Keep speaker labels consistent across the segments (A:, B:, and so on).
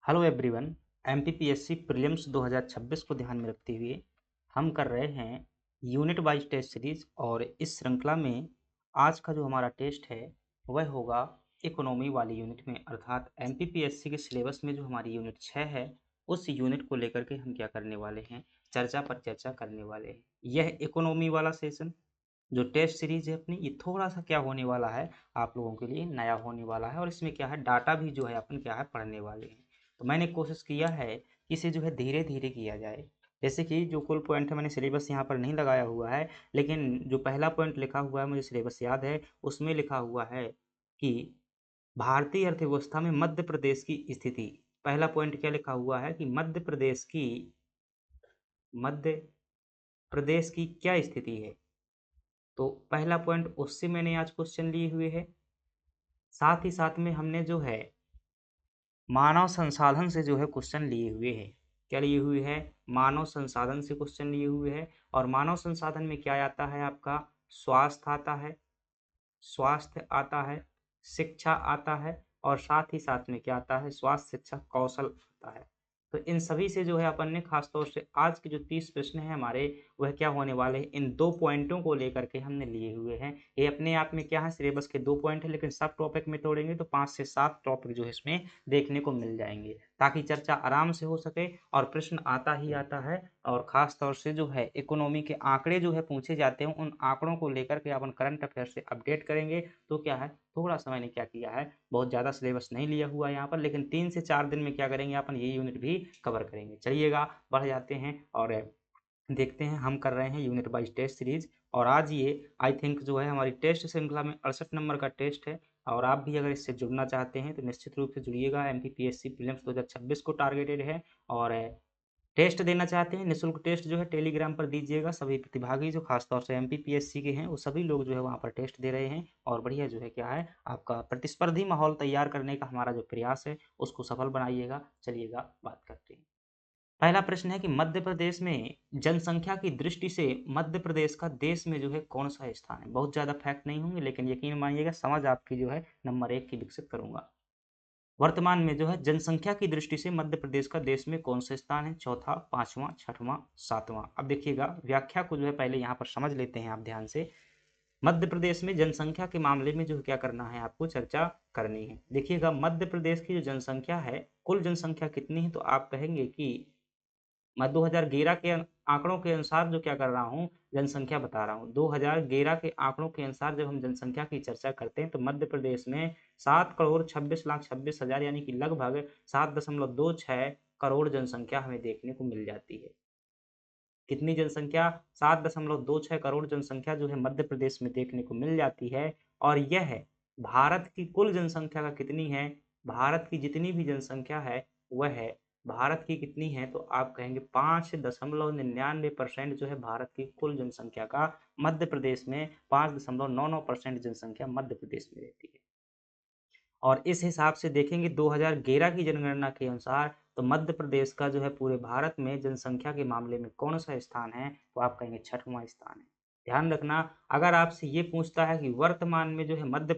A: Hello everyone. MPPSC prelims 2026 को ध्यान में रखते हुए हम कर रहे हैं यूनिट वाइज टेस्ट सीरीज। और इस श्रृंखला में आज का जो हमारा टेस्ट है वह होगा इकोनॉमी वाली यूनिट में, अर्थात एमपीपीएससी के सिलेबस में जो हमारी यूनिट 6 है उस यूनिट को लेकर के हम क्या करने वाले हैं, चर्चा पर चर्चा करने वाले हैं। यह इकोनॉमी वाला सेशन जो टेस्ट सीरीज है अपनी, ये थोड़ा सा क्या होने वाला है, आप लोगों के लिए नया होने वाला है। और इसमें क्या है, डाटा भी जो है अपन क्या है पढ़ने वाले हैं। तो मैंने कोशिश किया है कि इसे जो है धीरे धीरे किया जाए। जैसे कि जो कुल पॉइंट है मैंने सिलेबस यहाँ पर नहीं लगाया हुआ है, लेकिन जो पहला पॉइंट लिखा हुआ है मुझे सिलेबस याद है, उसमें लिखा हुआ है कि भारतीय अर्थव्यवस्था में मध्य प्रदेश की स्थिति। पहला पॉइंट क्या लिखा हुआ है कि मध्य प्रदेश की क्या स्थिति है। तो पहला पॉइंट उससे मैंने आज क्वेश्चन लिए हुए है। साथ ही साथ में हमने जो है मानव संसाधन से जो है क्वेश्चन लिए हुए हैं। क्या लिए हुए हैं? मानव संसाधन से क्वेश्चन लिए हुए हैं। और मानव संसाधन में क्या आता है आपका? स्वास्थ्य आता है, शिक्षा आता है, और साथ ही साथ में क्या आता है? स्वास्थ्य, शिक्षा, कौशल आता है। तो इन सभी से जो है अपन ने खास तौर से आज के जो 30 प्रश्न हैं हमारे, वह क्या होने वाले हैं, इन 2 पॉइंटों को लेकर के हमने लिए हुए हैं। ये अपने आप में क्या है, सिलेबस के 2 पॉइंट है, लेकिन सब टॉपिक में तोड़ेंगे तो 5 से 7 टॉपिक जो है इसमें देखने को मिल जाएंगे, ताकि चर्चा आराम से हो सके। और प्रश्न आता ही आता है, और खास तौर से जो है इकोनॉमी के आंकड़े जो है पूछे जाते हैं, उन आंकड़ों को लेकर के अपन करंट अफेयर से अपडेट करेंगे। तो क्या है, थोड़ा सा मैंने क्या किया है, बहुत ज़्यादा सिलेबस नहीं लिया हुआ है यहाँ पर, लेकिन 3 से 4 दिन में क्या करेंगे अपन, ये यूनिट भी कवर करेंगे। चलिएगा बढ़ जाते हैं और देखते हैं। हम कर रहे हैं यूनिट वाइज टेस्ट सीरीज, और आज ये आई थिंक जो है हमारी टेस्ट श्रृंखला में 68 नंबर का टेस्ट है। और आप भी अगर इससे जुड़ना चाहते हैं तो निश्चित रूप से जुड़िएगा। एमपीपीएससी प्रीलिम्स 2026 को टारगेटेड है, और टेस्ट देना चाहते हैं, निःशुल्क टेस्ट जो है टेलीग्राम पर दीजिएगा। सभी प्रतिभागी जो खासतौर से एमपीपीएससी के हैं वो सभी लोग जो है वहाँ पर टेस्ट दे रहे हैं, और बढ़िया जो है क्या है, आपका प्रतिस्पर्धी माहौल तैयार करने का हमारा जो प्रयास है उसको सफल बनाइएगा। चलिएगा बात करते हैं। पहला प्रश्न है कि मध्य प्रदेश में जनसंख्या की दृष्टि से मध्य प्रदेश का देश में जो है कौन सा स्थान है। बहुत ज़्यादा फैक्ट नहीं होंगे, लेकिन यकीन मानिएगा समझ आपकी जो है नंबर 1 की विकसित करूंगा। वर्तमान में जो है जनसंख्या की दृष्टि से मध्य प्रदेश का देश में कौन सा स्थान है, चौथा, पांचवा, छठवां, सातवां। अब देखिएगा व्याख्या को जो है पहले यहाँ पर समझ लेते हैं आप ध्यान से। मध्य प्रदेश में जनसंख्या के मामले में जो क्या करना है, आपको चर्चा करनी है। देखिएगा मध्य प्रदेश की जो जनसंख्या है, कुल जनसंख्या कितनी है, तो आप कहेंगे कि मैं 2011 के आंकड़ों के अनुसार जो क्या कर रहा हूँ, जनसंख्या बता रहा हूँ। 2011 के आंकड़ों के अनुसार जब हम जनसंख्या की चर्चा करते हैं तो मध्य प्रदेश में 7,26,26,000 यानी कि लगभग 7.26 करोड़ जनसंख्या हमें देखने को मिल जाती है। कितनी जनसंख्या? 7.26 करोड़ जनसंख्या जो है मध्य प्रदेश में देखने को मिल जाती है। और यह भारत की कुल जनसंख्या का कितनी है, भारत की जितनी भी जनसंख्या है वह है, भारत की कितनी है, तो आप कहेंगे 5.99% जो है भारत की कुल जनसंख्या का मध्य प्रदेश में 5.99% जनसंख्या मध्य प्रदेश में रहती है। और इस हिसाब से देखेंगे 2011 की जनगणना के अनुसार तो मध्य प्रदेश का जो है पूरे भारत में जनसंख्या के मामले में कौन सा स्थान है, तो आप कहेंगे छठवां स्थान है। ध्यान रखना, अगर आपसे ये पूछता है कि वर्तमान में जो है मध्य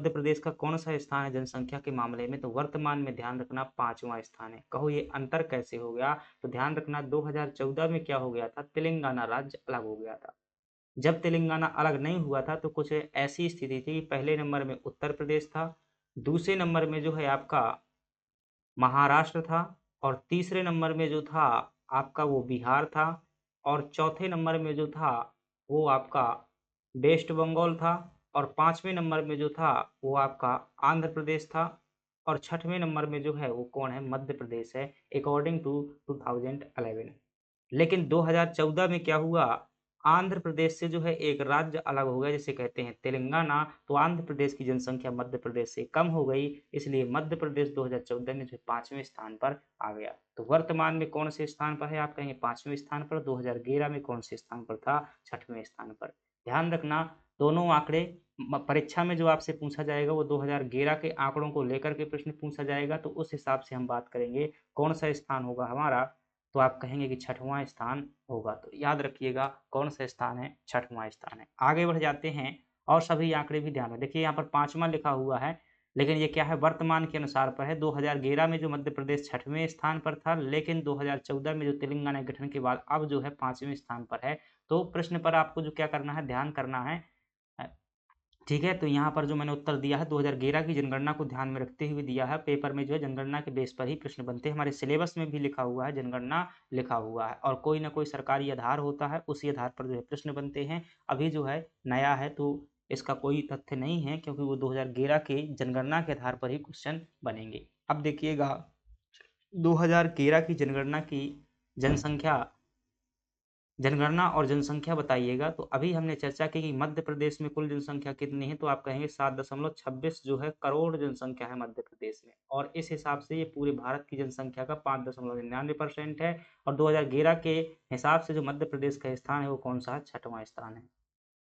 A: प्रदेश का कौन सा स्थान है जनसंख्या के मामले में, तो वर्तमान में ध्यान रखना 5वां स्थान है। कहो ये अंतर कैसे हो गया, तो ध्यान रखना 2014 में क्या हो गया था, तेलंगाना राज्य अलग हो गया था। जब तेलंगाना अलग नहीं हुआ था तो कुछ ऐसी स्थिति थी, पहले नंबर में उत्तर प्रदेश था, दूसरे नंबर में जो है आपका महाराष्ट्र था, और तीसरे नंबर में जो था आपका वो बिहार था, और चौथे नंबर में जो था वो आपका वेस्ट बंगाल था, और 5वें नंबर में जो था वो आपका आंध्र प्रदेश था, और छठवें नंबर में जो है वो कौन है, मध्य प्रदेश है, अकॉर्डिंग टू 2011। लेकिन 2014 में क्या हुआ, आंध्र प्रदेश से जो है एक राज्य अलग हो गया जिसे कहते हैं तेलंगाना, तो आंध्र प्रदेश की जनसंख्या मध्य प्रदेश से कम हो गई, इसलिए मध्य प्रदेश 2014 में जो 5वें स्थान पर आ गया। तो वर्तमान में कौन से स्थान पर है, आप कहेंगे 5वें स्थान पर। 2011 में कौन से स्थान पर था, छठवें स्थान पर। ध्यान रखना दोनों आंकड़े परीक्षा में जो आपसे पूछा जाएगा वो 2011 के आंकड़ों को लेकर के प्रश्न पूछा जाएगा, तो उस हिसाब से हम बात करेंगे कौन सा स्थान होगा हमारा, तो आप कहेंगे कि छठवां स्थान होगा। तो याद रखिएगा कौन सा स्थान है, छठवां स्थान है। आगे बढ़ जाते हैं और सभी आंकड़े भी ध्यान में देखिए। यहाँ पर 5वां लिखा हुआ है लेकिन ये क्या है, वर्तमान के अनुसार पर है। 2011 में जो मध्य प्रदेश 6वें स्थान पर था, लेकिन 2014 में जो तेलंगाना गठन के बाद अब जो है 5वें स्थान पर है। तो प्रश्न पर आपको जो क्या करना है, ध्यान करना है। अ, ठीक है, तो यहाँ पर जो मैंने उत्तर दिया है 2011 की जनगणना को ध्यान में रखते हुए दिया है। पेपर में जो है जनगणना के बेस पर ही प्रश्न बनते हैं। हमारे सिलेबस में भी लिखा हुआ है, जनगणना लिखा हुआ है, और कोई ना कोई सरकारी आधार होता है, उसी आधार पर जो है प्रश्न बनते हैं। अभी जो है नया है, तो इसका कोई तथ्य नहीं है, क्योंकि वो 2011 के जनगणना के आधार पर ही क्वेश्चन बनेंगे। अब देखिएगा 2013 की जनगणना की जनसंख्या जनगणना और जनसंख्या बताइएगा। तो अभी हमने चर्चा की कि मध्य प्रदेश में कुल जनसंख्या कितनी है, तो आप कहेंगे 7.26 जो है करोड़ जनसंख्या है मध्य प्रदेश में, और इस हिसाब से ये पूरे भारत की जनसंख्या का 5.99% है। और 2011 के हिसाब से जो मध्य प्रदेश का स्थान है वो कौन सा है, 6वां स्थान है।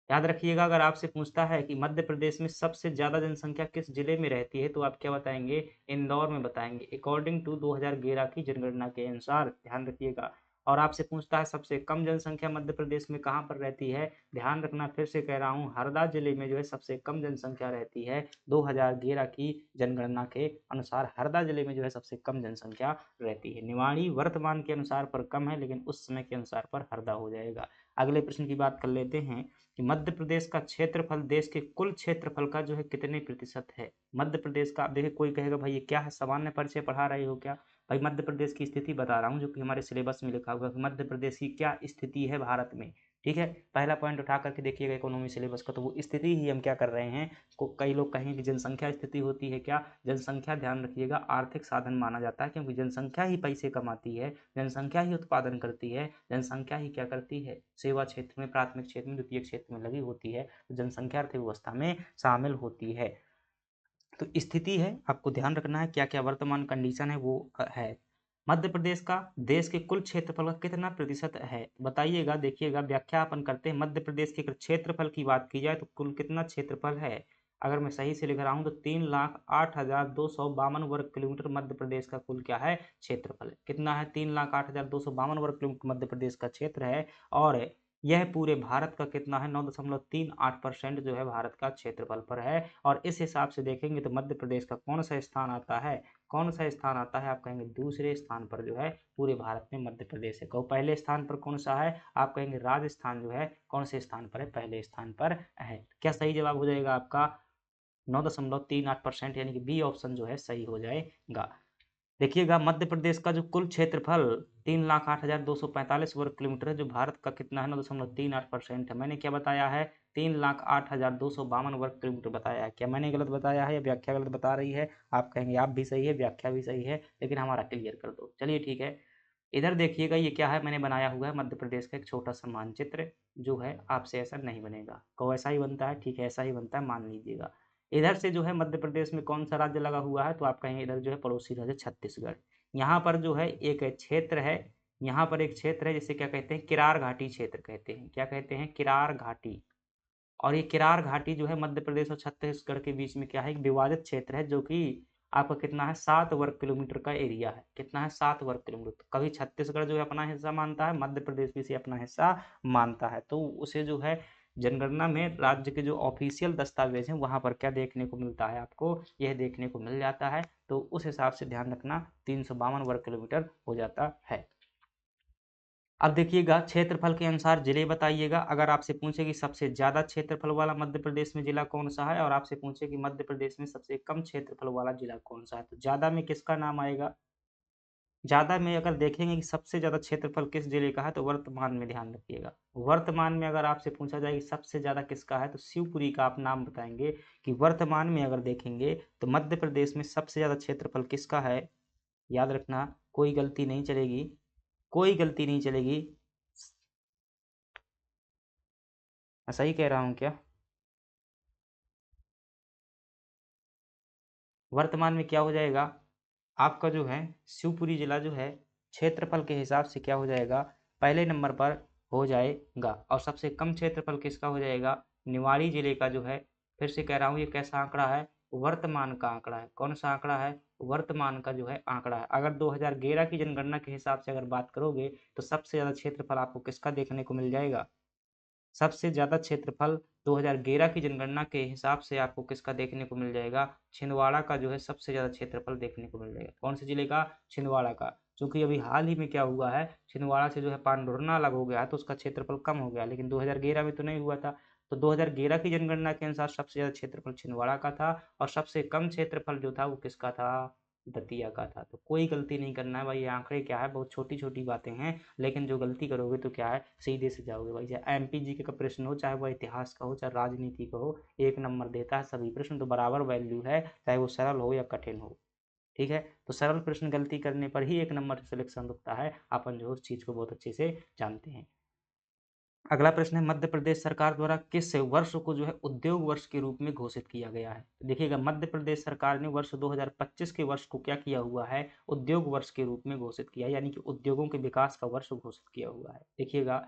A: याद रखिएगा, अगर आपसे पूछता है कि मध्य प्रदेश में सबसे ज्यादा जनसंख्या किस जिले में रहती है, तो आप क्या बताएंगे, इंदौर में बताएंगे, अकॉर्डिंग टू 2011 की जनगणना के अनुसार। ध्यान रखिएगा। और आपसे पूछता है सबसे कम जनसंख्या मध्य प्रदेश में कहाँ पर रहती है, ध्यान रखना, फिर से कह रहा हूँ, हरदा जिले में जो है सबसे कम जनसंख्या रहती है। 2011 की जनगणना के अनुसार हरदा जिले में जो है सबसे कम जनसंख्या रहती है। निवाड़ी वर्तमान के अनुसार पर कम है, लेकिन उस समय के अनुसार पर हरदा हो जाएगा। अगले प्रश्न की बात कर लेते हैं कि मध्य प्रदेश का क्षेत्रफल देश के कुल क्षेत्रफल का जो है कितने प्रतिशत है। मध्य प्रदेश का, आप देखिए कोई कहेगा भाई ये क्या है, सामान्य परिचय पढ़ा रहे हो क्या। भाई मध्य प्रदेश की स्थिति बता रहा हूँ, जो कि हमारे सिलेबस में लिखा हुआ है कि मध्य प्रदेश की क्या स्थिति है भारत में। ठीक है, पहला पॉइंट उठा करके देखिएगा इकोनॉमी सिलेबस का, तो वो स्थिति ही हम क्या कर रहे हैं। कई लोग कहेंगे कि जनसंख्या स्थिति होती है क्या, जनसंख्या ध्यान रखिएगा आर्थिक साधन माना जाता है, क्योंकि जनसंख्या ही पैसे कमाती है, जनसंख्या ही उत्पादन करती है, जनसंख्या ही क्या करती है, सेवा क्षेत्र में, प्राथमिक क्षेत्र में, द्वितीय क्षेत्र में लगी होती है, तो जनसंख्या अर्थव्यवस्था में शामिल होती है। तो स्थिति है, आपको ध्यान रखना है क्या क्या वर्तमान कंडीशन है वो है। मध्य प्रदेश का देश के कुल क्षेत्रफल का कितना प्रतिशत है बताइएगा। देखिएगा, व्याख्या अपन करते हैं। मध्य प्रदेश के अगर क्षेत्रफल की बात की जाए तो कुल कितना क्षेत्रफल है, अगर मैं सही से लिख रहा हूँ तो 3,08,252 वर्ग किलोमीटर मध्य प्रदेश का कुल क्या है, क्षेत्रफल। कितना है, 3,08,252 वर्ग किलोमीटर मध्य प्रदेश का क्षेत्र है। और यह पूरे भारत का कितना है, 9.38% जो है भारत का क्षेत्रफल पर है। और इस हिसाब से देखेंगे तो मध्य प्रदेश का कौन सा स्थान आता है, कौन सा स्थान आता है, आप कहेंगे दूसरे स्थान पर जो है पूरे भारत में मध्य प्रदेश है। कहो पहले स्थान पर कौन सा है, आप कहेंगे राजस्थान जो है कौन से स्थान पर है, पहले स्थान पर है। क्या सही जवाब हो जाएगा आपका, 9.38%, यानी कि बी ऑप्शन जो है सही हो जाएगा। देखिएगा मध्य प्रदेश का जो कुल क्षेत्रफल 3,08,245 वर्ग किलोमीटर है, जो भारत का कितना है, 9.38% है। मैंने क्या बताया है, 3,08,252 वर्ग किलोमीटर बताया है। क्या मैंने गलत बताया है या व्याख्या गलत बता रही है, आप कहेंगे आप भी सही है, व्याख्या भी सही है, लेकिन हमारा क्लियर कर दो। चलिए ठीक है, इधर देखिएगा ये क्या है, मैंने बनाया हुआ है मध्य प्रदेश का एक छोटा सा मानचित्र, जो है आपसे ऐसा नहीं बनेगा, कहो ऐसा ही बनता है, ठीक है ऐसा ही बनता है, मान लीजिएगा। इधर से जो है मध्य प्रदेश में कौन सा राज्य लगा हुआ है, तो आप कहेंगे इधर जो है पड़ोसी राज्य छत्तीसगढ़। यहाँ पर जो है एक क्षेत्र है, यहाँ पर एक क्षेत्र है जिसे क्या कहते हैं, किरार घाटी क्षेत्र कहते हैं। क्या कहते हैं, किरार घाटी। और ये किरार घाटी जो है मध्य प्रदेश और छत्तीसगढ़ के बीच में क्या है, एक विवादित क्षेत्र है, जो कि आपका कितना है, 7 वर्ग किलोमीटर का एरिया है। कितना है, 7 वर्ग किलोमीटर। तो कभी छत्तीसगढ़ जो है अपना हिस्सा मानता है, मध्य प्रदेश भी इसे अपना हिस्सा मानता है, तो उसे जो है जनगणना में राज्य के जो ऑफिशियल दस्तावेज हैं वहां पर क्या देखने को मिलता है, आपको यह देखने को मिल जाता है। तो उस हिसाब से ध्यान रखना, 352 वर्ग किलोमीटर हो जाता है। अब देखिएगा क्षेत्रफल के अनुसार जिले बताइएगा। अगर आपसे पूछे कि सबसे ज्यादा क्षेत्रफल वाला मध्य प्रदेश में जिला कौन सा है, और आपसे पूछे कि मध्य प्रदेश में सबसे कम क्षेत्रफल वाला जिला कौन सा है, तो ज्यादा में किसका नाम आएगा। ज्यादा में अगर देखेंगे कि सबसे ज्यादा क्षेत्रफल किस जिले का है, तो वर्तमान में ध्यान रखिएगा, वर्तमान में अगर आपसे पूछा जाए कि सबसे ज्यादा किसका है, तो शिवपुरी का आप नाम बताएंगे। कि वर्तमान में अगर देखेंगे तो मध्य प्रदेश में सबसे ज्यादा क्षेत्रफल किसका है, याद रखना, कोई गलती नहीं चलेगी, कोई गलती नहीं चलेगी। मैं सही कह रहा हूँ क्या, वर्तमान में क्या हो जाएगा आपका जो है, शिवपुरी जिला जो है क्षेत्रफल के हिसाब से क्या हो जाएगा, पहले नंबर पर हो जाएगा। और सबसे कम क्षेत्रफल किसका हो जाएगा, निवाड़ी जिले का जो है। फिर से कह रहा हूँ, ये कैसा आंकड़ा है, वर्तमान का आंकड़ा है। कौन सा आंकड़ा है, वर्तमान का जो है आंकड़ा है। अगर 2011 की जनगणना के हिसाब से अगर बात करोगे तो सबसे ज्यादा क्षेत्रफल आपको किसका देखने को मिल जाएगा, सबसे ज़्यादा क्षेत्रफल 2011 की जनगणना के हिसाब से आपको किसका देखने को मिल जाएगा? छिंदवाड़ा का जो है सबसे ज़्यादा क्षेत्रफल देखने को मिल जाएगा। कौन से जिले का? छिंदवाड़ा का। चूँकि अभी हाल ही में क्या हुआ है, छिंदवाड़ा से जो है पांढुरना अलग हो गया है, तो उसका क्षेत्रफल कम हो गया, लेकिन 2011 में तो नहीं हुआ था। तो 2011 की जनगणना के अनुसार सबसे ज़्यादा क्षेत्रफल छिंदवाड़ा का था और सबसे कम क्षेत्रफल जो था वो किसका था? दतिया का था। तो कोई गलती नहीं करना है भाई, ये आंकड़े क्या है, बहुत छोटी-छोटी बातें हैं, लेकिन जो गलती करोगे तो क्या है, सीधे से जाओगे भाई। चाहे एमपी जीके का प्रश्न हो, चाहे वो इतिहास का हो, चाहे राजनीति का हो, 1 नंबर देता है सभी प्रश्न, तो बराबर वैल्यू है, चाहे वो सरल हो या कठिन हो। ठीक है? तो सरल प्रश्न गलती करने पर ही 1 नंबर सिलेक्शन रुकता है। अपन जो उस चीज़ को बहुत अच्छे से जानते हैं। अगला प्रश्न है, मध्य प्रदेश सरकार द्वारा किस वर्ष को जो है उद्योग वर्ष के रूप में घोषित किया गया है? देखिएगा, मध्य प्रदेश सरकार ने वर्ष 2025 के वर्ष को क्या किया हुआ है? उद्योग वर्ष के रूप में घोषित किया है, यानी कि उद्योगों के विकास का वर्ष घोषित किया हुआ है। देखिएगा,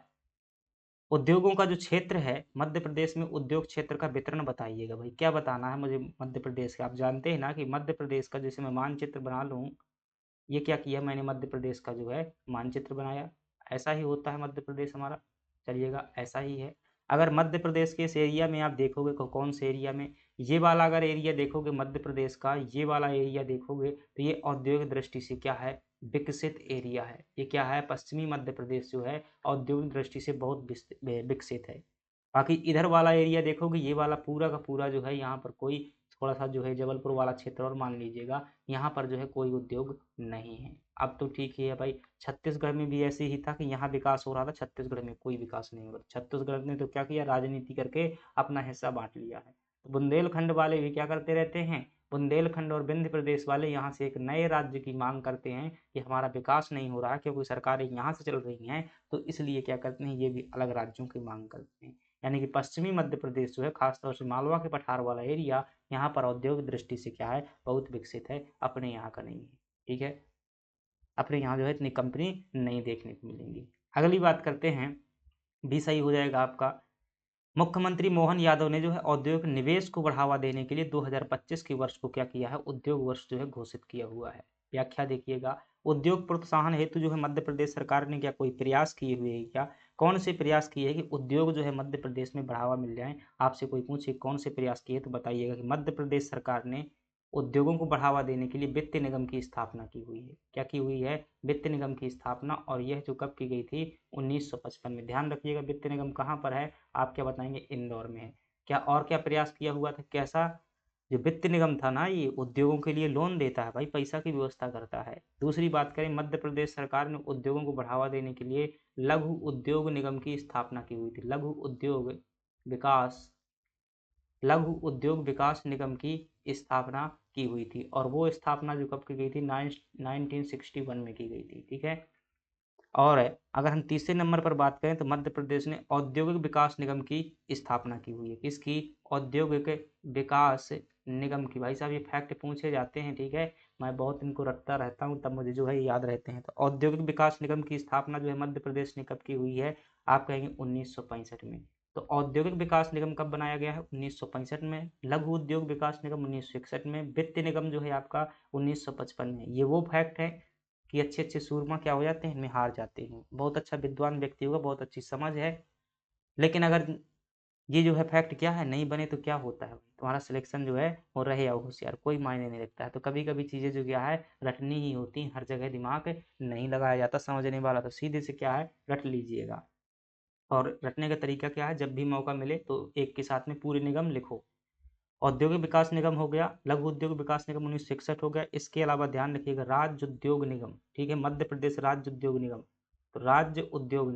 A: उद्योगों का जो क्षेत्र है, मध्य प्रदेश में उद्योग क्षेत्र का वितरण बताइएगा भाई, क्या बताना है मुझे मध्य प्रदेश का? आप जानते हैं ना कि मध्य प्रदेश का, जैसे मैं मानचित्र बना लूँ, ये क्या किया मैंने, मध्य प्रदेश का जो है मानचित्र बनाया। ऐसा ही होता है मध्य प्रदेश हमारा। चलिएगा, ऐसा ही है। अगर मध्य प्रदेश के इस एरिया में आप देखोगे, कौन से एरिया में, ये वाला अगर एरिया देखोगे मध्य प्रदेश का, ये वाला एरिया देखोगे, तो ये औद्योगिक दृष्टि से क्या है? विकसित एरिया है। ये क्या है? पश्चिमी मध्य प्रदेश जो है औद्योगिक दृष्टि से बहुत विकसित है। बाकी इधर वाला एरिया देखोगे, ये वाला पूरा का पूरा जो है, यहाँ पर कोई थोड़ा सा जो है जबलपुर वाला क्षेत्र और मान लीजिएगा, यहाँ पर जो है कोई उद्योग नहीं है। अब तो ठीक ही है भाई, छत्तीसगढ़ में भी ऐसे ही था कि यहाँ विकास हो रहा था, छत्तीसगढ़ में कोई विकास नहीं हो रहा। छत्तीसगढ़ ने तो क्या किया, राजनीति करके अपना हिस्सा बांट लिया है। तो बुंदेलखंड वाले भी क्या करते रहते हैं, बुंदेलखंड और विंध्य प्रदेश वाले यहाँ से एक नए राज्य की मांग करते हैं कि हमारा विकास नहीं हो रहा है, क्योंकि सरकारें यहाँ से चल रही हैं, तो इसलिए क्या करते हैं, ये भी अलग राज्यों की मांग करते हैं। यानी कि पश्चिमी मध्य प्रदेश जो है, खासतौर से मालवा के पठार वाला एरिया, यहाँ पर औद्योगिक दृष्टि से क्या है, बहुत विकसित है, अपने यहाँ का नहीं है। ठीक है, अपने यहाँ जो है इतनी कंपनी नहीं देखने को मिलेंगी। अगली बात करते हैं, भी सही हो जाएगा आपका। मुख्यमंत्री मोहन यादव ने जो है औद्योगिक निवेश को बढ़ावा देने के लिए 2025 के वर्ष को क्या किया है, उद्योग वर्ष जो है घोषित किया हुआ है। व्याख्या देखिएगा, उद्योग प्रोत्साहन हेतु जो है मध्य प्रदेश सरकार ने क्या कोई प्रयास किए हुए हैं क्या? कौन से प्रयास किए हैं कि उद्योग जो है मध्य प्रदेश में बढ़ावा मिल जाए? आपसे कोई पूछे कौन से प्रयास किए, तो बताइएगा कि मध्य प्रदेश सरकार ने उद्योगों को बढ़ावा देने के लिए वित्त निगम की स्थापना की हुई है। क्या की हुई है? वित्त निगम की स्थापना। और यह जो कब की गई थी? 1955 में। ध्यान रखिएगा, वित्त निगम कहाँ पर है? आप क्या बताएंगे? इंदौर में है। क्या और क्या प्रयास किया हुआ था? कैसा? जो वित्त निगम था ना, ये उद्योगों के लिए लोन देता है भाई, पैसा की व्यवस्था करता है। दूसरी बात करें, मध्य प्रदेश सरकार ने उद्योगों को बढ़ावा देने के लिए लघु उद्योग निगम की स्थापना की हुई थी। विकास लघु उद्योग विकास निगम की स्थापना की हुई थी, और वो स्थापना जो कब की गई थी? 1961 में की गई थी। ठीक है, और अगर हम तीसरे नंबर पर बात करें, तो मध्य प्रदेश ने औद्योगिक विकास निगम की स्थापना की हुई है। किसकी? औद्योगिक विकास निगम की। भाई साहब, ये फैक्ट पूछे जाते हैं, ठीक है, मैं बहुत इनको रटता रहता हूँ, तब मुझे जो है याद रहते हैं। तो औद्योगिक विकास निगम की स्थापना जो है मध्य प्रदेश ने कब की हुई है? आप कहेंगे 1965 में। तो औद्योगिक विकास निगम कब बनाया गया है? 1965 में। लघु उद्योग विकास निगम 1961 में। वित्त निगम जो है आपका 1955 में। ये वो फैक्ट है कि अच्छे अच्छे सूरमा क्या हो जाते हैं, इनमें हार जाते हैं। बहुत अच्छा विद्वान व्यक्ति होगा, बहुत अच्छी समझ है, लेकिन अगर ये जो है फैक्ट क्या है, नहीं बने तो क्या होता है, तुम्हारा सिलेक्शन जो है वो रहे या होशियार, कोई मायने नहीं रखता है। तो कभी कभी चीज़ें जो क्या है रटनी ही होती हैं, हर जगह दिमाग नहीं लगाया जाता। समझने वाला तो सीधे से क्या है, रट लीजिएगा। और रटने का तरीका क्या है, जब भी मौका मिले तो एक के साथ में पूरे निगम लिखो। औद्योगिक विकास निगम हो गया, लघु उद्योग विकास निगम 1961 हो गया। इसके अलावा ध्यान रखिएगा, राज्य उद्योग निगम। ठीक है, मध्य प्रदेश राज्य उद्योग निगम। तो राज्य उद्योग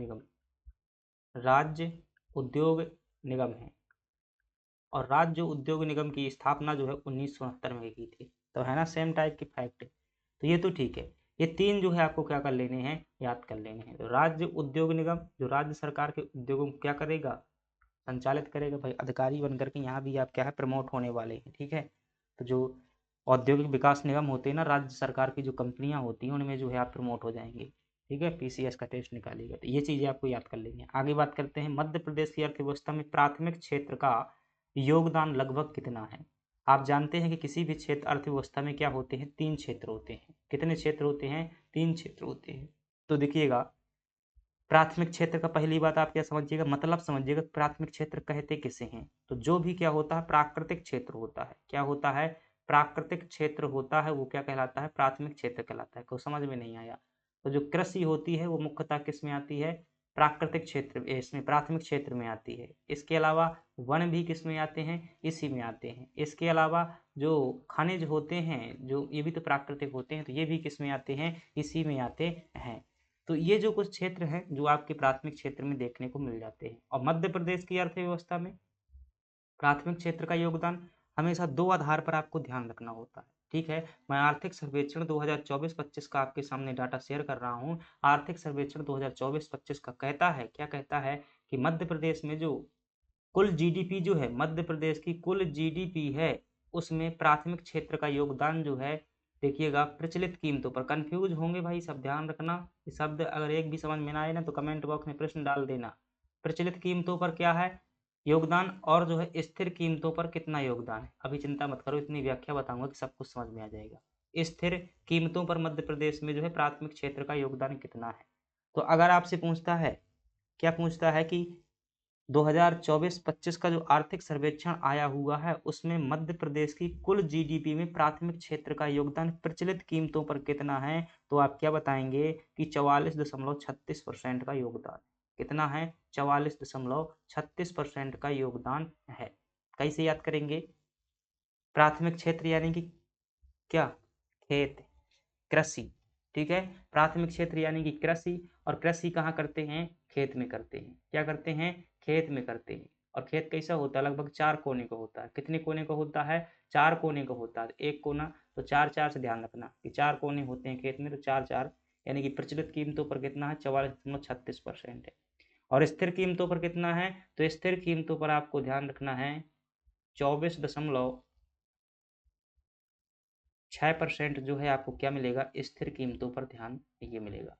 A: निगम है, और राज्य उद्योग निगम की स्थापना जो है 1969 में की थी। तो है ना सेम टाइप की फैक्ट। तो ये तो ठीक है, ये तीन जो है आपको क्या कर लेने हैं, याद कर लेने हैं। तो राज्य उद्योग निगम जो राज्य सरकार के उद्योगों को क्या करेगा, संचालित करेगा भाई, अधिकारी बन करके यहाँ भी आप क्या है प्रमोट होने वाले हैं। ठीक है, तो जो औद्योगिक विकास निगम होते हैं ना, राज्य सरकार की जो कंपनियां होती हैं, उनमें जो है आप प्रमोट हो जाएंगे। ठीक है, पीसीएस का टेस्ट निकालिएगा, तो ये चीज़ें आपको याद कर लेनी है। आगे बात करते हैं, मध्य प्रदेश की अर्थव्यवस्था में प्राथमिक क्षेत्र का योगदान लगभग कितना है? आप जानते हैं कि किसी भी क्षेत्र अर्थव्यवस्था में क्या होते हैं, 3 क्षेत्र होते हैं। कितने क्षेत्र होते हैं? 3 क्षेत्र होते हैं। तो देखिएगा, प्राथमिक क्षेत्र का पहली बात आप क्या समझिएगा, मतलब समझिएगा प्राथमिक क्षेत्र कहते किसे हैं। तो जो भी क्या होता है प्राकृतिक क्षेत्र होता है, क्या होता है प्राकृतिक क्षेत्र होता है, वो क्या कहलाता है प्राथमिक क्षेत्र कहलाता है। को समझ में नहीं आया तो जो कृषि होती है वो मुख्यतः किस में आती है, प्राकृतिक क्षेत्र, इसमें प्राथमिक क्षेत्र में आती है। इसके अलावा वन भी किस में आते हैं, इसी में आते हैं। इसके अलावा जो खनिज होते हैं जो ये भी तो प्राकृतिक होते हैं, तो ये भी किस में आते हैं, इसी में आते हैं। तो ये जो कुछ क्षेत्र हैं जो आपके प्राथमिक क्षेत्र में देखने को मिल जाते हैं। और मध्य प्रदेश की अर्थव्यवस्था में प्राथमिक क्षेत्र का योगदान हमेशा दो आधार पर आपको ध्यान रखना होता है। ठीक है, मैं आर्थिक सर्वेक्षण 2024-25 का आपके सामने डाटा शेयर कर रहा हूँ। आर्थिक सर्वेक्षण 2024-25 का कहता है, क्या कहता है कि मध्य प्रदेश में जो कुल जीडीपी जो है, मध्य प्रदेश की कुल जीडीपी है, उसमें प्राथमिक क्षेत्र का योगदान जो है, देखिएगा प्रचलित कीमतों पर। कंफ्यूज होंगे भाई, सब ध्यान रखना। ये शब्द अगर एक भी समझ में ना आए ना तो कमेंट बॉक्स में प्रश्न डाल देना। प्रचलित कीमतों पर क्या है योगदान, और जो है स्थिर कीमतों पर कितना योगदान है। अभी चिंता मत करो, इतनी व्याख्या बताऊंगा कि सब कुछ समझ में आ जाएगा। स्थिर कीमतों पर मध्य प्रदेश में जो है प्राथमिक क्षेत्र का योगदान कितना है। तो अगर आपसे पूछता है, क्या पूछता है कि 2024-25 का जो आर्थिक सर्वेक्षण आया हुआ है उसमें मध्य प्रदेश की कुल जीडीपी में प्राथमिक क्षेत्र का योगदान प्रचलित कीमतों पर कितना है, तो आप क्या बताएंगे कि 44.36% का योगदान। कितना है, 44.36% का योगदान है। कैसे याद करेंगे, प्राथमिक क्षेत्र यानी कि क्या, खेत, कृषि। ठीक है, प्राथमिक क्षेत्र यानी कि कृषि, और कृषि कहाँ करते हैं, खेत में करते हैं। क्या करते हैं, खेत में करते हैं। और खेत कैसा होता है, लगभग 4 कोने का होता है। कितने कोने का होता है, 4 कोने का होता है। एक कोना तो 4 से ध्यान रखना कि 4 कोने होते हैं खेत में, तो 4 यानी कि प्रचलित कीमतों पर कितना है, 44.36% है। और स्थिर कीमतों पर कितना है, तो स्थिर कीमतों पर आपको ध्यान रखना है 24.6% जो है आपको क्या मिलेगा, स्थिर कीमतों पर ध्यान ये मिलेगा।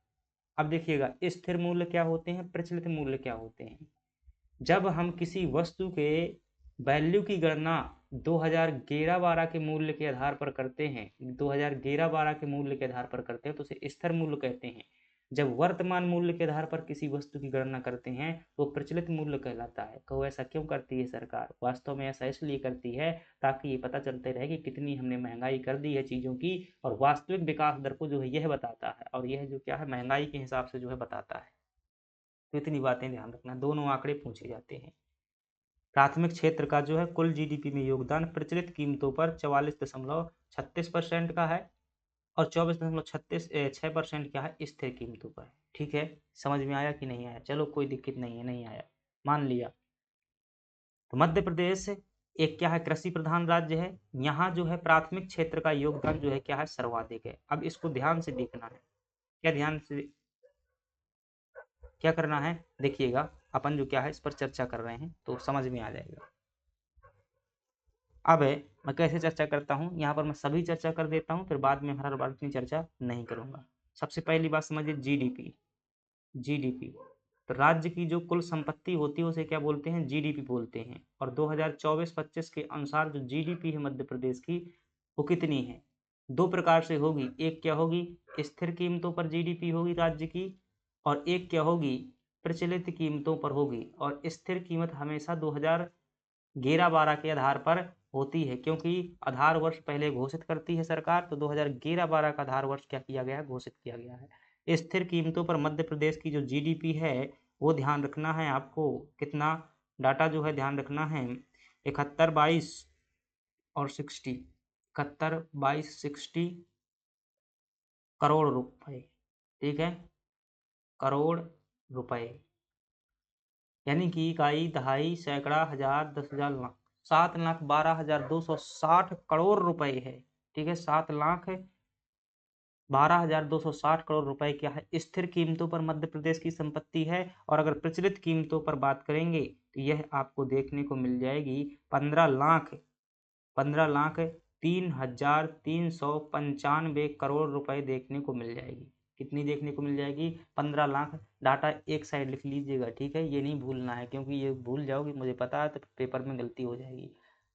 A: अब देखिएगा स्थिर मूल्य क्या होते हैं, प्रचलित मूल्य क्या होते हैं। जब हम किसी वस्तु के वैल्यू की गणना 2011-12 के मूल्य के आधार पर करते हैं, 2011-12 के मूल्य के आधार पर करते हैं तो उसे स्थिर मूल्य कहते हैं। जब वर्तमान मूल्य के आधार पर किसी वस्तु की गणना करते हैं तो प्रचलित मूल्य कहलाता है। कहो ऐसा क्यों करती है सरकार, वास्तव में ऐसा इसलिए करती है ताकि ये पता चलते रहे कि कितनी हमने महंगाई कर दी है चीज़ों की, और वास्तविक विकास दर को जो है यह बताता है, और यह जो क्या है महंगाई के हिसाब से जो है बताता है। तो इतनी बातें ध्यान रखना, दोनों आंकड़े पूछे जाते हैं। प्राथमिक क्षेत्र का जो है कुल जीडीपी में योगदान प्रचलित कीमतों पर 44.36% का है, और 24.36% क्या है, स्थिर कीमतों पर। ठीक है, समझ में आया कि नहीं आया, चलो कोई दिक्कत नहीं है, नहीं आया मान लिया। तो मध्य प्रदेश एक क्या है, कृषि प्रधान राज्य है। यहाँ जो है प्राथमिक क्षेत्र का योगदान जो है क्या है, सर्वाधिक है। अब इसको ध्यान से देखना है, क्या ध्यान से क्या करना है, देखिएगा अपन जो क्या है इस पर चर्चा कर रहे हैं तो समझ में आ जाएगा। अब मैं कैसे चर्चा करता हूँ, यहाँ पर मैं सभी चर्चा कर देता हूँ, फिर बाद में हर बार इतनी चर्चा नहीं करूँगा। सबसे पहली बात समझिए, जीडीपी। जीडीपी तो राज्य की जो कुल संपत्ति होती है उसे क्या बोलते हैं, जीडीपी बोलते हैं। और 2024-25 के अनुसार जो जीडीपी है मध्य प्रदेश की वो कितनी है, दो प्रकार से होगी। एक क्या होगी, स्थिर कीमतों पर जीडीपी होगी राज्य की, और एक क्या होगी, प्रचलित कीमतों पर होगी। और स्थिर कीमत हमेशा 2011-12 के आधार पर होती है, क्योंकि आधार वर्ष पहले घोषित करती है सरकार, तो 2011-12 का आधार वर्ष क्या किया गया है, घोषित किया गया है। स्थिर कीमतों पर मध्य प्रदेश की जो जीडीपी है वो ध्यान रखना है आपको, कितना डाटा जो है ध्यान रखना है, 71, 22 और 60, 71, 22, 60 करोड़ रुपए। ठीक है, करोड़ रुपए, यानी कि इकाई, दहाई, सैकड़ा, हजार, 10,000, लाख, 7,12,260 करोड़ रुपए है। ठीक है, 7,12,260 करोड़ रुपए क्या है, स्थिर कीमतों पर मध्य प्रदेश की संपत्ति है। और अगर प्रचलित कीमतों पर बात करेंगे तो यह आपको देखने को मिल जाएगी 15,03,395 करोड़ रुपए देखने को मिल जाएगी। कितनी देखने को मिल जाएगी, 15 लाख। डाटा एक साइड लिख लीजिएगा, ठीक है, ये नहीं भूलना है, क्योंकि ये भूल जाओगे मुझे पता है तो पेपर में गलती हो जाएगी।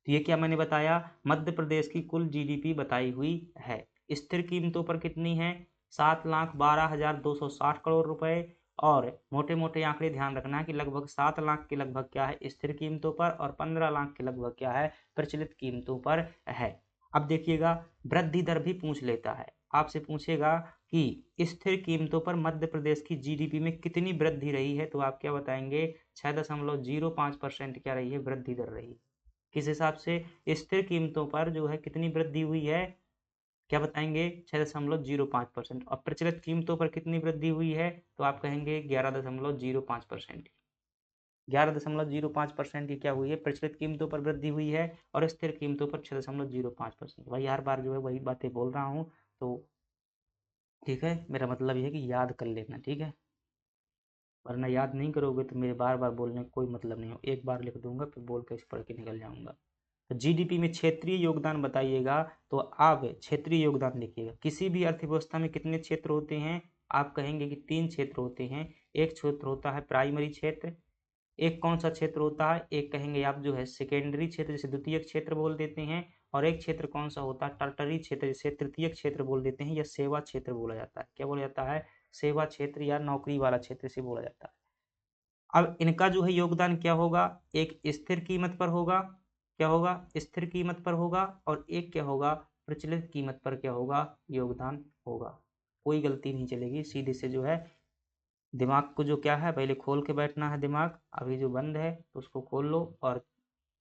A: तो ये क्या मैंने बताया, मध्य प्रदेश की कुल जीडीपी बताई हुई है। स्थिर कीमतों पर कितनी है, 7,12,260 करोड़ रुपए, और मोटे-मोटे आंकड़े ध्यान रखना है कि लगभग 7 लाख के लगभग क्या है स्थिर कीमतों पर और 15 लाख के लगभग क्या है प्रचलित कीमतों पर है। अब देखिएगा वृद्धि दर भी पूछ लेता है, आपसे पूछेगा कि स्थिर कीमतों पर मध्य प्रदेश की जीडीपी में कितनी वृद्धि रही है, तो आप क्या बताएंगे 6.05% क्या रही है वृद्धि दर रही है। किस हिसाब से स्थिर कीमतों पर जो है कितनी वृद्धि हुई है, क्या बताएंगे 6.05% और प्रचलित कीमतों पर कितनी वृद्धि हुई है, तो आप कहेंगे 11.05%। 11.05% की क्या हुई है प्रचलित कीमतों पर वृद्धि हुई है और स्थिर कीमतों पर 6.05%। भाई हर बार जो है वही बातें बोल रहा हूँ, तो ठीक है, मेरा मतलब ये है कि याद कर लेना, ठीक है, वरना याद नहीं करोगे तो मेरे बार बार बोलने का कोई मतलब नहीं हो, एक बार लिख दूंगा फिर बोल के पढ़ के निकल जाऊंगा। तो जीडीपी में क्षेत्रीय योगदान बताइएगा, तो आप क्षेत्रीय योगदान लिखिएगा। किसी भी अर्थव्यवस्था में कितने क्षेत्र होते हैं, आप कहेंगे कि 3 क्षेत्र होते हैं। एक क्षेत्र होता है प्राइमरी क्षेत्र, एक कौन सा क्षेत्र होता है, एक कहेंगे आप जो है सेकेंडरी क्षेत्र जिसे द्वितीय क्षेत्र बोल देते हैं, और एक क्षेत्र कौन सा होता है टर्टरी क्षेत्र जिसे तृतीय क्षेत्र बोल देते हैं या सेवा क्षेत्र बोला जाता है। क्या बोला जाता है, सेवा क्षेत्र या नौकरी वाला क्षेत्र से बोला जाता है। अब इनका जो है योगदान क्या होगा, एक स्थिर कीमत पर होगा, क्या होगा स्थिर कीमत पर होगा, और एक क्या होगा प्रचलित कीमत पर क्या होगा योगदान होगा। कोई गलती नहीं चलेगी, सीधे से जो है दिमाग को जो क्या है पहले खोल के बैठना है, दिमाग अभी जो बंद है तो उसको खोल लो और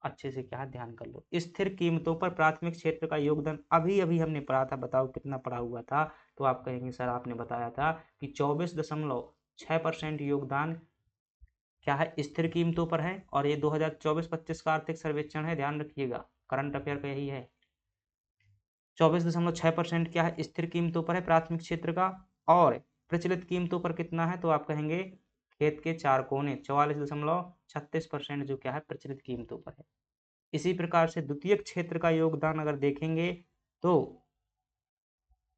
A: अच्छे से क्या है ध्यान कर लो। स्थिर कीमतों पर प्राथमिक क्षेत्र का योगदान अभी अभी हमने पढ़ा था, बताओ कितना पढ़ा हुआ था, तो आप कहेंगे सर आपने बताया था कि 24.6% योगदान क्या है स्थिर कीमतों पर है, और ये 2024-25 का आर्थिक सर्वेक्षण है, ध्यान रखिएगा करंट अफेयर का यही है। 24.6% क्या है स्थिर कीमतों पर है प्राथमिक क्षेत्र का, और प्रचलित कीमतों पर कितना है, तो आप कहेंगे खेत के चार कोने 44.36% जो क्या है प्रचलित कीमतों पर है। इसी प्रकार से द्वितीय क्षेत्र का योगदान अगर देखेंगे तो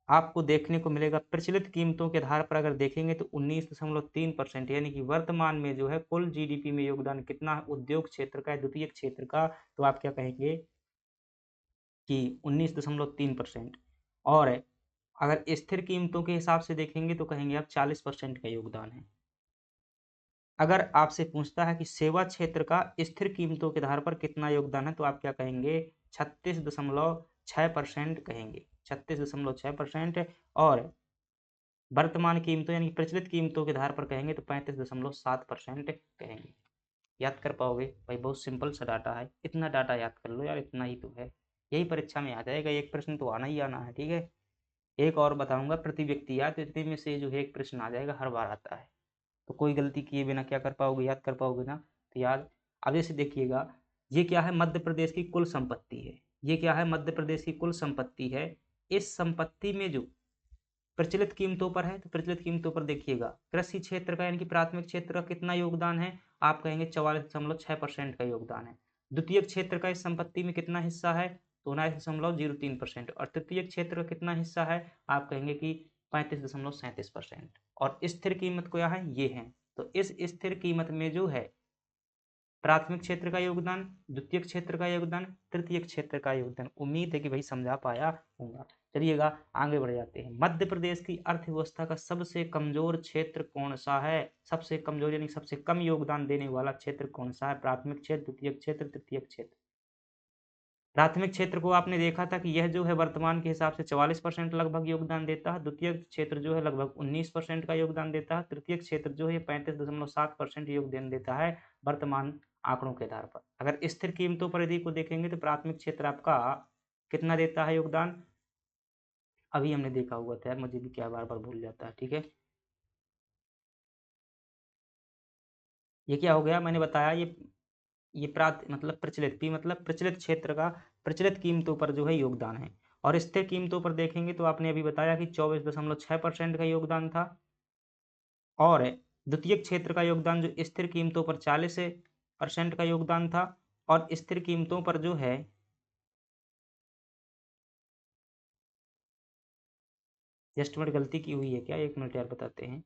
A: आपको देखने को मिलेगा प्रचलित कीमतों के आधार पर अगर देखेंगे तो 19.3%, यानी कि वर्तमान में जो है कुल जीडीपी में योगदान कितना है उद्योग क्षेत्र का, द्वितीय क्षेत्र का, तो आप क्या कहेंगे कि 19.3%। और अगर स्थिर कीमतों के हिसाब से देखेंगे तो कहेंगे आप 40% का योगदान है। अगर आपसे पूछता है कि सेवा क्षेत्र का स्थिर कीमतों के आधार पर कितना योगदान है, तो आप क्या कहेंगे 36.6% कहेंगे, 36.6%, और वर्तमान कीमतों यानी प्रचलित कीमतों के आधार पर कहेंगे तो 35.7% कहेंगे। याद कर पाओगे भाई, बहुत सिंपल सा डाटा है, इतना डाटा याद कर लो यार, इतना ही तो है, यही परीक्षा में आ जाएगा, एक प्रश्न तो आना ही आना है, ठीक है। एक और बताऊंगा प्रति व्यक्ति याद, इतने में से जो है एक प्रश्न आ जाएगा, हर बार आता है, तो कोई गलती किए बिना क्या कर पाओगे, याद कर पाओगे ना, तो याद। अब जैसे देखिएगा ये क्या है मध्य प्रदेश की कुल संपत्ति है, ये क्या है मध्य प्रदेश की कुल संपत्ति है। इस संपत्ति में जो प्रचलित कीमतों पर है, तो प्रचलित कीमतों पर देखिएगा कृषि क्षेत्र का यानी कि प्राथमिक क्षेत्र का कितना योगदान है, आप कहेंगे 44.6% का योगदान है। द्वितीय क्षेत्र का इस संपत्ति में कितना हिस्सा है, तो 19.03%, और तृतीय क्षेत्र का कितना हिस्सा है, आप कहेंगे कि 35.37%, और स्थिर कीमत क्या है ये है। तो इस स्थिर कीमत में जो है प्राथमिक क्षेत्र का योगदान, द्वितीय क्षेत्र का योगदान, तृतीय क्षेत्र का योगदान। उम्मीद है कि भाई समझा पाया होगा। चलिएगा आगे बढ़ जाते हैं। मध्य प्रदेश की अर्थव्यवस्था का सबसे कमजोर क्षेत्र कौन सा है, सबसे कमजोर यानी सबसे कम योगदान देने वाला क्षेत्र कौन सा है, प्राथमिक क्षेत्र, द्वितीय क्षेत्र, तृतीय क्षेत्र। प्राथमिक क्षेत्र को आपने देखा था कि यह जो है वर्तमान के हिसाब से 44% लगभग योगदान देता है, द्वितीय क्षेत्र जो है लगभग 19% का योगदान देता है, तृतीय क्षेत्र जो है 35.7% योगदान देता है वर्तमान आंकड़ों के आधार पर। अगर स्थिर कीमतों पर यदि को देखेंगे तो प्राथमिक क्षेत्र आपका कितना देता है योगदान, अभी हमने देखा हुआ था यार, मुझे भी क्या बार बार भूल जाता है, ठीक है। ये क्या हो गया मैंने बताया, ये मतलब प्रचलित पी मतलब प्रचलित क्षेत्र का प्रचलित कीमतों पर जो है योगदान है। और स्थिर कीमतों पर देखेंगे तो आपने अभी बताया कि 24.6% का योगदान था, और द्वितीय क्षेत्र का योगदान जो स्थिर कीमतों पर 40% का योगदान था, और स्थिर कीमतों पर जो है जस्ट मिनट गलती की हुई है क्या, एक मिनट यार बताते हैं।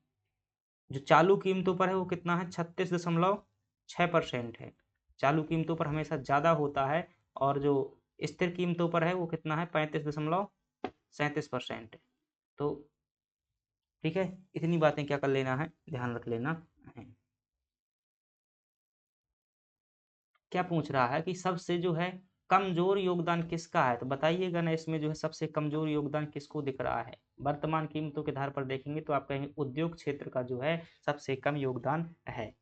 A: जो चालू कीमतों पर है वो कितना है 36.6% है, चालू कीमतों पर हमेशा ज़्यादा होता है, और जो स्थिर कीमतों पर है वो कितना है 35.37%। तो ठीक है, इतनी बातें क्या कर लेना है, ध्यान रख लेना है। क्या पूछ रहा है कि सबसे जो है कमजोर योगदान किसका है, तो बताइएगा ना इसमें जो है सबसे कमजोर योगदान किसको दिख रहा है। वर्तमान कीमतों के आधार पर देखेंगे तो आप कहेंगे उद्योग क्षेत्र का जो है सबसे कम योगदान है।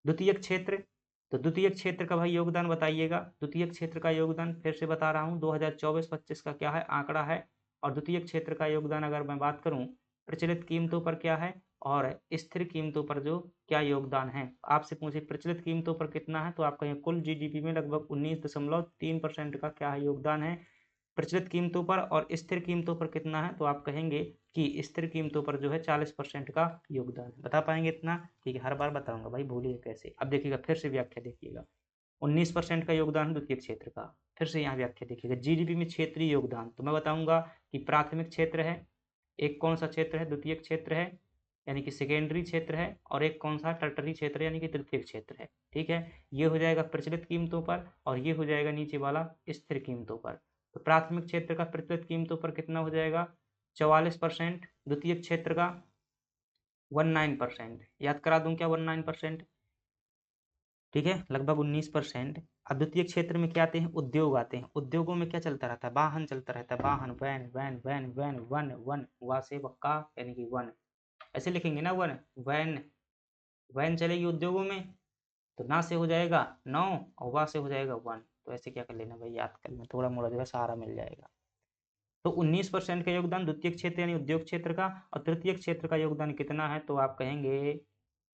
A: द्वितीय क्षेत्र, तो द्वितीय क्षेत्र का भाई योगदान बताइएगा। द्वितीय क्षेत्र का योगदान फिर से बता रहा हूँ 2024-25 का क्या है आंकड़ा है। और द्वितीय क्षेत्र का योगदान अगर मैं बात करूँ प्रचलित कीमतों पर क्या है और स्थिर कीमतों पर जो क्या योगदान है। आपसे पूछे प्रचलित कीमतों पर कितना है तो आप कहेंगे कुल जीडीपी में लगभग 19.3% का क्या है योगदान है प्रचलित कीमतों पर। और स्थिर कीमतों पर कितना है तो आप कहेंगे कि स्थिर कीमतों पर जो है 40% का योगदान है। बता पाएंगे इतना, ठीक है, हर बार बताऊंगा भाई, भूलिए कैसे। अब देखिएगा फिर से व्याख्या देखिएगा, 19% का योगदान है द्वितीय क्षेत्र का। फिर से यहाँ व्याख्या देखिएगा, जीडीपी में क्षेत्रीय योगदान, तो मैं बताऊंगा कि प्राथमिक क्षेत्र है, एक कौन सा क्षेत्र है, द्वितीय क्षेत्र है यानी कि सेकेंडरी क्षेत्र है, और एक कौन सा टर्टरी क्षेत्र है यानी कि तृतीय क्षेत्र है। ठीक है, ये हो जाएगा प्रचलित कीमतों पर और ये हो जाएगा नीचे वाला स्थिर कीमतों पर। तो प्राथमिक क्षेत्र का प्रचलित कीमतों पर कितना हो जाएगा 44%, द्वितीय क्षेत्र का 19%, याद करा दूं क्या 19%, ठीक है, लगभग 19%। अब द्वितीय क्षेत्र में क्या आते हैं, उद्योग आते हैं। उद्योगों में क्या चलता रहता है, वाहन चलता रहता है, वाहन, वैन वैन वैन वैन वन वन, वा से वक्का यानी कि वन, ऐसे लिखेंगे ना वन वैन, वैन चलेगी उद्योगों में तो ना से हो जाएगा 9 और वा से हो जाएगा 1। तो ऐसे क्या कर लेना भाई, याद कर लेना, थोड़ा मोड़ा जो है सहारा मिल जाएगा। तो 19% का योगदान द्वितीय क्षेत्र यानी उद्योग क्षेत्र का, और तृतीय क्षेत्र का योगदान कितना है तो आप कहेंगे,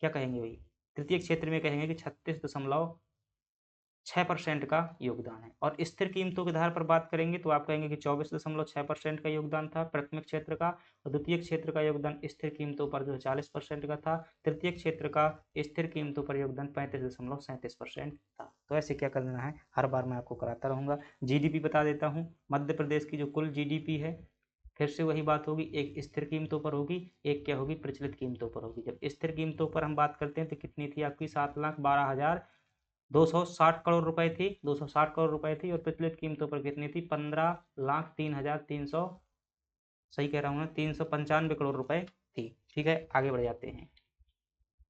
A: क्या कहेंगे भाई, तृतीय क्षेत्र में कहेंगे कि 36.6% का योगदान है। और स्थिर कीमतों के आधार पर बात करेंगे तो आप कहेंगे कि 24.6% का योगदान था प्राथमिक क्षेत्र का, और द्वितीय क्षेत्र का योगदान स्थिर कीमतों पर जो है 40% का था, तृतीय क्षेत्र का स्थिर कीमतों पर योगदान 35.37% था। तो ऐसे क्या करना है, हर बार मैं आपको कराता रहूंगा। जीडीपी बता देता हूँ, मध्य प्रदेश की जो कुल जीडीपी है, फिर से वही बात होगी, एक स्थिर कीमतों पर होगी, एक क्या होगी प्रचलित कीमतों पर होगी। जब स्थिर कीमतों पर हम बात करते हैं तो कितनी थी आपकी 7,12,260 करोड़ रुपए थी, 260 करोड़ रुपए थी। और प्रचलित कीमतों पर कितनी थी 15,03,300, सही कह रहा हूँ ना, 395 करोड़ रुपए थी। ठीक है, आगे बढ़ जाते हैं।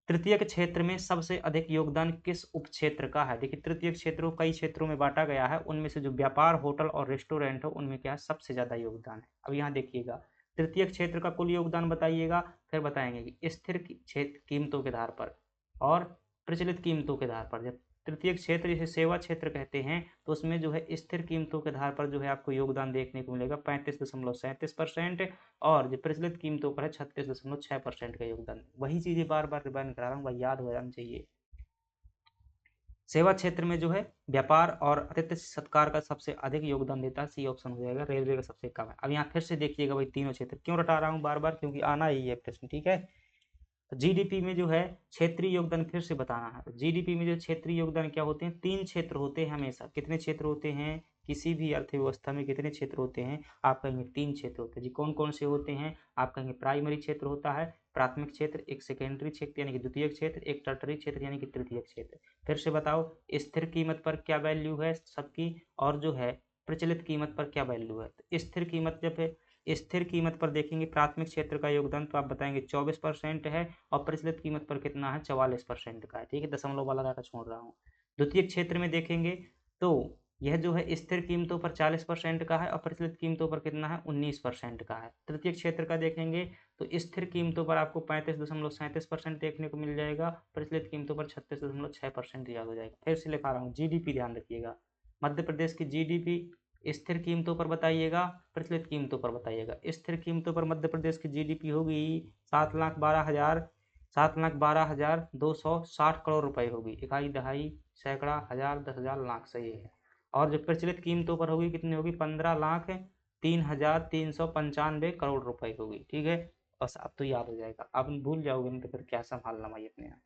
A: तृतीय क्षेत्र में सबसे अधिक योगदान किस उप क्षेत्र का है। देखिए तृतीय क्षेत्र को कई क्षेत्रों में बांटा गया है, उनमें से जो व्यापार, होटल और रेस्टोरेंट हो उनमें क्या है सबसे ज्यादा योगदान है। अब यहाँ देखिएगा तृतीय क्षेत्र का कुल योगदान बताइएगा, फिर बताएंगे कि स्थिर क्षेत्र कीमतों के आधार पर और प्रचलित कीमतों के आधार पर। जब तृतीय क्षेत्र जिसे सेवा क्षेत्र कहते हैं तो उसमें जो है स्थिर कीमतों के आधार पर जो है आपको योगदान देखने को मिलेगा 35.37%, और जो प्रचलित कीमतों पर है 36.6% का योगदान। वही चीजें बार बार रिवाइंड करा रहा हूँ भाई, याद हो जाना चाहिए। सेवा क्षेत्र में जो है व्यापार और आतिथ्य सत्कार का सबसे अधिक योगदान देता है, सी ऑप्शन हो जाएगा। रेलवे का सबसे कम है। अब यहाँ फिर से देखिएगा भाई तीनों क्षेत्र क्यों रटा रहा हूँ बार बार, क्योंकि आना ही है प्रश्न, ठीक है। तो जीडीपी में जो है क्षेत्रीय योगदान फिर से बताना है। तो जीडीपी में जो क्षेत्रीय योगदान क्या होते हैं, 3 क्षेत्र होते हैं हमेशा। कितने क्षेत्र होते हैं, किसी भी अर्थव्यवस्था में कितने क्षेत्र होते हैं, आप कहेंगे 3 क्षेत्र होते हैं जी। कौन कौन से होते हैं, आप कहेंगे प्राइमरी क्षेत्र होता है, प्राथमिक क्षेत्र, एक सेकेंडरी क्षेत्र यानी कि द्वितीय क्षेत्र, एक टर्टरी क्षेत्र यानी कि तृतीय क्षेत्र। फिर से बताओ, स्थिर कीमत पर क्या वैल्यू है सबकी, और जो है प्रचलित कीमत पर क्या वैल्यू है। तो स्थिर कीमत जब है, स्थिर कीमत पर देखेंगे प्राथमिक क्षेत्र का योगदान तो आप बताएंगे 24% है, और प्रचलित कीमत पर कितना है 44% का है। ठीक है, दशमलव वाला डाटा छोड़ रहा हूँ। द्वितीय क्षेत्र में देखेंगे तो यह जो है स्थिर कीमतों पर 40% का है और प्रचलित कीमतों पर कितना है 19% का है। तृतीय क्षेत्र का देखेंगे तो स्थिर कीमतों पर आपको 35.37% देखने को मिल जाएगा, प्रचलित कीमतों पर 36.6% याद हो जाएगा। फिर से लिखा रहा हूँ, जीडीपी ध्यान रखिएगा, मध्य प्रदेश की जीडीपी स्थिर कीमतों पर बताइएगा, प्रचलित कीमतों पर बताइएगा। स्थिर कीमतों पर मध्य प्रदेश की जीडीपी होगी 7,12,260 करोड़ रुपए होगी। इकाई, दहाई, सैकड़ा, हजार, 10,000, लाख, सही है। और जो प्रचलित कीमतों पर होगी कितनी होगी 15,03,395 करोड़ रुपए होगी। ठीक है, बस अब तो याद हो जाएगा, अब भूल जाओगे नहीं तो फिर क्या संभालना भाई अपने यहाँ।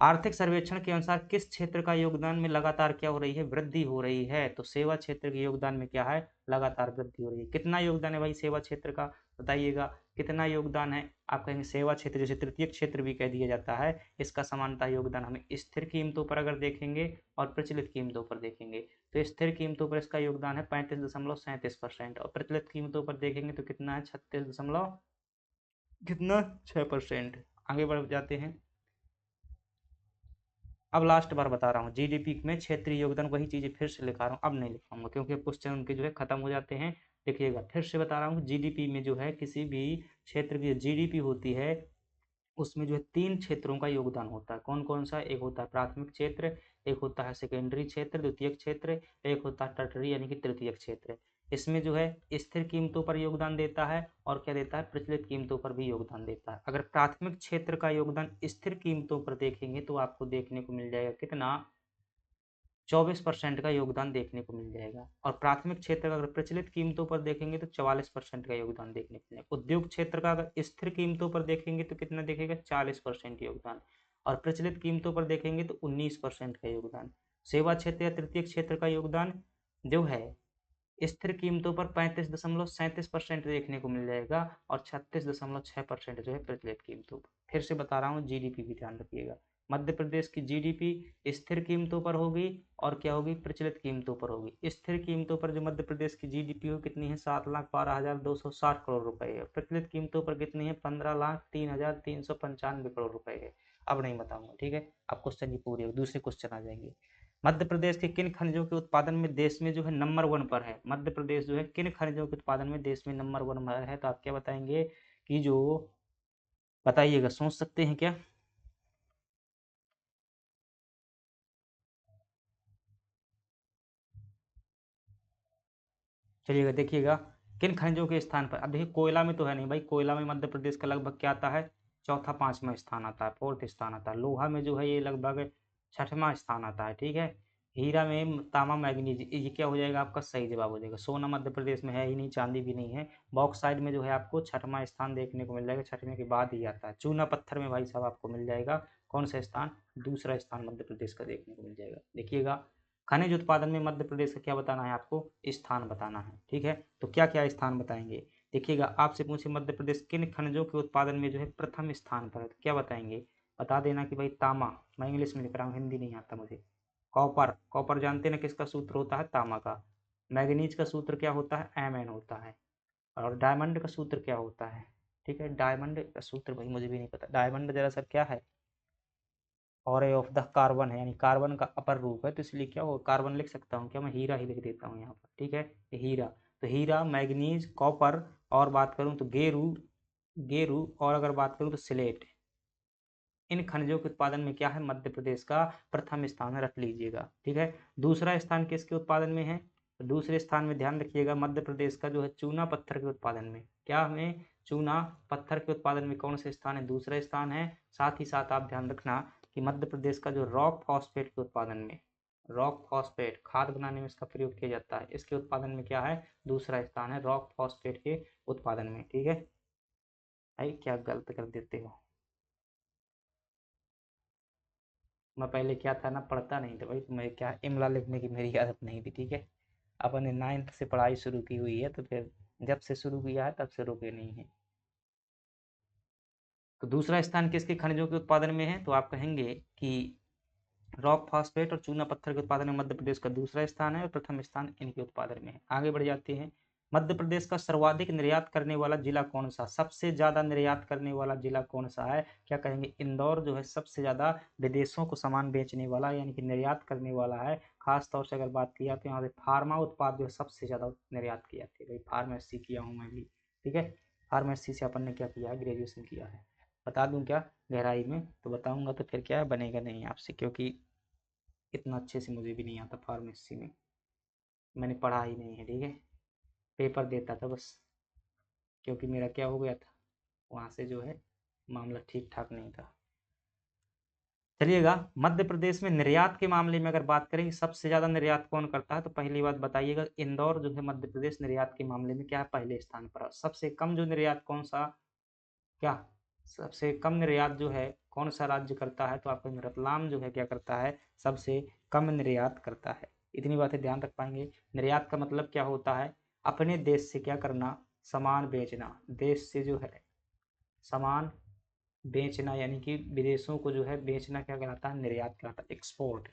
A: आर्थिक सर्वेक्षण के अनुसार किस क्षेत्र का योगदान में लगातार क्या हो रही है, वृद्धि हो रही है। तो सेवा क्षेत्र के योगदान में क्या है, लगातार वृद्धि हो रही है। कितना योगदान है भाई सेवा क्षेत्र का, बताइएगा कितना योगदान है। आप कहेंगे सेवा क्षेत्र जिसे तृतीय क्षेत्र भी कह दिया जाता है, इसका समानता योगदान हमें स्थिर कीमतों पर अगर देखेंगे और प्रचलित कीमतों पर देखेंगे तो स्थिर कीमतों पर इसका योगदान है 35.37%, और प्रचलित कीमतों पर देखेंगे तो कितना है 36.6%। कितना 6%। आगे बढ़ जाते हैं। अब लास्ट बार बता रहा हूँ, जीडीपी में क्षेत्रीय योगदान, वही चीजें फिर से लिखा रहा हूँ, अब नहीं लिखाऊंगा क्योंकि क्वेश्चन उनके जो है खत्म हो जाते हैं। देखिएगा फिर से बता रहा हूँ, जीडीपी में जो है किसी भी क्षेत्र की जीडीपी होती है उसमें जो है 3 क्षेत्रों का योगदान होता है। कौन कौन सा? एक होता है प्राथमिक क्षेत्र, एक होता है सेकेंडरी क्षेत्र, द्वितीयक क्षेत्र, एक होता है टर्टरी यानी कि तृतीयक क्षेत्र। इसमें जो है स्थिर कीमतों पर योगदान देता है और क्या देता है? प्रचलित कीमतों पर भी योगदान देता है। अगर प्राथमिक क्षेत्र का योगदान स्थिर कीमतों पर देखेंगे तो आपको देखने को मिल जाएगा कितना? 24% का योगदान देखने को मिल जाएगा। और प्राथमिक क्षेत्र का अगर प्रचलित कीमतों पर देखेंगे तो 44% का योगदान देखने को मिलेगा। उद्योग क्षेत्र का अगर स्थिर कीमतों पर देखेंगे तो कितना देखेगा? 40% योगदान। और प्रचलित कीमतों पर देखेंगे तो 19% का योगदान। सेवा क्षेत्र या तृतीय क्षेत्र का योगदान जो है स्थिर कीमतों पर 35.37% देखने को मिल जाएगा और 36.6% जो है प्रचलित कीमतों पर। फिर से बता रहा हूँ, जीडीपी भी ध्यान रखिएगा। मध्य प्रदेश की जीडीपी स्थिर कीमतों पर होगी और क्या होगी? प्रचलित कीमतों पर होगी। स्थिर कीमतों पर जो मध्य प्रदेश की जीडीपी हो कितनी है? 7,12,260 करोड़ रुपए है। प्रचलित कीमतों पर कितनी है? 15,03,395 करोड़ रुपए है। अब नहीं बताऊंगा, ठीक है। अब क्वेश्चन की पूरी हो, दूसरे क्वेश्चन आ जाएंगे। मध्य प्रदेश के किन खनिजों के उत्पादन में देश में जो है नंबर 1 पर है? मध्य प्रदेश जो है किन खनिजों के उत्पादन में देश में नंबर 1 पर है? तो आप क्या बताएंगे कि जो, बताइएगा, सोच सकते हैं क्या? चलिएगा देखिएगा, किन खनिजों के स्थान पर। अब देखिए कोयला में तो है नहीं भाई, कोयला में मध्य प्रदेश का लगभग क्या आता है? चौथा पांचवा स्थान आता है, फोर्थ स्थान आता है। लोहा में जो है ये लगभग छठवां स्थान आता है, ठीक है। हीरा में तांबा मैग्नीज, ये क्या हो जाएगा आपका? सही जवाब हो जाएगा। सोना मध्य प्रदेश में है ही नहीं, चांदी भी नहीं है। बॉक्साइड में जो है आपको छठवां स्थान देखने को मिल जाएगा, छठवें के बाद ही आता है। चूना पत्थर में भाई साहब आपको मिल जाएगा कौन सा स्थान? दूसरा स्थान मध्य प्रदेश का देखने को मिल जाएगा। देखिएगा, खनिज उत्पादन में मध्य प्रदेश का क्या बताना है आपको? स्थान बताना है, ठीक है। तो क्या क्या स्थान बताएंगे? देखिएगा, आपसे पूछे मध्य प्रदेश किन खनिजों के उत्पादन में जो है प्रथम स्थान पर है, तो क्या बताएंगे? बता देना कि भाई तांबा, मैं इंग्लिश में लिख रहा हूँ, हिंदी नहीं आता मुझे। कॉपर, कॉपर जानते ना किसका सूत्र होता है? तांबा का। मैग्नीज का सूत्र क्या होता है? Mn होता है। और डायमंड का सूत्र क्या होता है? ठीक है, डायमंड का सूत्र भाई मुझे भी नहीं पता। डायमंड दरअसल क्या है? और ए ऑफ द कार्बन है, यानी कार्बन का अपर रूप है, तो इसलिए क्या हो, कार्बन लिख सकता हूँ क्या मैं? हीरा ही लिख देता हूँ यहाँ पर, ठीक है। हीरा, तो हीरा, मैग्नीज, कॉपर, और बात करूँ तो गेरू, गेरू, और अगर बात करूँ तो सिलेट। इन खनिजों के उत्पादन में क्या है? मध्य प्रदेश का प्रथम स्थान रख लीजिएगा, ठीक है। दूसरा स्थान किसके उत्पादन में है? तो दूसरे स्थान में ध्यान रखिएगा, मध्य प्रदेश का जो है चूना पत्थर के उत्पादन में। क्या हमें? चूना पत्थर के उत्पादन में कौन सा स्थान है? दूसरा स्थान है। साथ ही साथ आप ध्यान रखना कि मध्य प्रदेश का जो रॉक फॉस्फेट के उत्पादन में, रॉक फॉस्फेट खाद बनाने में इसका प्रयोग किया जाता है, इसके उत्पादन में क्या है? दूसरा स्थान है रॉक फॉस्फेट के उत्पादन में, ठीक है। भाई क्या गलत कर देते हो? मैं पहले क्या था ना, पढ़ता नहीं था भाई, तो मैं क्या इमला लिखने की मेरी आदत नहीं थी, ठीक है। अपन ने 9th से पढ़ाई शुरू की हुई है, तो फिर जब से शुरू किया है तब से रुके नहीं है। तो दूसरा स्थान किसके खनिजों के उत्पादन में है? तो आप कहेंगे कि रॉक फॉस्फेट और चूना पत्थर के उत्पादन में मध्य प्रदेश का दूसरा स्थान है और प्रथम स्थान इनके उत्पादन में है। आगे बढ़ जाते हैं। मध्य प्रदेश का सर्वाधिक निर्यात करने वाला जिला कौन सा? सबसे ज्यादा निर्यात करने वाला जिला कौन सा है? क्या कहेंगे? इंदौर जो है सबसे ज्यादा विदेशों को सामान बेचने वाला यानी कि निर्यात करने वाला है। खास तौर से अगर बात की जाए तो यहाँ पे फार्मा उत्पाद जो है सबसे ज्यादा निर्यात किया जाते हैं। भाई फार्मेसी किया हूँ मैं भी, ठीक है। फार्मेसी से अपन ने क्या किया है? ग्रेजुएशन किया है। बता दूं क्या गहराई में? तो बताऊंगा तो फिर क्या बनेगा नहीं आपसे, क्योंकि इतना अच्छे से मुझे भी नहीं आता फार्मेसी में, मैंने पढ़ा ही नहीं है, ठीक है। पेपर देता था बस, क्योंकि मेरा क्या हो गया था वहाँ से जो है मामला ठीक ठाक नहीं था। चलिएगा, मध्य प्रदेश में निर्यात के मामले में अगर बात करें सबसे ज्यादा निर्यात कौन करता है, तो पहली बात बताइएगा, इंदौर जो है मध्य प्रदेश निर्यात के मामले में क्या है? पहले स्थान पर। सबसे कम जो निर्यात कौन सा, क्या सबसे कम निर्यात जो है कौन सा राज्य करता है? तो आपको रतलाम जो है क्या करता है? सबसे कम निर्यात करता है। इतनी बातें ध्यान रख पाएंगे। निर्यात का मतलब क्या होता है? अपने देश से क्या करना? सामान बेचना। देश से जो है सामान बेचना, यानी कि विदेशों को जो है बेचना क्या कहलाता है? निर्यात कहलाता है, एक्सपोर्ट।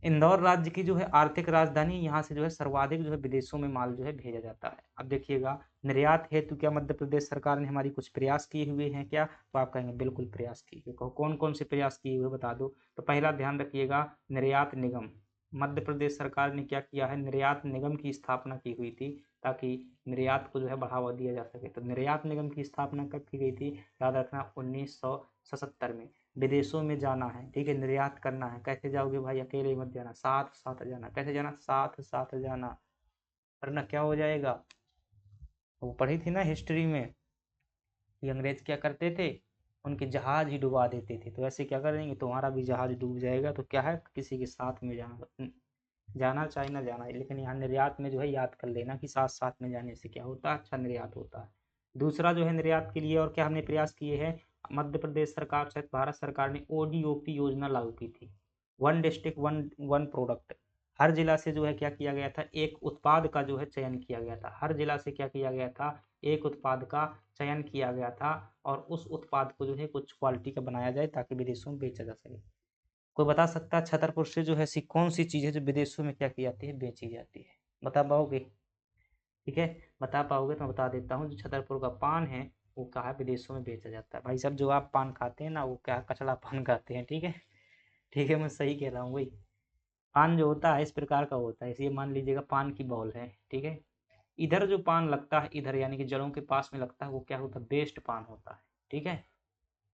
A: इंदौर राज्य की जो है आर्थिक राजधानी, यहाँ से जो है सर्वाधिक जो है विदेशों में माल जो है भेजा जाता है। अब देखिएगा, निर्यात हेतु क्या मध्य प्रदेश सरकार ने हमारी कुछ प्रयास किए हुए हैं क्या? तो आप कहेंगे बिल्कुल प्रयास किए हुए। कहो कौन-कौन से प्रयास किए हुए बता दो। तो पहला ध्यान रखिएगा, निर्यात निगम। मध्य प्रदेश सरकार ने क्या किया है, निर्यात निगम की स्थापना की हुई थी, ताकि निर्यात को जो है बढ़ावा दिया जा सके। तो निर्यात निगम की स्थापना कब की गई थी? याद रखना 1977 में। विदेशों में जाना है, ठीक है, निर्यात करना है, कैसे जाओगे भाई? अकेले मत जाना, साथ साथ जाना। कैसे जाना? साथ साथ जाना, वरना क्या हो जाएगा? वो पढ़ी थी ना हिस्ट्री में कि अंग्रेज क्या करते थे, उनके जहाज ही डुबा देते थे। तो ऐसे क्या करेंगे, तुम्हारा भी जहाज डूब जाएगा। तो क्या है, किसी के साथ में जाना, जाना चाहे ना जाना, लेकिन यहाँ निर्यात में जो है याद कर लेना कि साथ साथ में जाने से क्या होता है, अच्छा निर्यात होता है। दूसरा जो है निर्यात के लिए और क्या हमने प्रयास किए हैं, मध्य प्रदेश सरकार सहित भारत सरकार ने ओडीओपी योजना लागू की थी, one district one one product. हर जिला से जो है क्या किया गया था, एक उत्पाद का जो है चयन किया गया था। हर जिला से क्या किया गया था, एक उत्पाद का चयन किया गया था, और उस उत्पाद को जो है कुछ क्वालिटी का बनाया जाए ताकि विदेशों में बेचा जा सके। कोई बता सकता है छतरपुर से जो है ऐसी कौन सी चीज़ है जो विदेशों में क्या की जाती है, बेची जाती है? बता पाओगे? ठीक है, बता पाओगे तो मैं बता देता हूँ, जो छतरपुर का पान है वो क्या है, विदेशों में बेचा जाता है। भाई साहब, जो आप पान खाते हैं ना, वो क्या कचड़ा पान खाते हैं, ठीक है। ठीक है, मैं सही कह रहा हूँ भाई। पान जो होता है इस प्रकार का होता है, इसलिए मान लीजिएगा पान की बॉल है, ठीक है। इधर जो पान लगता है, इधर यानी कि जड़ों के पास में लगता है, वो क्या होता है, बेस्ट पान होता है, ठीक है।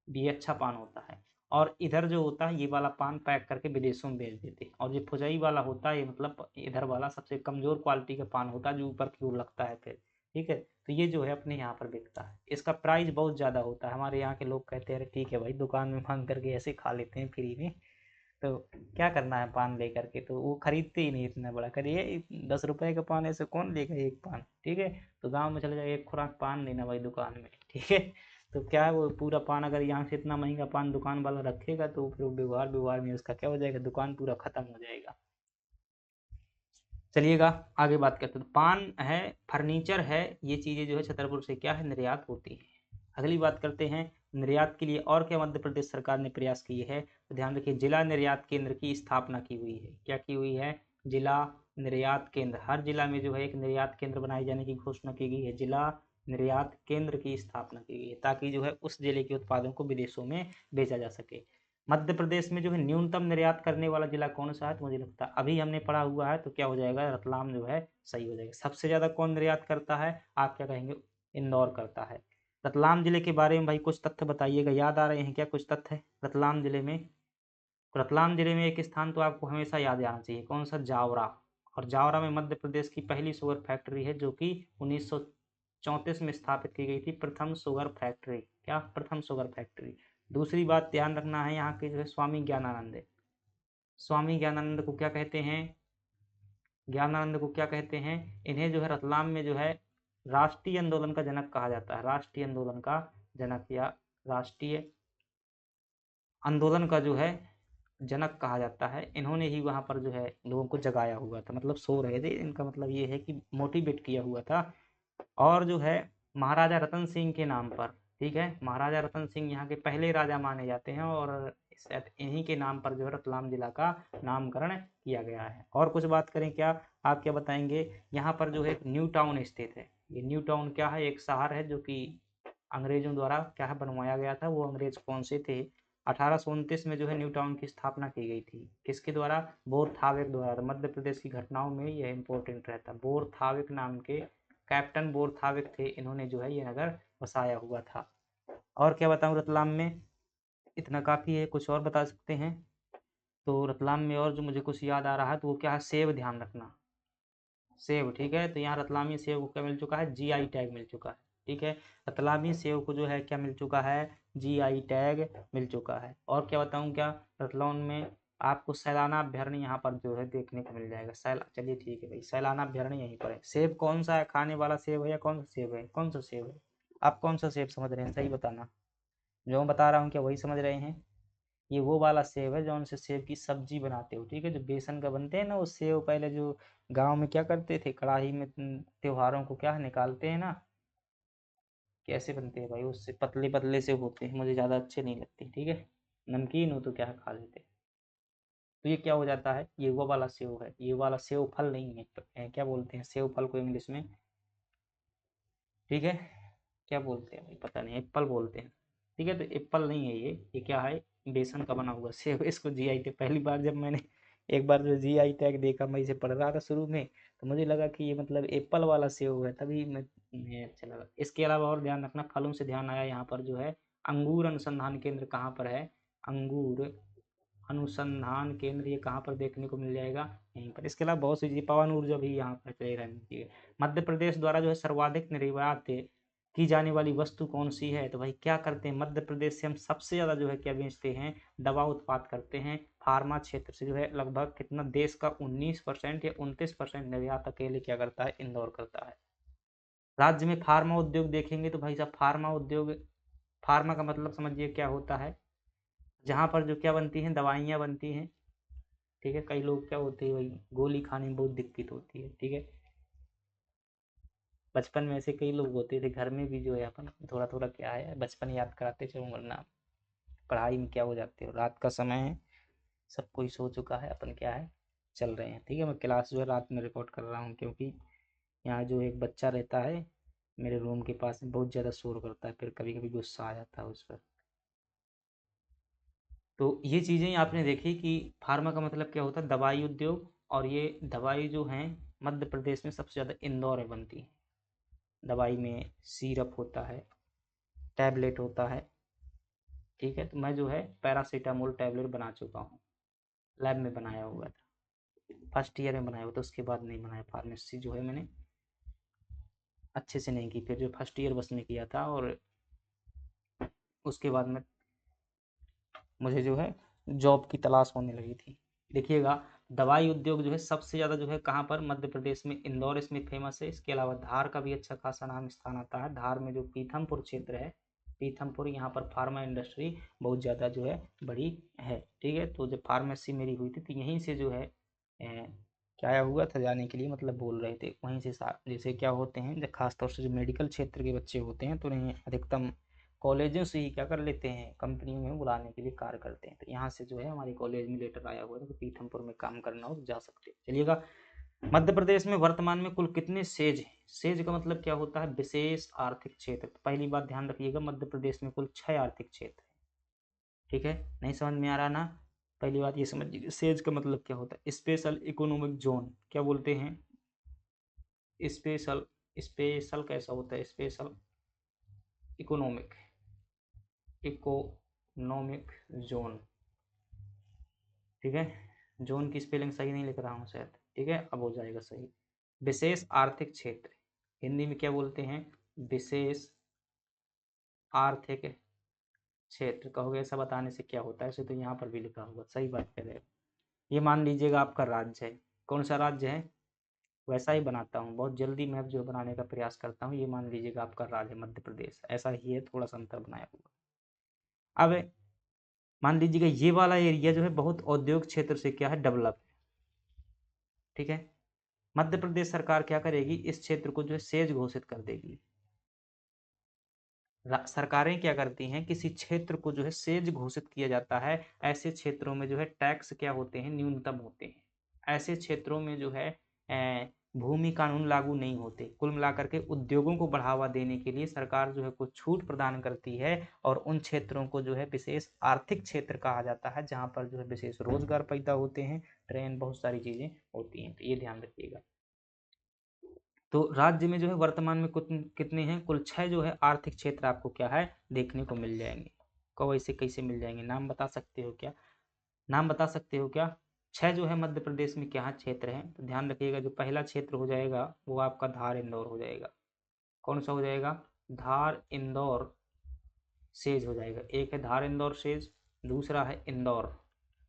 A: ये अच्छा पान होता है। और इधर जो होता है, ये वाला पान पैक करके विदेशों में बेच देते हैं। और ये फुजई वाला होता है, ये मतलब इधर वाला सबसे कमजोर क्वालिटी का पान होता है, जो ऊपर की ओर लगता है फिर, ठीक है। तो ये जो है अपने यहाँ पर बिकता है, इसका प्राइस बहुत ज़्यादा होता है। हमारे यहाँ के लोग कहते हैं अरे ठीक है भाई, दुकान में मांग करके ऐसे खा लेते हैं फ्री में, तो क्या करना है पान लेकर के, तो वो खरीदते ही नहीं इतना बड़ा, करिए 10 रुपए का पान ऐसे कौन लेगा एक पान, ठीक है। तो गांव में चले जाए, एक खुराक पान लेना भाई दुकान में, ठीक है। तो क्या है, वो पूरा पान अगर यहाँ से इतना महंगा पान दुकान वाला रखेगा, तो फिर व्यवहार व्यवहार में उसका क्या हो जाएगा, दुकान पूरा खत्म हो जाएगा। चलिएगा, आगे बात करते हैं। तो पान है, फर्नीचर है, ये चीज़ें जो है छतरपुर से क्या है, निर्यात होती है। अगली बात करते हैं, निर्यात के लिए और क्या मध्य प्रदेश सरकार ने प्रयास किए हैं। तो ध्यान रखिए, जिला निर्यात केंद्र की स्थापना की हुई है। क्या की हुई है? जिला निर्यात केंद्र। हर जिला में जो है एक निर्यात केंद्र बनाए जाने की घोषणा की गई है। जिला निर्यात केंद्र की स्थापना की गई है, ताकि जो है उस जिले के उत्पादों को विदेशों में बेचा जा सके। मध्य प्रदेश में जो है न्यूनतम निर्यात करने वाला जिला कौन सा है? तो मुझे लगता है अभी हमने पढ़ा हुआ है, तो क्या हो जाएगा, रतलाम जो है सही हो जाएगा। सबसे ज़्यादा कौन निर्यात करता है? आप क्या कहेंगे? इंदौर करता है। रतलाम जिले के बारे में भाई कुछ तथ्य बताइएगा, याद आ रहे हैं क्या कुछ तथ्य रतलाम जिले में? रतलाम जिले में एक स्थान तो आपको हमेशा याद आना चाहिए, कौन सा? जावरा। और जावरा में मध्य प्रदेश की पहली शुगर फैक्ट्री है, जो कि 1934 में स्थापित की गई थी, प्रथम शुगर फैक्ट्री। क्या? प्रथम शुगर फैक्ट्री। दूसरी बात ध्यान रखना है, यहाँ के जो है स्वामी ज्ञानानंद है। स्वामी ज्ञानानंद को क्या कहते हैं? ज्ञानानंद को क्या कहते हैं? इन्हें जो है रतलाम में जो है राष्ट्रीय आंदोलन का जनक कहा जाता है। राष्ट्रीय आंदोलन का जनक, या राष्ट्रीय आंदोलन का जो है जनक कहा जाता है। इन्होंने ही वहाँ पर जो है लोगों को जगाया हुआ था, मतलब सो रहे थे, इनका मतलब ये है कि मोटिवेट किया हुआ था। और जो है महाराजा रतन सिंह के नाम पर, ठीक है, महाराजा रतन सिंह यहाँ के पहले राजा माने जाते हैं, और इन्हीं के नाम पर जो है रतलाम जिला का नामकरण किया गया है। और कुछ बात करें क्या, आप क्या बताएंगे? यहाँ पर जो है एक न्यू टाउन स्थित है। ये न्यू टाउन क्या है? एक शहर है, जो कि अंग्रेजों द्वारा क्या है, बनवाया गया था। वो अंग्रेज कौन से थे? 1829 में जो है न्यू टाउन की स्थापना की गई थी। किसके द्वारा? बोरथाविक द्वारा। तो मध्य प्रदेश की घटनाओं में यह इंपॉर्टेंट रहता है। बोरथाविक नाम के कैप्टन बोरथाविक थे, इन्होंने जो है ये नगर बसाया हुआ था। और क्या बताऊं रतलाम में? इतना काफ़ी है, कुछ और बता सकते हैं? तो रतलाम में और जो मुझे कुछ याद आ रहा है, तो वो क्या है, सेब। ध्यान रखना, सेब, ठीक है। तो यहाँ रतलामी सेब को क्या मिल चुका है? जीआई टैग मिल चुका है, ठीक है। रतलामी सेब को जो है क्या मिल चुका है? जीआई टैग मिल चुका है। और क्या बताऊँ क्या, रतलौन में आपको सैलाना अभ्यारण्य यहाँ पर जो है देखने को मिल जाएगा। चलिए ठीक है भाई, सैलाना अभ्यारण्य यहीं पर है। सेब कौन सा है, खाने वाला सेब है या कौन सा सेब है? कौन सा सेब है? आप कौन सा सेब समझ रहे हैं, सही बताना। जो मैं बता रहा हूँ क्या वही समझ रहे हैं? ये वो वाला सेब है जो उनसे सेब की सब्जी बनाते हो, ठीक है, जो बेसन का बनते हैं ना वो सेब। पहले जो गांव में क्या करते थे, कढ़ाई में त्योहारों को क्या निकालते हैं ना, कैसे बनते हैं भाई, उससे पतले पतले से होते हैं, मुझे ज़्यादा अच्छे नहीं लगते, ठीक है। नमकीन हो तो क्या है, खा लेते हैं। तो ये क्या हो जाता है, ये वो वाला सेव है, ये वाला सेव फल नहीं है, क्या बोलते हैं सेव फल को इंग्लिश में, ठीक है, क्या बोलते हैं भाई पता नहीं, एप्पल बोलते हैं, ठीक है। तो एप्पल नहीं है ये क्या है, बेसन का बना हुआ सेव। इसको जीआई टैग, पहली बार जब मैंने एक बार जो जीआई टैग देखा, मैं इसे पढ़ रहा था शुरू में, तो मुझे लगा कि ये मतलब एप्पल वाला सेव है, तभी मैं अच्छा लगा। इसके अलावा और ध्यान रखना, फलों से ध्यान आया यहाँ पर जो है अंगूर अनुसंधान केंद्र कहाँ पर है, अंगूर अनुसंधान केंद्र ये कहाँ पर देखने को मिल जाएगा, यहीं पर। इसके अलावा बहुत सी चीजें, पवन ऊर्जा भी यहाँ पर चलेगा मिलती है। मध्य प्रदेश द्वारा जो है सर्वाधिक निर्यात की जाने वाली वस्तु कौन सी है, तो भाई क्या करते हैं, मध्य प्रदेश से हम सबसे ज्यादा जो है क्या बेचते हैं, दवा उत्पाद करते हैं। फार्मा क्षेत्र से जो है लगभग कितना, देश का 19% या 29% निर्यात अकेले क्या करता है, इंदौर करता है। राज्य में फार्मा उद्योग देखेंगे तो भाई साहब फार्मा उद्योग, फार्मा का मतलब समझिए क्या होता है, जहाँ पर जो क्या बनती हैं, दवाइयाँ बनती हैं, ठीक है। कई लोग क्या होते हैं भाई, गोली खाने में बहुत दिक्कत होती है, ठीक है। बचपन में ऐसे कई लोग होते थे, घर में भी जो है अपन थोड़ा थोड़ा क्या है, बचपन याद कराते चलो, वरना पढ़ाई में क्या हो जाते हो। रात का समय है, सब कोई सो चुका है, अपन क्या है चल रहे हैं, ठीक है। मैं क्लास जो है रात में रिकॉर्ड कर रहा हूँ, क्योंकि यहाँ जो एक बच्चा रहता है मेरे रूम के पास में, बहुत ज़्यादा शोर करता है, फिर कभी कभी गुस्सा आ जाता है उस पर। तो ये चीज़ें आपने देखी कि फार्मा का मतलब क्या होता है, दवाई उद्योग, और ये दवाई जो हैं मध्य प्रदेश में सबसे ज़्यादा इंदौर में बनती है। दवाई में सिरप होता है, टैबलेट होता है, ठीक है। तो मैं जो है पैरासीटामोल टैबलेट बना चुका हूँ, लैब में बनाया हुआ था, फर्स्ट ईयर में बनाया हुआ था, उसके बाद नहीं बनाया। फार्मेसी जो है मैंने अच्छे से नहीं की, फिर जो फर्स्ट ईयर बस में किया था, और उसके बाद में मुझे जो है जॉब की तलाश होने लगी थी। देखिएगा, दवाई उद्योग जो है सबसे ज़्यादा जो है कहाँ पर, मध्य प्रदेश में इंदौर इसमें फेमस है। इसके अलावा धार का भी अच्छा खासा नाम स्थान आता है। धार में जो पीथमपुर क्षेत्र है, पीथमपुर, यहाँ पर फार्मा इंडस्ट्री बहुत ज़्यादा जो है बड़ी है, ठीक है। तो जब फार्मेसी मेरी हुई थी तो यहीं से जो है क्या आया हुआ था जाने के लिए, मतलब बोल रहे थे वहीं से जैसे क्या होते हैं, जब खासतौर से जो मेडिकल क्षेत्र के बच्चे होते हैं तो उन्हें अधिकतम कॉलेजों से ही क्या कर लेते हैं, कंपनी में बुलाने के लिए कार्य करते हैं। तो यहाँ से जो है हमारे कॉलेज में लेटर आया हुआ है कि पीथमपुर में काम करना हो तो जा सकते हैं। चलिएगा, मध्य प्रदेश में वर्तमान में कुल कितने सेज हैं। सेज का मतलब क्या होता है, विशेष आर्थिक क्षेत्र। तो पहली बात ध्यान रखिएगा, मध्य प्रदेश में कुल 6 आर्थिक क्षेत्र है, ठीक है। नहीं समझ में आ रहा ना, पहली बात ये समझिए सेज का मतलब क्या होता है, स्पेशल इकोनॉमिक जोन क्या बोलते हैं, स्पेशल, स्पेशल कैसा होता है, स्पेशल इकोनॉमिक, इकोनॉमिक जोन, ठीक है। जोन की स्पेलिंग सही नहीं लिख रहा हूँ शायद, ठीक है, अब हो जाएगा सही। विशेष आर्थिक क्षेत्र, हिंदी में क्या बोलते हैं, विशेष आर्थिक क्षेत्र। कहोगे ऐसा बताने से क्या होता है, ऐसे तो यहाँ पर भी लिखा होगा, सही बात कह रहे हैं। ये मान लीजिएगा आपका राज्य है, कौन सा राज्य है, वैसा ही बनाता हूँ, बहुत जल्दी मैप जो बनाने का प्रयास करता हूँ। ये मान लीजिएगा आपका राज्य मध्य प्रदेश, ऐसा ही है, थोड़ा सा अंतर बनाया हुआ। अब मान लीजिएगा ये वाला एरिया जो है बहुत औद्योगिक क्षेत्र से क्या है, डेवलप है, ठीक है। मध्य प्रदेश सरकार क्या करेगी, इस क्षेत्र को जो है सेज घोषित कर देगी। सरकारें क्या करती हैं, किसी क्षेत्र को जो है सेज घोषित किया जाता है, ऐसे क्षेत्रों में जो है टैक्स क्या होते हैं, न्यूनतम होते हैं। ऐसे क्षेत्रों में जो है भूमि कानून लागू नहीं होते। कुल मिलाकर के उद्योगों को बढ़ावा देने के लिए सरकार जो है कुछ छूट प्रदान करती है, और उन क्षेत्रों को जो है विशेष आर्थिक क्षेत्र कहा जाता है, जहाँ पर जो है विशेष रोजगार पैदा होते हैं, ट्रेन, बहुत सारी चीजें होती हैं। तो ये ध्यान रखिएगा। तो राज्य में जो है वर्तमान में कितने हैं, कुल 6 जो है आर्थिक क्षेत्र आपको क्या है देखने को मिल जाएंगे। कब ऐसे कैसे मिल जाएंगे, नाम बता सकते हो क्या, नाम बता सकते हो क्या। 6 जो है मध्य प्रदेश में क्या क्षेत्र हैं, तो ध्यान रखिएगा, जो पहला क्षेत्र हो जाएगा वो आपका धार इंदौर हो जाएगा। कौन सा हो जाएगा, धार इंदौर सेज हो जाएगा। एक है धार इंदौर सेज, दूसरा है इंदौर,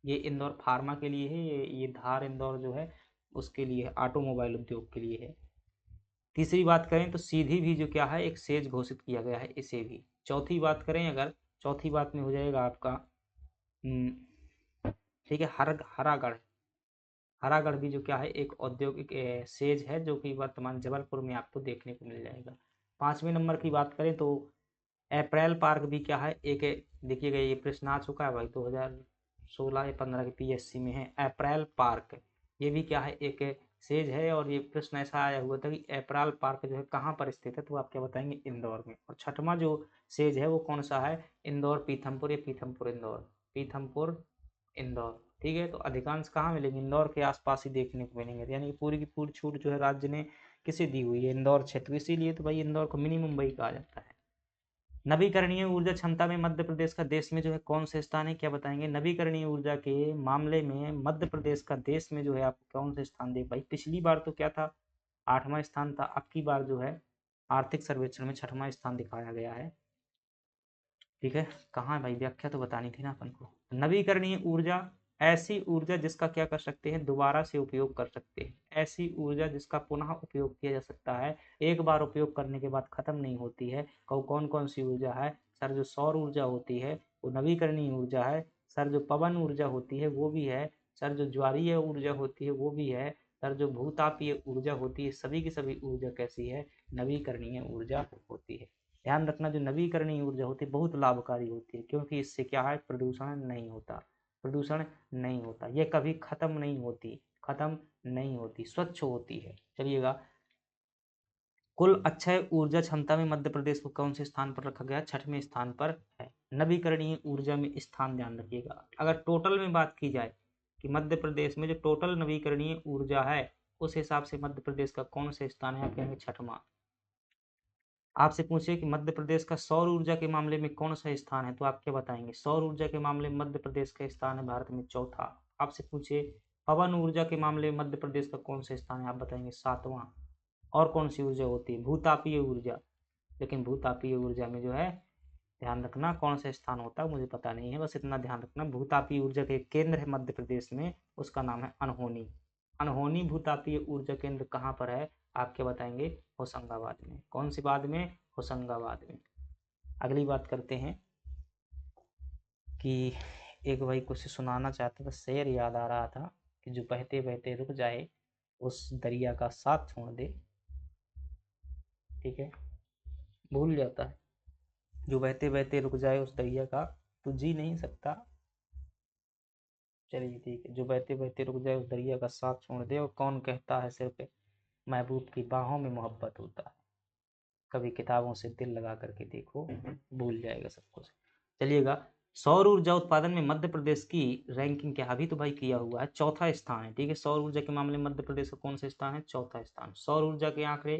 A: ये इंदौर फार्मा के लिए है, ये धार इंदौर जो है उसके लिए है, ऑटोमोबाइल उद्योग के लिए है। तीसरी बात करें तो सीधी भी जो क्या है एक सेज घोषित किया गया है, इसे भी। चौथी बात करें अगर, चौथी बात में हो जाएगा आपका ठीक है, हरागढ़। हरागढ़ भी जो क्या है एक औद्योगिक सेज है, जो कि वर्तमान जबलपुर में आपको देखने को मिल जाएगा। 5वें नंबर की बात करें तो अप्रैल पार्क भी क्या है एक, देखिएगा ये प्रश्न आ चुका है भाई 2000 16 या 15 के पीएससी में है। अप्रैल पार्क, ये भी क्या है, एक सेज है, और ये प्रश्न ऐसा आया हुआ था कि अप्रैल पार्क जो है कहाँ पर स्थित है, तो आप क्या बताएंगे, इंदौर में। और छठवां जो सेज है वो कौन सा है, इंदौर पीथमपुर या पीथमपुर इंदौर, पीथमपुर इंदौर। ठीक है, तो अधिकांश कहाँ मिलेंगे, इंदौर के आसपास ही देखने को मिलेंगे, यानी कि पूरी की पूरी छूट जो है राज्य ने किसे दी हुई है, इंदौर क्षेत्र, इसीलिए तो भाई इंदौर को मिनी मुंबई कहा जाता है। नवीकरणीय ऊर्जा क्षमता में मध्य प्रदेश का देश में जो है कौन से स्थान है, क्या बताएंगे, नवीकरणीय ऊर्जा के मामले में मध्य प्रदेश का देश में जो है आपको कौन से स्थान दे, भाई पिछली बार तो क्या था, 8वां स्थान था, अब की बार जो है आर्थिक सर्वेक्षण में 6वां स्थान दिखाया गया है। ठीक है, कहाँ है भाई, व्याख्या तो बतानी थी ना अपन को। नवीकरणीय ऊर्जा ऐसी ऊर्जा जिसका क्या कर सकते हैं, दोबारा से उपयोग कर सकते हैं, ऐसी ऊर्जा जिसका पुनः उपयोग किया जा सकता है, एक बार उपयोग करने के बाद खत्म नहीं होती है। कौन कौन सी ऊर्जा है सर, जो सौर ऊर्जा होती है वो नवीकरणीय ऊर्जा है सर, जो पवन ऊर्जा होती है वो भी है सर, जो ज्वारीय ऊर्जा होती है वो भी है सर, जो भूतापीय ऊर्जा होती है, सभी की सभी ऊर्जा कैसी है, नवीकरणीय ऊर्जा होती है। ध्यान रखना, जो नवीकरणीय ऊर्जा होती है बहुत लाभकारी होती है, क्योंकि इससे क्या है, प्रदूषण नहीं होता, प्रदूषण नहीं होता, ये कभी खत्म नहीं होती, खत्म नहीं होती, स्वच्छ होती है। चलिएगा, कुल अक्षय ऊर्जा क्षमता में मध्य प्रदेश को कौन से स्थान पर रखा गया, 6वें स्थान पर है। नवीकरणीय ऊर्जा में स्थान ध्यान रखिएगा, अगर टोटल में बात की जाए कि मध्य प्रदेश में जो टोटल नवीकरणीय ऊर्जा है उस हिसाब से मध्य प्रदेश का कौन सा स्थान है, आप कहेंगे 6वां। आपसे पूछे कि मध्य प्रदेश का सौर ऊर्जा के मामले में कौन सा स्थान है, तो आप क्या बताएंगे, सौर ऊर्जा के मामले में मध्य प्रदेश का स्थान है भारत में 4था। आपसे पूछे पवन ऊर्जा के मामले में मध्य प्रदेश का कौन सा स्थान है, आप बताएंगे 7वां। और कौन सी ऊर्जा होती है, भूतापीय ऊर्जा, लेकिन भूतापीय ऊर्जा में जो है ध्यान रखना कौन सा स्थान होता है मुझे पता नहीं है, बस इतना ध्यान रखना, भूतापीय ऊर्जा के केंद्र है मध्य प्रदेश में, उसका नाम है अनहोनी। अनहोनी भूतापीय ऊर्जा केंद्र कहाँ पर है, आप क्या बताएंगे, होशंगाबाद में। कौन सी बात में, होशंगाबाद में। अगली बात करते हैं कि एक भाई कुछ सुनाना चाहता था, शेर याद आ रहा था कि जो बहते बहते रुक जाए उस दरिया का साथ छोड़ दे। ठीक है, भूल जाता है, जो बहते बहते रुक जाए उस दरिया का तो जी नहीं सकता। चलिए ठीक है, जो बहते बहते रुक जाए उस दरिया का साथ छोड़ दे, और कौन कहता है सिर पे महबूब की बाहों में मोहब्बत होता है, कभी किताबों से दिल लगा करके देखो, भूल जाएगा सब कुछ। चलिएगा, सौर ऊर्जा उत्पादन में मध्य प्रदेश की रैंकिंग क्या, अभी तो भाई किया हुआ है, 4था स्थान है। ठीक है, सौर ऊर्जा के मामले में मध्य प्रदेश का कौन सा स्थान है, 4था स्थान। सौर ऊर्जा के आंकड़े,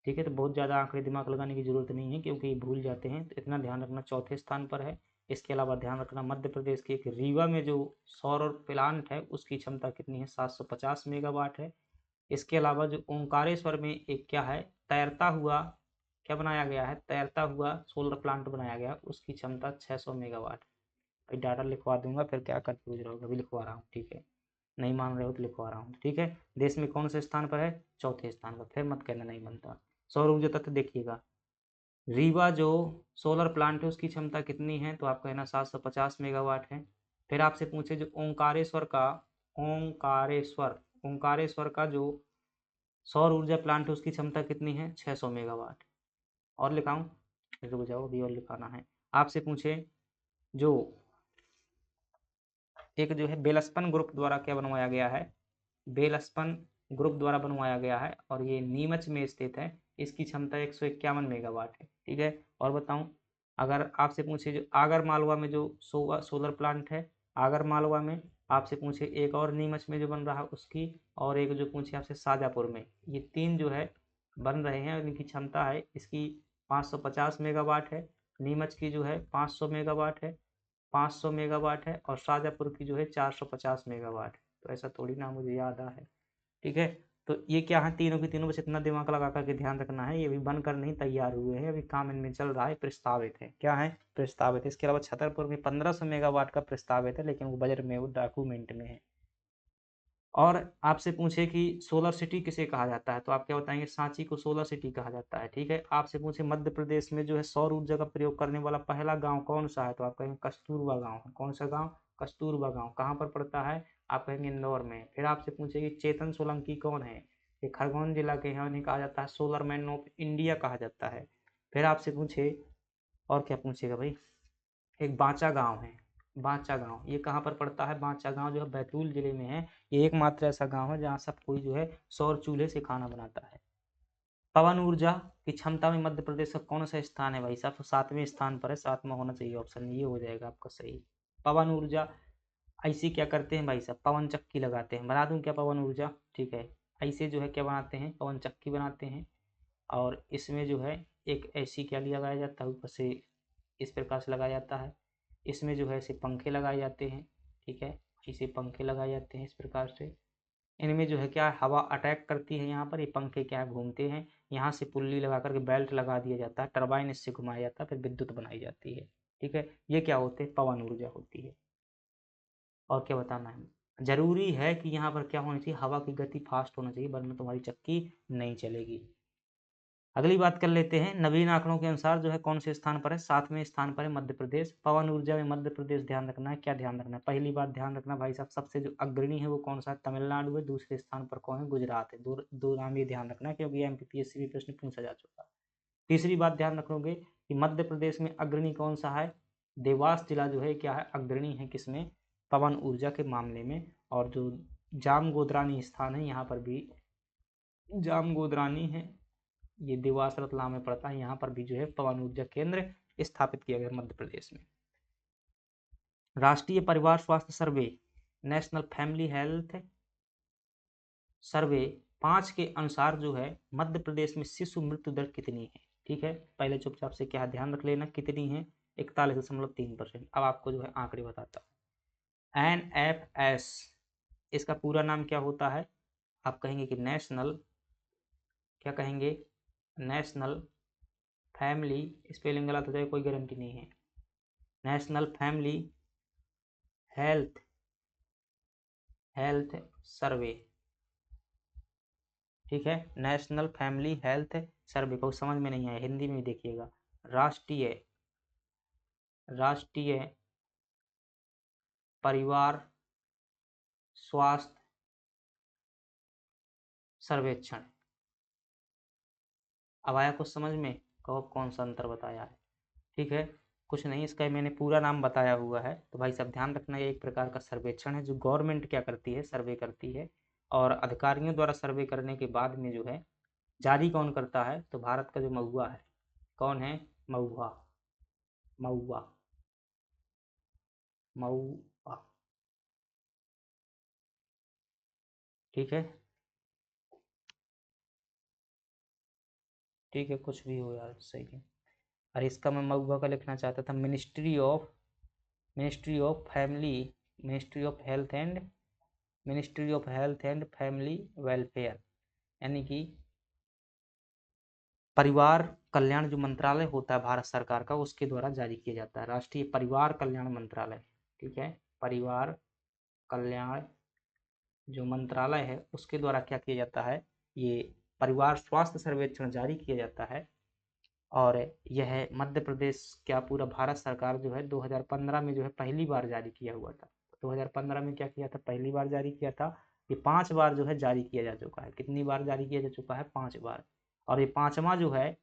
A: ठीक है, तो बहुत ज़्यादा आंकड़े दिमाग लगाने की जरूरत नहीं है क्योंकि भूल जाते हैं, तो इतना ध्यान रखना 4थे स्थान पर है। इसके अलावा ध्यान रखना मध्य प्रदेश के एक रीवा में जो सौर प्लांट है उसकी क्षमता कितनी है, 750 मेगावाट है। इसके अलावा जो ओंकारेश्वर में एक क्या है, तैरता हुआ क्या बनाया गया है, तैरता हुआ सोलर प्लांट बनाया गया, उसकी क्षमता 600 मेगावाट। भाई डाटा लिखवा दूंगा, फिर क्या कंफ्यूज रहोगे, अभी लिखवा रहा हूँ। ठीक है, नहीं मान रहे हो तो लिखवा रहा हूँ। ठीक है, देश में कौन से स्थान पर है, 4थे स्थान पर, फिर मत कहना नहीं बनता। सौर ऊर्जा तत्व देखिएगा, रीवा जो सोलर प्लांट है उसकी क्षमता कितनी है, तो आपका कहना 750 मेगावाट है। फिर आपसे पूछे जो ओंकारेश्वर का, ओंकारेश्वर, ओंकारेश्वर का जो सौर ऊर्जा प्लांट है उसकी क्षमता कितनी है, 600 मेगावाट। और लिखाऊं, रुक जाओ अभी और लिखाना है। आपसे पूछे जो एक जो है बेलस्पन ग्रुप द्वारा क्या बनवाया गया है, बेलस्पन ग्रुप द्वारा बनवाया गया है और ये नीमच में स्थित है, इसकी क्षमता 151 मेगावाट है। ठीक है, और बताऊं, अगर आपसे पूछे जो आगर मालवा में जो सोलर प्लांट है, आगर मालवा में, आपसे पूछे एक और नीमच में जो बन रहा है उसकी, और एक जो पूछे आपसे शाजापुर में, ये 3 जो है बन रहे हैं, इनकी क्षमता है इसकी 550 मेगावाट है, नीमच की जो है 500 मेगावाट है, 500 मेगावाट है, और शाजापुर की जो है 450 मेगावाट है। तो ऐसा थोड़ी ना मुझे याद आ है। ठीक है, तो ये क्या है, तीनों की तीनों, बस इतना दिमाग लगा करके ध्यान रखना है, ये भी बनकर नहीं तैयार हुए हैं, अभी काम इनमें चल रहा है, प्रस्तावित है, क्या है, प्रस्तावित है। इसके अलावा छतरपुर में 1500 मेगावाट का प्रस्तावित है, लेकिन वो बजट में, वो डॉक्यूमेंट में है। और आपसे पूछे कि सोलर सिटी किसे कहा जाता है, तो आप क्या बताएंगे, सांची को सोलर सिटी कहा जाता है। ठीक है, आपसे पूछे मध्य प्रदेश में जो है सौर ऊर्जा का प्रयोग करने वाला पहला गांव कौन सा है, तो आप कहेंगे कस्तूरबा गांव। कौन सा गांव, कस्तूरबा गांव। कहाँ पर पड़ता है, आप कहेंगे इंदौर में। फिर आपसे पूछे कि चेतन सोलंकी कौन है, ये खरगोन जिला के हैं, उन्हें कहा जाता है सोलर मैन ऑफ इंडिया कहा जाता है। फिर आपसे पूछे, और क्या पूछेगा भाई, एक बांचा गाँव है, बांचा गांव, ये कहाँ पर पड़ता है? बांचा गांव जो है बैतूल जिले में है। ये एकमात्र ऐसा गांव है जहाँ सब कोई जो है सौर चूल्हे से खाना बनाता है। पवन ऊर्जा की क्षमता में मध्य प्रदेश का कौन सा स्थान है भाई साहब? तो 7वें स्थान पर है, 7वां होना चाहिए ऑप्शन में, ये हो जाएगा आपका सही। पवन ऊर्जा ऐसे क्या करते हैं भाई साहब? पवन चक्की लगाते हैं। बना दूं क्या पवन ऊर्जा? ठीक है, ऐसे जो है क्या बनाते हैं? पवन चक्की बनाते हैं। और इसमें जो है एक ऐसी क्या लगाया जाता है, ऊपर से इस प्रकार से लगाया जाता है। इसमें जो है ऐसे पंखे लगाए जाते हैं, ठीक है, ऐसे पंखे लगाए जाते हैं इस प्रकार से। इनमें जो है क्या हवा अटैक करती है, यहाँ पर ये पंखे क्या है घूमते हैं, यहाँ से पुल्ली लगा करके बेल्ट लगा दिया जाता है, टरबाइन इससे घुमाया जाता है, फिर विद्युत बनाई जाती है। ठीक है, ये क्या होते हैं? पवन ऊर्जा होती है। और क्या बताना है? जरूरी है कि यहाँ पर क्या होनी चाहिए? हवा की गति फास्ट होना चाहिए, वरना तुम्हारी चक्की नहीं चलेगी। अगली बात कर लेते हैं। नवीन आंकड़ों के अनुसार जो है कौन से स्थान पर है? 7वें स्थान पर है मध्य प्रदेश। पवन ऊर्जा में मध्य प्रदेश ध्यान रखना है। क्या ध्यान रखना है? पहली बात ध्यान रखना भाई साहब, सबसे जो अग्रणी है वो कौन सा है? तमिलनाडु है। दूसरे स्थान पर कौन है? गुजरात है। दो नाम ये ध्यान रखना है, क्योंकि एमपीपीएससी में प्रश्न पूछा जा चुका है। तीसरी बात ध्यान रखोगे कि मध्य प्रदेश में अग्रणी कौन सा है? देवास जिला जो है क्या है? अग्रणी है किसमें? पवन ऊर्जा के मामले में। और जो जामगोदरानी स्थान है, यहाँ पर भी जामगोदरानी है, ये देवास रतलाम में पड़ता है। यहाँ पर भी जो है पवन ऊर्जा केंद्र स्थापित किया गया मध्य प्रदेश में। राष्ट्रीय परिवार स्वास्थ्य सर्वे, नेशनल फैमिली हेल्थ सर्वे 5 के अनुसार जो है मध्य प्रदेश में शिशु मृत्यु दर कितनी है? ठीक है, पहले चुपचाप से क्या ध्यान रख लेना, कितनी है? 41.3%। अब आपको जो है आंकड़े बताता हूँ। NFS, इसका पूरा नाम क्या होता है? आप कहेंगे कि नेशनल, क्या कहेंगे? नेशनल फैमिली, स्पेलिंग गलत हो जाए कोई गारंटी नहीं है। National family health health survey, ठीक है, नेशनल फैमिली हेल्थ सर्वे। को समझ में नहीं आया हिंदी में भी देखिएगा। राष्ट्रीय राष्ट्रीय परिवार स्वास्थ्य सर्वेक्षण। अब आया कुछ समझ में? कहो कौन सा अंतर बताया है? ठीक है, कुछ नहीं, इसका मैंने पूरा नाम बताया हुआ है। तो भाई सब ध्यान रखना, ये एक प्रकार का सर्वेक्षण है जो गवर्नमेंट क्या करती है? सर्वे करती है। और अधिकारियों द्वारा सर्वे करने के बाद में जो है जारी कौन करता है? तो भारत का जो महुआ है, कौन है? महुआ, महुआ, महुआ, ठीक है, ठीक है, कुछ भी हो यार, सही है। और इसका मैं महुआ का लिखना चाहता था, ministry of family, ministry of health and ministry of health and family welfare, यानी कि परिवार कल्याण जो मंत्रालय होता है भारत सरकार का, उसके द्वारा जारी किया जाता है। राष्ट्रीय परिवार कल्याण मंत्रालय, ठीक है, परिवार कल्याण जो मंत्रालय है उसके द्वारा क्या किया जाता है? ये परिवार स्वास्थ्य सर्वेक्षण जारी किया जाता है। और यह मध्य प्रदेश क्या पूरा भारत सरकार जो है 2015 में जो है पहली बार जारी किया हुआ था। 2015 में क्या किया था? पहली बार जारी किया था। ये 5 बार जो है जारी किया जा चुका है। कितनी बार जारी किया जा चुका है? 5 बार। और ये 5वां जो है,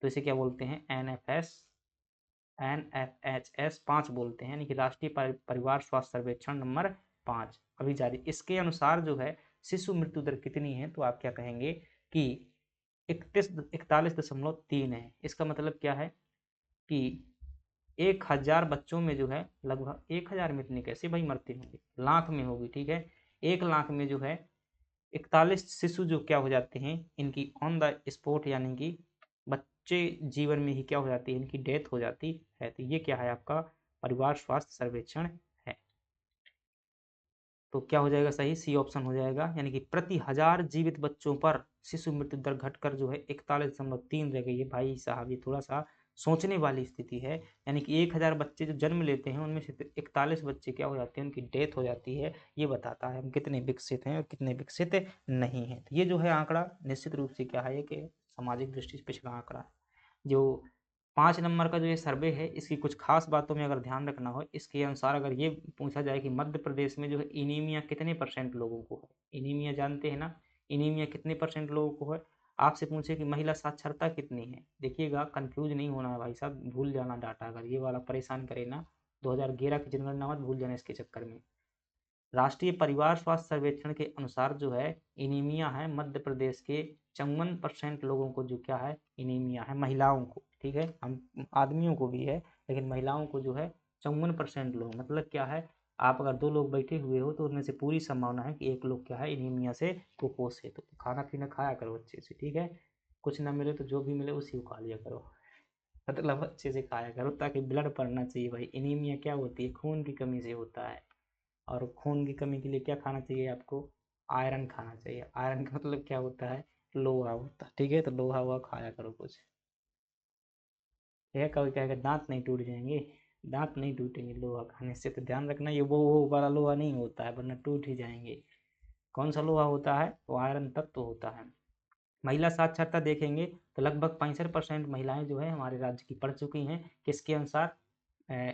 A: तो इसे क्या बोलते हैं? NFHS 5 बोलते हैं, यानी कि राष्ट्रीय परिवार स्वास्थ्य सर्वेक्षण नंबर 5 अभी जारी। इसके अनुसार जो है शिशु मृत्यु दर कितनी है? तो आप क्या कहेंगे कि 41.3 है। इसका मतलब क्या है कि 1000 बच्चों में जो है लगभग 1000 में इतने कैसे भाई मरते होंगे? लाख में होगी, ठीक है। 1 लाख में जो है 41 शिशु जो क्या हो जाते हैं, इनकी ऑन द स्पॉट, यानी कि बच्चे जीवन में ही क्या हो जाती है? इनकी डेथ हो जाती है। तो ये क्या है? आपका परिवार स्वास्थ्य सर्वेक्षण है। तो क्या हो जाएगा सही? सी ऑप्शन हो जाएगा, यानी कि प्रति 1000 जीवित बच्चों पर शिशु मृत्यु दर घटकर जो है 41.3 रह गई है। भाई साहब ये थोड़ा सा सोचने वाली स्थिति है। यानी कि 1000 बच्चे जो जन्म लेते हैं उनमें से 41 बच्चे क्या हो जाते हैं? उनकी डेथ हो जाती है। ये बताता है हम कितने विकसित हैं और कितने विकसित नहीं हैं। तो ये जो है आंकड़ा निश्चित रूप से क्या है कि सामाजिक दृष्टि से पिछड़ा आंकड़ा है। जो 5 नंबर का जो ये सर्वे है, इसकी कुछ खास बातों में अगर ध्यान रखना हो, इसके अनुसार अगर ये पूछा जाए कि मध्य प्रदेश में जो है इनीमिया कितने % लोगों को है? इनीमिया जानते हैं ना? इनीमिया कितने % लोगों को है? आपसे पूछे कि महिला साक्षरता कितनी है? देखिएगा कंफ्यूज नहीं होना है भाई साहब, भूल जाना डाटा, अगर ये वाला परेशान करे ना 2011 की जनगणना मत भूल जाना इसके चक्कर में। राष्ट्रीय परिवार स्वास्थ्य सर्वेक्षण के अनुसार जो है एनीमिया है मध्य प्रदेश के 54% लोगों को जो क्या है एनीमिया है, महिलाओं को, ठीक है, हम आदमियों को भी है लेकिन महिलाओं को जो है 54% लोग, मतलब क्या है, आप अगर 2 लोग बैठे हुए हो तो उनमें से पूरी संभावना है कि एक लोग क्या है एनीमिया से कुपोषित है। तो खाना पीना खाया करो अच्छे से, ठीक है, कुछ ना मिले तो जो भी मिले उसी को खा लिया करो, मतलब अच्छे से खाया करो ताकि ब्लड पड़ना चाहिए भाई। एनीमिया क्या होती है, खून की कमी से होता है, और खून की कमी के लिए क्या खाना चाहिए आपको, आयरन खाना चाहिए। आयरन का मतलब क्या होता है, लोहा होता है, ठीक है, तो लोहा हुआ खाया करो कुछ। यह कभी कहेगा दांत नहीं टूट जाएंगे, दांत नहीं टूटेंगे लोहा खाने से, तो ध्यान रखना ये वो वाला लोहा नहीं होता है वरना टूट ही जाएंगे। कौन सा लोहा होता है, तो आयरन तत्व होता है। महिला साक्षरता देखेंगे तो लगभग 65% महिलाएं जो है हमारे राज्य की पढ़ चुकी हैं, किसके अनुसार,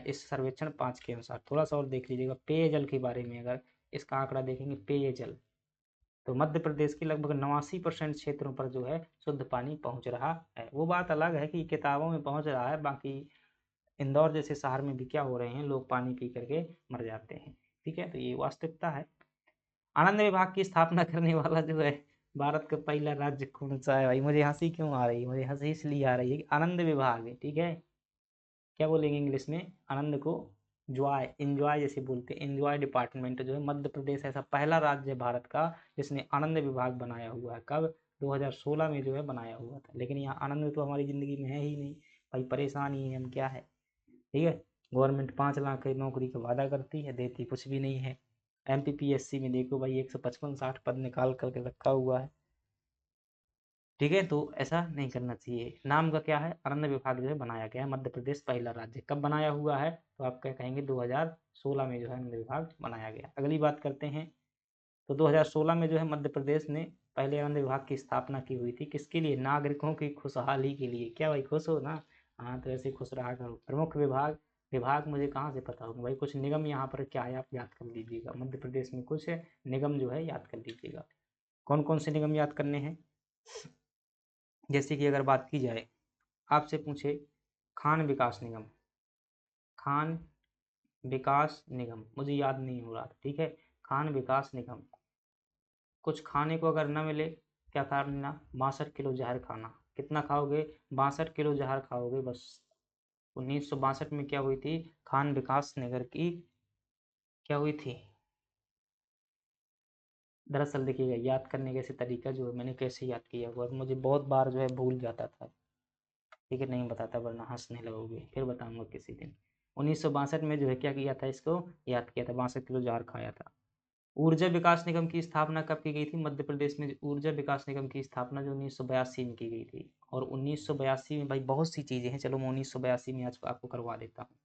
A: इस सर्वेक्षण 5 के अनुसार। थोड़ा सा और देख लीजिएगा पेयजल के बारे में, अगर इसका आंकड़ा देखेंगे पेयजल, तो मध्य प्रदेश के लगभग 89% क्षेत्रों पर जो है शुद्ध पानी पहुंच रहा है। वो बात अलग है कि किताबों में पहुंच रहा है, बाकी इंदौर जैसे शहर में भी क्या हो रहे हैं, लोग पानी पी करके मर जाते हैं, ठीक है, तो ये वास्तविकता है। आनंद विभाग की स्थापना करने वाला जो है भारत का पहला राज्य कौन सा है भाई, मुझे हंसी क्यों आ रही है, मुझे हंसी इसलिए आ रही है कि आनंद विभाग है, ठीक है, क्या बोलेंगे इंग्लिश में, आनंद को जॉय, एंजॉय जैसे बोलते हैं, एंजॉय डिपार्टमेंट जो है मध्य प्रदेश ऐसा पहला राज्य है भारत का जिसने आनंद विभाग बनाया हुआ है। कब, 2016 में जो है बनाया हुआ था, लेकिन यहाँ आनंद तो हमारी जिंदगी में है ही नहीं भाई, परेशान ही है हम, क्या है, ठीक है। गवर्नमेंट 5 लाख की नौकरी का वादा करती है, देती कुछ भी नहीं है। MPPSC में देखो भाई 155-60 पद निकाल करके रखा हुआ है, ठीक है, तो ऐसा नहीं करना चाहिए। नाम का क्या है, आनंद विभाग जो है बनाया गया है, मध्य प्रदेश पहला राज्य। कब बनाया हुआ है, तो आप क्या कहेंगे 2016 में जो है आनंद विभाग बनाया गया। अगली बात करते हैं, तो 2016 में जो है मध्य प्रदेश ने पहले आनंद विभाग की स्थापना की हुई थी, किसके लिए, नागरिकों की खुशहाली के लिए। क्या भाई खुश हो ना, हाँ तो ऐसे खुश रहा करो। प्रमुख विभाग, विभाग मुझे कहाँ से पता होगा भाई, कुछ निगम यहाँ पर क्या है आप याद कर लीजिएगा, मध्य प्रदेश में कुछ निगम जो है याद कर लीजिएगा। कौन कौन से निगम याद करने हैं, जैसे कि अगर बात की जाए, आपसे पूछे खान विकास निगम, खान विकास निगम मुझे याद नहीं हो रहा था, ठीक है, खान विकास निगम, कुछ खाने को अगर न मिले क्या करना, 62 किलो जहर खाना। कितना खाओगे, 62 किलो जहर खाओगे बस। 1962 में क्या हुई थी, खान विकास निगम की क्या हुई थी, दरअसल देखिएगा याद करने का ऐसे तरीका जो है मैंने कैसे याद किया हुआ, मुझे बहुत बार जो है भूल जाता था, ठीक है, नहीं बताता वरना हंसने लगोगे, फिर बताऊंगा किसी दिन। 1962 में जो है क्या किया था, इसको याद किया था, 62 किलो जार खाया था। ऊर्जा विकास निगम की स्थापना कब की गई थी, मध्य प्रदेश में ऊर्जा विकास निगम की स्थापना जो 1982 में की गई थी। और 1982 में भाई बहुत सी चीजें हैं, चलो मैं 1982 में आज आपको करवा देता हूँ।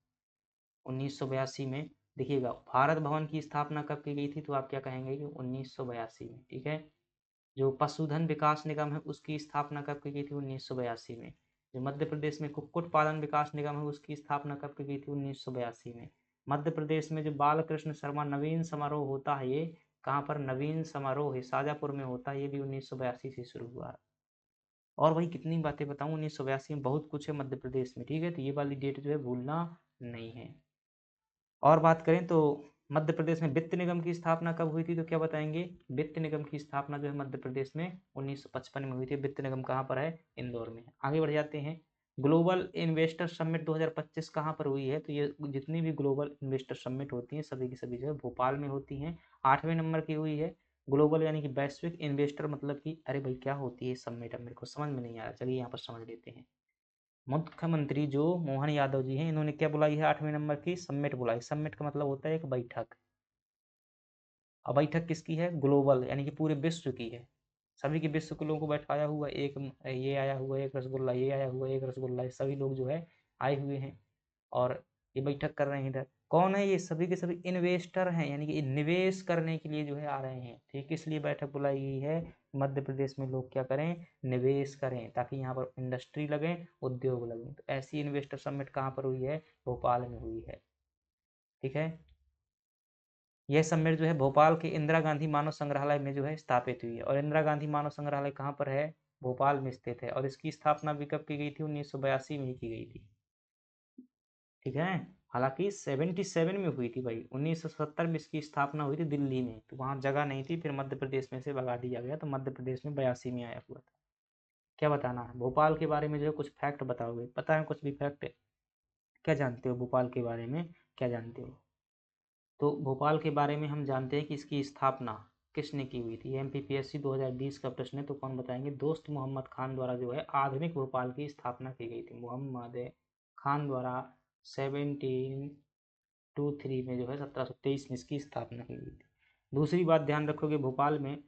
A: 1982 में देखिएगा भारत भवन की स्थापना कब की गई थी, तो आप क्या कहेंगे कि 1982 में, ठीक है। जो पशुधन विकास निगम है उसकी स्थापना कब की गई थी, 1982 में। जो मध्य प्रदेश में कुक्कुट पालन विकास निगम है उसकी स्थापना कब की गई थी, 1982 में। मध्य प्रदेश में जो बाल कृष्ण शर्मा नवीन समारोह होता है, ये कहाँ पर नवीन समारोह है, शाजापुर में होता है, ये भी 1982 से शुरू हुआ है। और भाई कितनी बातें बताऊं, 1982 में बहुत कुछ है मध्य प्रदेश में, ठीक है, तो ये वाली डेट जो है भूलना नहीं है। और बात करें तो मध्य प्रदेश में वित्त निगम की स्थापना कब हुई थी, तो क्या बताएंगे, वित्त निगम की स्थापना जो है मध्य प्रदेश में 1955 में हुई थी। वित्त निगम कहाँ पर है, इंदौर में। आगे बढ़ जाते हैं, ग्लोबल इन्वेस्टर समिट 2025 कहाँ पर हुई है, तो ये जितनी भी ग्लोबल इन्वेस्टर समिट होती हैं सभी की सभी जो है भोपाल में होती हैं। 8वें नंबर की हुई है। ग्लोबल यानी कि वैश्विक इन्वेस्टर मतलब कि अरे भाई क्या होती है समिट, अब मेरे को समझ में नहीं आ रहा, चलिए यहाँ पर समझ लेते हैं। मुख्यमंत्री जो मोहन यादव जी हैं इन्होंने क्या बुलाई है, 8वें नंबर की समिट बुलाई। समिट का मतलब होता है एक बैठक। अब बैठक किसकी है, ग्लोबल यानी कि पूरे विश्व की है। सभी के विश्व के लोगों को बैठाया हुआ, एक ये आया हुआ एक रसगुल्ला, ये आया हुआ एक रसगुल्ला, सभी लोग जो है आए हुए हैं और ये बैठक कर रहे हैं इधर। कौन है ये, सभी के सभी इन्वेस्टर हैं, यानी कि निवेश करने के लिए जो है आ रहे हैं, ठीक, इसलिए बैठक बुलाई गई है। मध्य प्रदेश में लोग क्या करें, निवेश करें, ताकि यहाँ पर इंडस्ट्री लगे, उद्योग लगे। तो ऐसी इन्वेस्टर समिट कहाँ पर हुई है, भोपाल में हुई है, ठीक है। यह समिट जो है भोपाल के इंदिरा गांधी मानव संग्रहालय में जो है स्थापित हुई है। और इंदिरा गांधी मानव संग्रहालय कहाँ पर है, भोपाल में स्थित है। और इसकी स्थापना भी कब की गई थी, 1982 में ही की गई थी, ठीक है। हालांकि 77 में हुई थी भाई, 1970 में इसकी स्थापना हुई थी दिल्ली में, तो वहाँ जगह नहीं थी, फिर मध्य प्रदेश में से भगा दिया गया, तो मध्य प्रदेश में 82 में आया हुआ था। क्या बताना है भोपाल के बारे में, जो है कुछ फैक्ट बताओगे, पता है कुछ भी फैक्ट? क्या जानते हो भोपाल के बारे में, क्या जानते हो? तो भोपाल के बारे में हम जानते हैं कि इसकी स्थापना किसने की हुई थी। एमपीपीएससी 2020 का प्रश्न है, तो कौन बताएंगे? दोस्त मोहम्मद खान द्वारा जो है आधुनिक भोपाल की स्थापना की गई थी। मोहम्मद खान द्वारा 1723 में जो है 1723 में इसकी स्थापना की गई थी। दूसरी बात ध्यान रखोगे, भोपाल में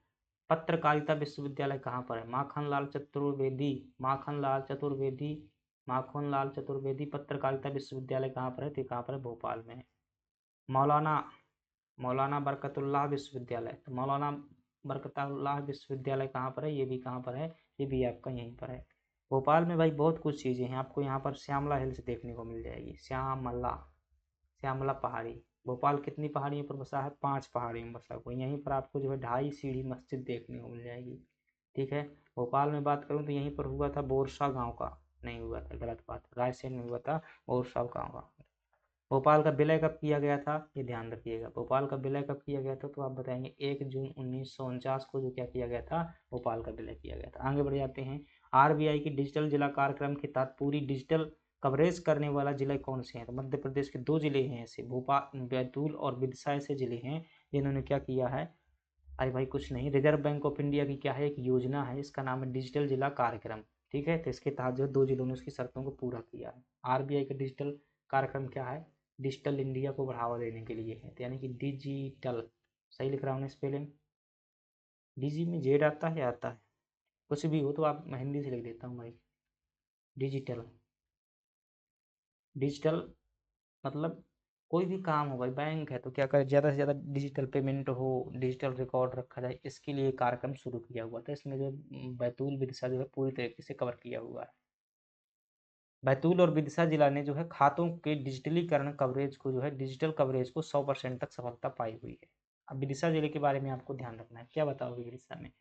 A: पत्रकारिता विश्वविद्यालय कहाँ पर है? माखनलाल चतुर्वेदी, माखनलाल चतुर्वेदी, माखनलाल चतुर्वेदी पत्रकारिता विश्वविद्यालय कहाँ पर है? तो कहाँ पर है? भोपाल में है। मौलाना मौलाना बरकतुल्लाह विश्वविद्यालय, तो मौलाना बरकतुल्लाह विश्वविद्यालय कहाँ पर है? ये भी कहाँ पर है? ये भी आपका यहीं पर है। भोपाल में भाई बहुत कुछ चीज़ें हैं, आपको यहाँ पर श्यामला हिल्स देखने को मिल जाएगी। श्यामला, श्यामला पहाड़ी। भोपाल कितनी पहाड़ियों पर बसा है? 5 पहाड़ियों में बसा हुआ। यहीं पर आपको जो है 2.5 सीढ़ी मस्जिद देखने को मिल जाएगी। ठीक है। भोपाल में बात करूँ तो यहीं पर हुआ था बोरसा गांव का, नहीं हुआ था, गलत बात, रायसेन में हुआ था बोरसा गांव का। भोपाल का विलय कब किया गया था? ये ध्यान रखिएगा, भोपाल का विलय कब किया गया था? तो आप बताएंगे 1 जून 1949 को जो क्या किया गया था? भोपाल का विलय किया गया था। आगे बढ़ जाते हैं। आरबीआई की डिजिटल जिला कार्यक्रम के तहत पूरी डिजिटल कवरेज करने वाला जिला कौन से हैं? तो मध्य प्रदेश के 2 जिले हैं ऐसे, भोपाल, बैतूल और विदिशा ऐसे जिले हैं जिन्होंने क्या किया है? अरे भाई कुछ नहीं, रिजर्व बैंक ऑफ इंडिया की क्या है, एक योजना है, इसका नाम है डिजिटल जिला कार्यक्रम। ठीक है, तो इसके तहत जो 2 जिलों ने उसकी शर्तों को पूरा किया है। आरबीआई का डिजिटल कार्यक्रम क्या है? डिजिटल इंडिया को बढ़ावा देने के लिए है, तो यानी कि डिजिटल, सही लिख रहा हूँ स्पेलिंग? डीजी में जेड आता है, आता है, कुछ भी हो तो आप, मैं हिंदी से लिख देता हूँ भाई। डिजिटल, डिजिटल मतलब कोई भी काम हो भाई, बैंक है तो क्या करे, ज़्यादा से ज़्यादा डिजिटल पेमेंट हो, डिजिटल रिकॉर्ड रखा जाए, इसके लिए कार्यक्रम शुरू किया हुआ था। इसमें जो बैतूल विदिशा जो है पूरी तरीके से कवर किया हुआ है। बैतूल और विदिशा जिला ने जो है खातों के डिजिटलीकरण कवरेज को जो है, डिजिटल कवरेज को 100% तक सफलता पाई हुई है। अब विदिशा जिले के बारे में आपको ध्यान रखना है, क्या बताओगे विदिशा में?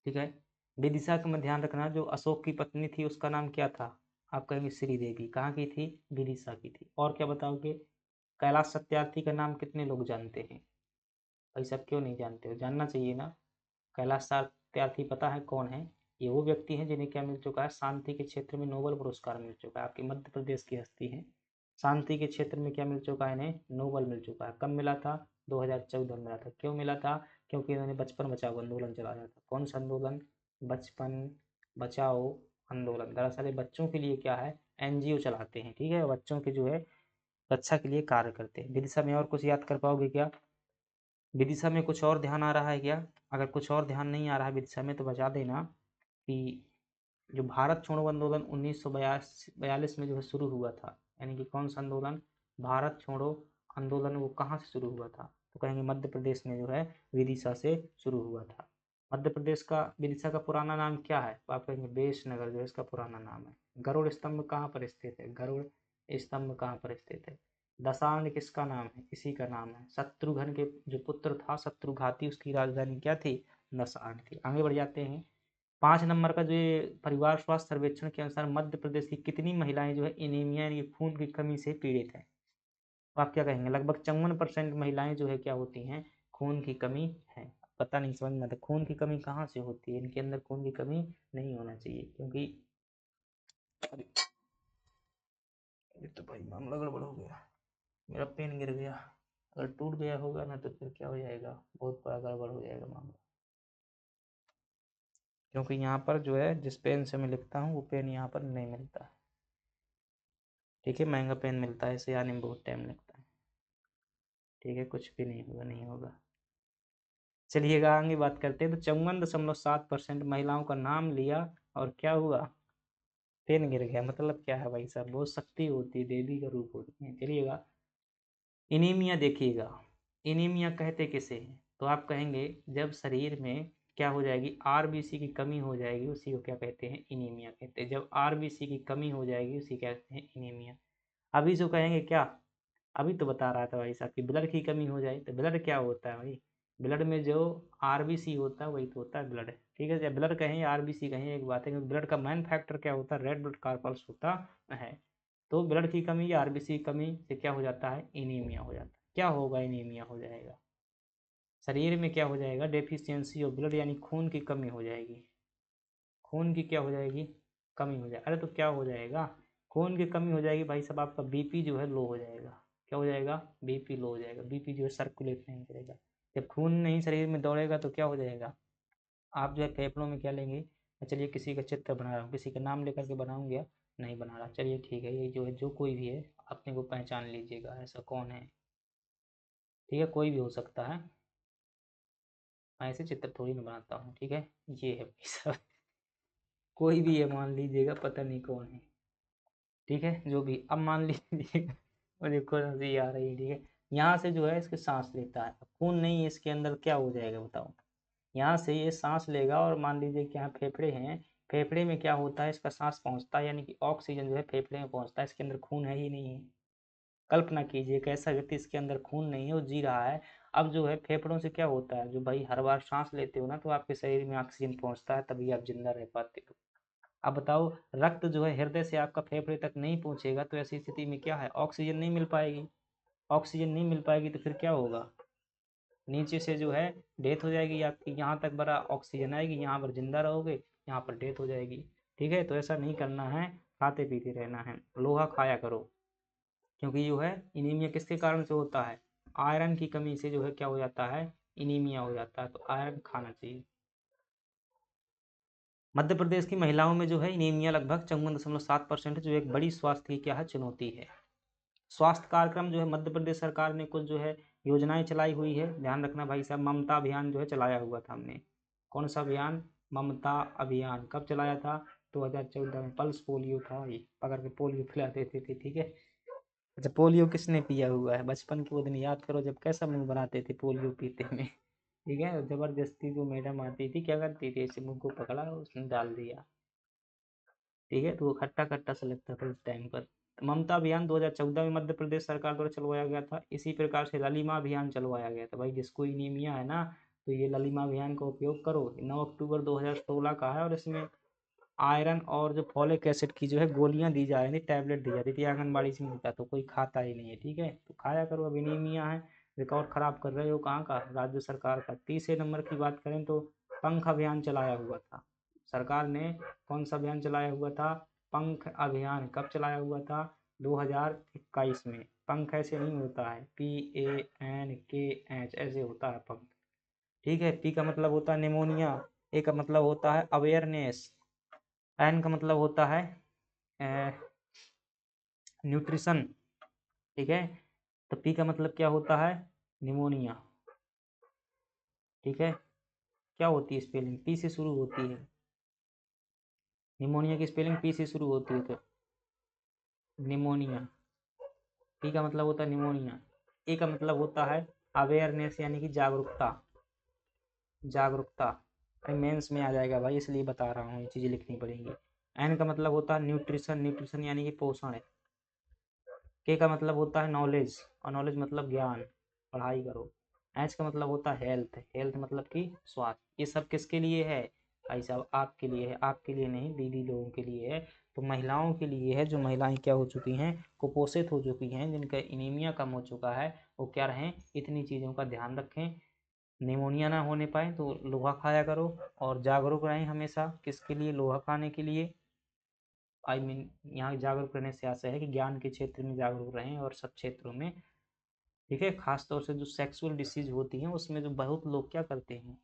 A: ठीक है, विदिशा का में ध्यान रखना, जो अशोक की पत्नी थी उसका नाम क्या था? आप कहेंगे श्रीदेवी। कहाँ की थी? विदिशा की थी। और क्या बताओगे? कैलाश सत्यार्थी का नाम कितने लोग जानते हैं? भाई सब क्यों नहीं जानते हो, जानना चाहिए ना। कैलाश सत्यार्थी पता है कौन है? ये वो व्यक्ति हैं जिन्हें क्या मिल चुका है? शांति के क्षेत्र में नोबेल पुरस्कार मिल चुका है। आपके मध्य प्रदेश की हस्ती है, शांति के क्षेत्र में क्या मिल चुका है इन्हें? नोबेल मिल चुका है। कब मिला था? 2014 में मिला था। क्यों मिला था? क्योंकि इन्होंने बचपन बचाओ आंदोलन चलाया था। कौन सा आंदोलन? बचपन बचाओ आंदोलन। दरअसल ये बच्चों के लिए क्या है, एनजीओ चलाते हैं। ठीक है, बच्चों की जो है रक्षा के लिए कार्य करते हैं। विदिशा में और कुछ याद कर पाओगे क्या? विदिशा में कुछ और ध्यान आ रहा है क्या? अगर कुछ और ध्यान नहीं आ रहा है विदिशा में तो बता देना कि जो भारत छोड़ो आंदोलन 1942 में जो है शुरू हुआ था, यानी कि कौन सा आंदोलन? भारत छोड़ो आंदोलन, वो कहाँ से शुरू हुआ था? तो कहेंगे मध्य प्रदेश में जो है विदिशा से शुरू हुआ था। मध्य प्रदेश का विदिशा का पुराना नाम क्या है? तो आप कहेंगे बेशनगर जो है इसका पुराना नाम है। गरुड़ स्तंभ कहाँ पर स्थित है? गरुड़ स्तंभ कहाँ पर स्थित है? दशांग किसका नाम है? इसी का नाम है। शत्रुघ्न के जो पुत्र था शत्रुघाती, उसकी राजधानी क्या थी? दशांग थी। आगे बढ़ जाते हैं। 5 नंबर का जो ये परिवार स्वास्थ्य सर्वेक्षण के अनुसार मध्य प्रदेश की कितनी महिलाएं जो है एनीमिया यानी खून की कमी से पीड़ित हैं? तो आप क्या कहेंगे? लगभग 54% महिलाएं जो है क्या होती हैं? खून की कमी है। पता नहीं, समझ में आता खून की कमी कहाँ से होती है, इनके अंदर खून की कमी नहीं होना चाहिए, क्योंकि अरे ये तो भाई मामला गड़बड़ हो गया, मेरा पेन गिर गया। अगर टूट गया होगा ना तो फिर क्या हो जाएगा, बहुत बड़ा गड़बड़ हो जाएगा मामला। क्योंकि यहाँ पर जो है जिस पेन से मैं लिखता हूँ वो पेन यहाँ पर नहीं मिलता है। ठीक है, महंगा पेन मिलता है, इसे आने में बहुत टाइम लगता है। ठीक है, कुछ भी नहीं होगा, नहीं होगा। चलिएगा आगे बात करते हैं। तो 54.7% महिलाओं का नाम लिया और क्या हुआ? पेन गिर गया। मतलब क्या है भाई साहब, बहुत शक्ति होती है, देवी का रूप होती है। चलिएगा, इनीमिया देखिएगा, इनीमिया कहते किसे हैं? तो आप कहेंगे जब शरीर में क्या हो जाएगी, आरबीसी की कमी हो जाएगी, उसी को क्या कहते हैं? इनीमिया कहते हैं। जब आरबीसी की कमी हो जाएगी उसी क्या कहते हैं? इनीमिया। अभी जो कहेंगे क्या, अभी तो बता रहा था भाई साहब कि ब्लड की कमी हो जाए, तो ब्लड क्या होता है भाई? ब्लड में जो आरबीसी होता है वही तो होता है ब्लड। ठीक है, जब ब्लड कहें या आरबीसी कहें एक बात है, क्योंकि ब्लड का मैन फैक्टर क्या होता है? रेड ब्लड कॉर्पल्स होता है। तो ब्लड की कमी या आरबीसी की कमी से क्या हो जाता है, एनीमिया हो जाता है। क्या होगा, एनीमिया हो जाएगा। शरीर में क्या हो जाएगा, डेफिशिएंसी ऑफ ब्लड यानी खून की कमी हो जाएगी। खून की क्या हो जाएगी, कमी हो जाएगी। अरे तो क्या हो जाएगा, खून की कमी हो जाएगी भाई साहब, आपका बीपी जो है लो हो जाएगा। क्या हो जाएगा, बीपी लो हो जाएगा। बीपी जो है सर्कुलेट नहीं करेगा। जब खून नहीं शरीर में दौड़ेगा तो क्या हो जाएगा, आप जो है फेफड़ों में क्या लेंगे। चलिए किसी का चित्र बना रहा हूँ, किसी का नाम लेकर के बनाऊंगा, नहीं बना रहा, चलिए ठीक है। ये जो है, जो कोई भी है अपने को पहचान लीजिएगा, ऐसा कौन है। ठीक है, कोई भी हो सकता है, मैं ऐसे चित्र थोड़ी ना बनाता हूँ। ठीक है, ये है भाई साहब, कोई भी है, मान लीजिएगा, पता नहीं कौन है। ठीक है, जो भी, अब मान लीजिएगा मुझे खुद हंसी आ रही है। ठीक है, यहाँ से जो है इसके सांस लेता है, खून नहीं है इसके अंदर, क्या हो जाएगा बताओ। यहाँ से ये सांस लेगा और मान लीजिए कि यहाँ फेफड़े हैं, फेफड़े में क्या होता है, इसका सांस पहुँचता है, यानी कि ऑक्सीजन जो है फेफड़े में पहुँचता है। इसके अंदर खून है ही नहीं है। कल्पना कीजिए कि ऐसा व्यक्ति, इसके अंदर खून नहीं है, वो जी रहा है। अब जो है फेफड़ों से क्या होता है, जो भाई हर बार सांस लेते हो ना, तो आपके शरीर में ऑक्सीजन पहुँचता है, तभी आप जिंदा रह पाते हो। अब बताओ, रक्त जो है हृदय से आपका फेफड़े तक नहीं पहुंचेगा, तो ऐसी स्थिति में क्या है, ऑक्सीजन नहीं मिल पाएगी। ऑक्सीजन नहीं मिल पाएगी तो फिर क्या होगा, नीचे से जो है डेथ हो जाएगी आपकी। यहाँ तक बड़ा ऑक्सीजन आएगी, यहाँ पर जिंदा रहोगे, यहाँ पर डेथ हो जाएगी। ठीक है, तो ऐसा नहीं करना है, खाते पीते रहना है, लोहा खाया करो। क्योंकि जो है इनीमिया किसके कारण से होता है, आयरन की कमी से जो है क्या हो जाता है, इनीमिया हो जाता है। तो आयरन खाना चाहिए। मध्य प्रदेश की महिलाओं में जो है इनीमिया लगभग 54.7% जो एक बड़ी स्वास्थ्य की क्या है, चुनौती है। स्वास्थ्य कार्यक्रम जो है मध्य प्रदेश सरकार ने कुछ जो है योजनाएं चलाई हुई है, ध्यान रखना भाई साहब। ममता अभियान जो है चलाया हुआ था हमने। कौन सा अभियान, ममता अभियान। कब चलाया था, 2014 में। पल्स पोलियो था, ये पकड़ के पोलियो पिला देते थे। ठीक है, अच्छा पोलियो किसने पिया हुआ है, बचपन के वो दिन याद करो जब कैसा मुंह बनाते थे पोलियो पीते में। ठीक है, जबरदस्ती जो मैडम आती थी क्या करती थी, ऐसे मुंह को पकड़ा और उसने डाल दिया। ठीक है, तो वो खट्टा खट्टा सा लगता था उस टाइम पर। ममता अभियान 2014 में मध्य प्रदेश सरकार द्वारा चलवाया गया था। इसी प्रकार से ललिमा अभियान चलवाया गया था। भाई जिसको एनीमिया है ना, तो ये ललिमा अभियान का उपयोग करो। 9 अक्टूबर 2016 का है, और इसमें आयरन और जो फॉलिक एसिड की जो है गोलियां दी जा रही थी, टैबलेट दी जाती थी, आंगनबाड़ी से मिलता, तो कोई खाता ही नहीं है। ठीक है, तो खाया करो। अब एनीमिया है, रिकॉर्ड खराब कर रहे हो, कहाँ का, राज्य सरकार का। तीसरे नंबर की बात करें तो पंख अभियान चलाया हुआ था सरकार ने। कौन सा अभियान चलाया हुआ था, पंख अभियान। कब चलाया हुआ था, 2021 में। पंख ऐसे नहीं होता है, PANKH ऐसे होता है पंख। ठीक है, पी का मतलब होता है निमोनिया, ए का मतलब होता है अवेयरनेस, एन का मतलब होता है न्यूट्रिशन। ठीक है, तो पी का मतलब क्या होता है, निमोनिया। ठीक है, क्या होती है स्पेलिंग, पी से शुरू होती है। निमोनिया की स्पेलिंग पी से शुरू होती है, तो निमोनिया। पी का मतलब होता है निमोनिया। ए का मतलब होता है अवेयरनेस, यानी कि जागरूकता। जागरूकता, अरे मेंस में आ जाएगा भाई, इसलिए बता रहा हूँ, ये चीज़ें लिखनी पड़ेंगी। एन का मतलब होता है न्यूट्रिशन, न्यूट्रिशन यानी कि पोषण है। के का मतलब होता है नॉलेज, और नॉलेज मतलब ज्ञान, पढ़ाई करो। एच का मतलब होता है हेल्थ, हेल्थ मतलब कि स्वास्थ्य। ये सब किसके लिए है भाई साहब, आपके लिए है, आपके लिए नहीं, दीदी लोगों के लिए है। तो महिलाओं के लिए है, जो महिलाएं क्या हो चुकी हैं, कुपोषित हो चुकी हैं, जिनका एनीमिया कम हो चुका है, वो क्या रहें, इतनी चीज़ों का ध्यान रखें। निमोनिया ना होने पाए तो लोहा खाया करो, और जागरूक रहें हमेशा, किसके लिए, लोहा खाने के लिए। यहाँ जागरूक रहने से आशा है कि ज्ञान के क्षेत्र में जागरूक रहें, और सब क्षेत्रों में। ठीक है, खासतौर से जो सेक्सुअल डिसीज होती हैं उसमें जो बहुत लोग क्या करते हैं,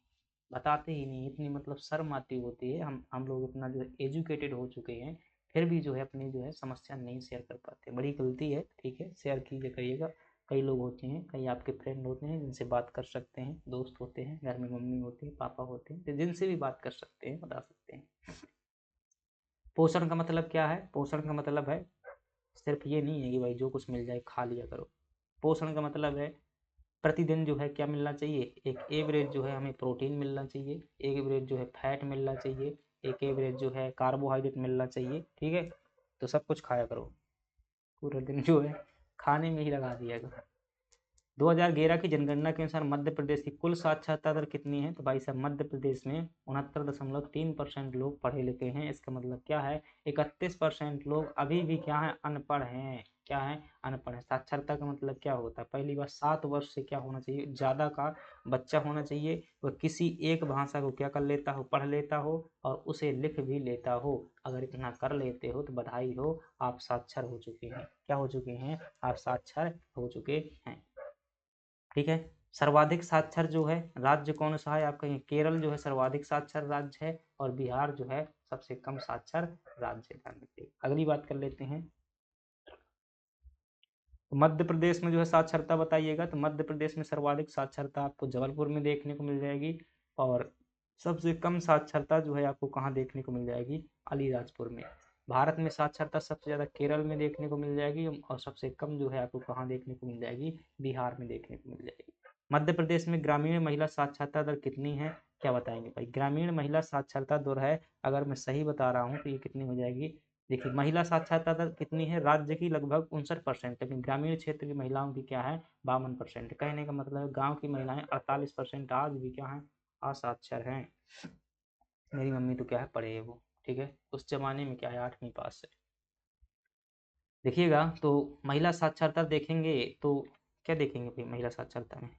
A: बताते ही नहीं, इतनी मतलब शर्म आती होती है। हम लोग इतना जो एजुकेटेड हो चुके हैं, फिर भी जो है अपनी जो है समस्या नहीं शेयर कर पाते, बड़ी गलती है। ठीक है, शेयर कीजिए करिएगा। कई लोग होते हैं, कई आपके फ्रेंड होते हैं जिनसे बात कर सकते हैं, दोस्त होते हैं, घर में मम्मी होती है, पापा होते हैं, तो जिनसे भी बात कर सकते हैं, बता सकते हैं। पोषण का मतलब क्या है, पोषण का मतलब है सिर्फ ये नहीं है कि भाई जो कुछ मिल जाए खा लिया करो। पोषण का मतलब है प्रतिदिन जो है क्या मिलना चाहिए, एक एवरेज जो है हमें प्रोटीन मिलना चाहिए, एक एवरेज जो है फैट मिलना चाहिए, एक एवरेज जो है कार्बोहाइड्रेट मिलना चाहिए। ठीक है, तो सब कुछ खाया करो, पूरा दिन जो है खाने में ही लगा दिया करो। 2011 की जनगणना के अनुसार मध्य प्रदेश की कुल साक्षरता दर कितनी है? तो भाई साहब मध्य प्रदेश में 69.3% लोग पढ़े लिखे हैं। इसका मतलब क्या है? 31% लोग अभी भी क्या है? अनपढ़ हैं। क्या है? अनपढ़ है। साक्षरता का मतलब क्या होता है? पहली बात 7 वर्ष से क्या होना चाहिए? ज़्यादा का बच्चा होना चाहिए, वह किसी एक भाषा को क्या कर लेता हो? पढ़ लेता हो और उसे लिख भी लेता हो। अगर इतना कर लेते हो तो बधाई हो, आप साक्षर हो चुके हैं। क्या हो चुके हैं? आप साक्षर हो चुके हैं। ठीक है। सर्वाधिक साक्षर जो है राज्य कौन सा है? आप कहेंगे केरल जो है सर्वाधिक साक्षर राज्य है, और बिहार जो है सबसे कम साक्षर राज्य है। अगली बात कर लेते हैं। मध्य प्रदेश में जो है साक्षरता बताइएगा, तो मध्य प्रदेश में सर्वाधिक साक्षरता आपको जबलपुर में देखने को मिल जाएगी, और सबसे कम साक्षरता जो है आपको कहाँ देखने को मिल जाएगी? अलीराजपुर में। भारत में साक्षरता सबसे ज़्यादा केरल में देखने को मिल जाएगी, और सबसे कम जो है आपको कहाँ देखने को मिल जाएगी? बिहार में देखने को मिल जाएगी। मध्य प्रदेश में ग्रामीण महिला साक्षरता दर कितनी है? क्या बताएंगे भाई? ग्रामीण महिला साक्षरता दर है, अगर मैं सही बता रहा हूँ तो ये कितनी हो जाएगी? देखिए महिला साक्षरता दर कितनी है? राज्य की लगभग 59%, लेकिन ग्रामीण क्षेत्र की महिलाओं की क्या है? 52%। कहने का मतलब है गाँव की महिलाएं 48% आज भी क्या है? असाक्षर हैं। मेरी मम्मी तो क्या है? पढ़े है वो। ठीक है। उस जमाने में क्या है? 8वीं पास है। देखिएगा तो महिला साक्षरता देखेंगे तो क्या देखेंगे भाई महिला साक्षरता में?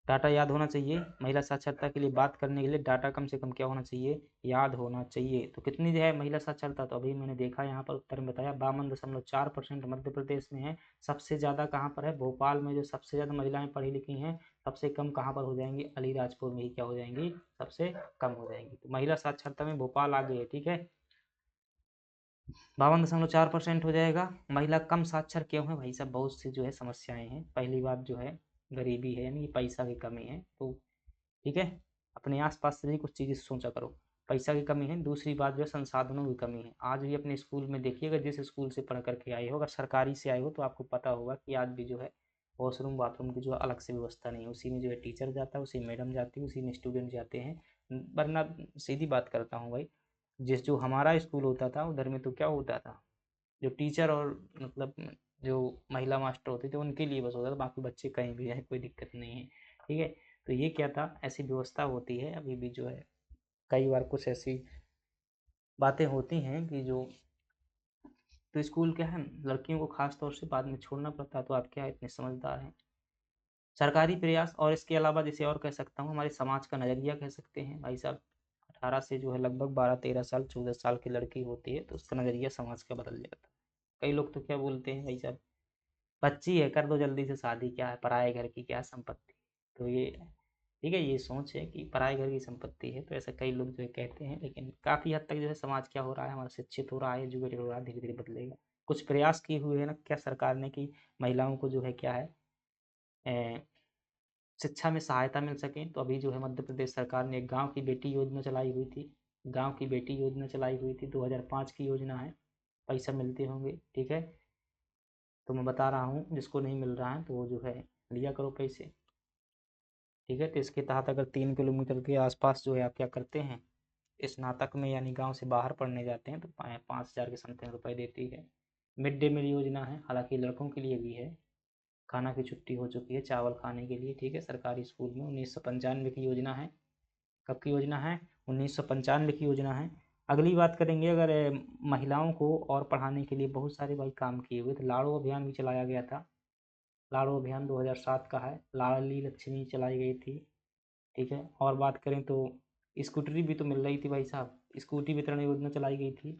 A: डाटा याद होना चाहिए। महिला साक्षरता के लिए बात करने के लिए डाटा कम से कम क्या होना चाहिए? याद होना चाहिए। तो कितनी जो है महिला साक्षरता? तो अभी मैंने देखा यहाँ पर उत्तर में बताया 52.4% मध्य प्रदेश में है। सबसे ज़्यादा कहाँ पर है? भोपाल में जो सबसे ज़्यादा महिलाएं पढ़ी लिखी हैं। सबसे कम कहाँ पर हो जाएंगी? अलीराजपुर में ही क्या हो जाएंगी? सबसे कम हो जाएंगी। तो महिला साक्षरता में भोपाल आगे है। ठीक है। 52.4% हो जाएगा। महिला कम साक्षर क्यों है भाई साहब? बहुत सी जो है समस्याएं हैं। पहली बात जो है गरीबी है, यानी पैसा की कमी है। तो ठीक है, अपने आसपास से भी कुछ चीज़ें सोचा करो। पैसा की कमी है। दूसरी बात जो है संसाधनों की कमी है। आज भी अपने स्कूल में देखिएगा, जिस स्कूल से पढ़ करके आए हो, अगर सरकारी से आए हो तो आपको पता होगा कि आज भी जो है वॉशरूम बाथरूम की जो है अलग से व्यवस्था नहीं है। उसी में जो है टीचर जाता है, उसी मैडम जाती है, उसी में स्टूडेंट जाते हैं। वरना सीधी बात करता हूँ भाई, जिस जो हमारा स्कूल होता था उधर में तो क्या होता था? जो टीचर और मतलब जो महिला मास्टर होते थे उनके लिए बस होता था, बाकी बच्चे कहीं भी जाए कोई दिक्कत नहीं है। ठीक है। तो ये क्या था? ऐसी व्यवस्था होती है अभी भी जो है। कई बार कुछ ऐसी बातें होती हैं कि जो तो स्कूल क्या है, लड़कियों को खास तौर से बाद में छोड़ना पड़ता है। तो आप क्या इतने समझदार हैं? सरकारी प्रयास, और इसके अलावा जैसे और कह सकता हूँ हमारे समाज का नज़रिया कह सकते हैं भाई साहब। 18 से जो है लगभग 12-13 साल 14 साल की लड़की होती है तो उसका नज़रिया समाज का बदल जाता है। कई लोग तो क्या बोलते हैं भाई साहब, बच्ची है कर दो जल्दी से शादी, क्या है पराए घर की क्या संपत्ति। तो ये ठीक है, ये सोच है कि पराए घर की संपत्ति है, तो ऐसा कई लोग जो है कहते हैं। लेकिन काफ़ी हद तक जो है समाज क्या हो रहा है? हमारा शिक्षित हो रहा है, एजुकेटेड हो रहा है, धीरे धीरे बदलेगा। कुछ प्रयास किए हुए हैं ना क्या सरकार ने कि महिलाओं को जो है क्या है शिक्षा में सहायता मिल सके। तो अभी जो है मध्य प्रदेश सरकार ने एक गाँव की बेटी योजना चलाई हुई थी। गाँव की बेटी योजना चलाई हुई थी, 2005 की योजना है। पैसा मिलते होंगे। ठीक है। तो मैं बता रहा हूँ, जिसको नहीं मिल रहा है तो वो जो है लिया करो पैसे। ठीक है। तो इसके तहत अगर 3 किलोमीटर के आसपास जो है आप क्या करते हैं, स्नातक में यानी गांव से बाहर पढ़ने जाते हैं तो 5,000 के समथिंग रुपए देती है। मिड डे मील योजना है, हालांकि लड़कों के लिए भी है। खाना की छुट्टी हो चुकी है चावल खाने के लिए। ठीक है। सरकारी स्कूल में 1995 की योजना है। कब की योजना है? 1995 की योजना है। अगली बात करेंगे, अगर महिलाओं को और पढ़ाने के लिए बहुत सारे भाई काम किए हुए, तो लाड़ो अभियान भी चलाया गया था। लाड़ो अभियान 2007 का है। लाडली लक्ष्मी चलाई गई थी। ठीक है। और बात करें तो स्कूटरी भी तो मिल रही थी भाई साहब, स्कूटी वितरण योजना चलाई गई थी।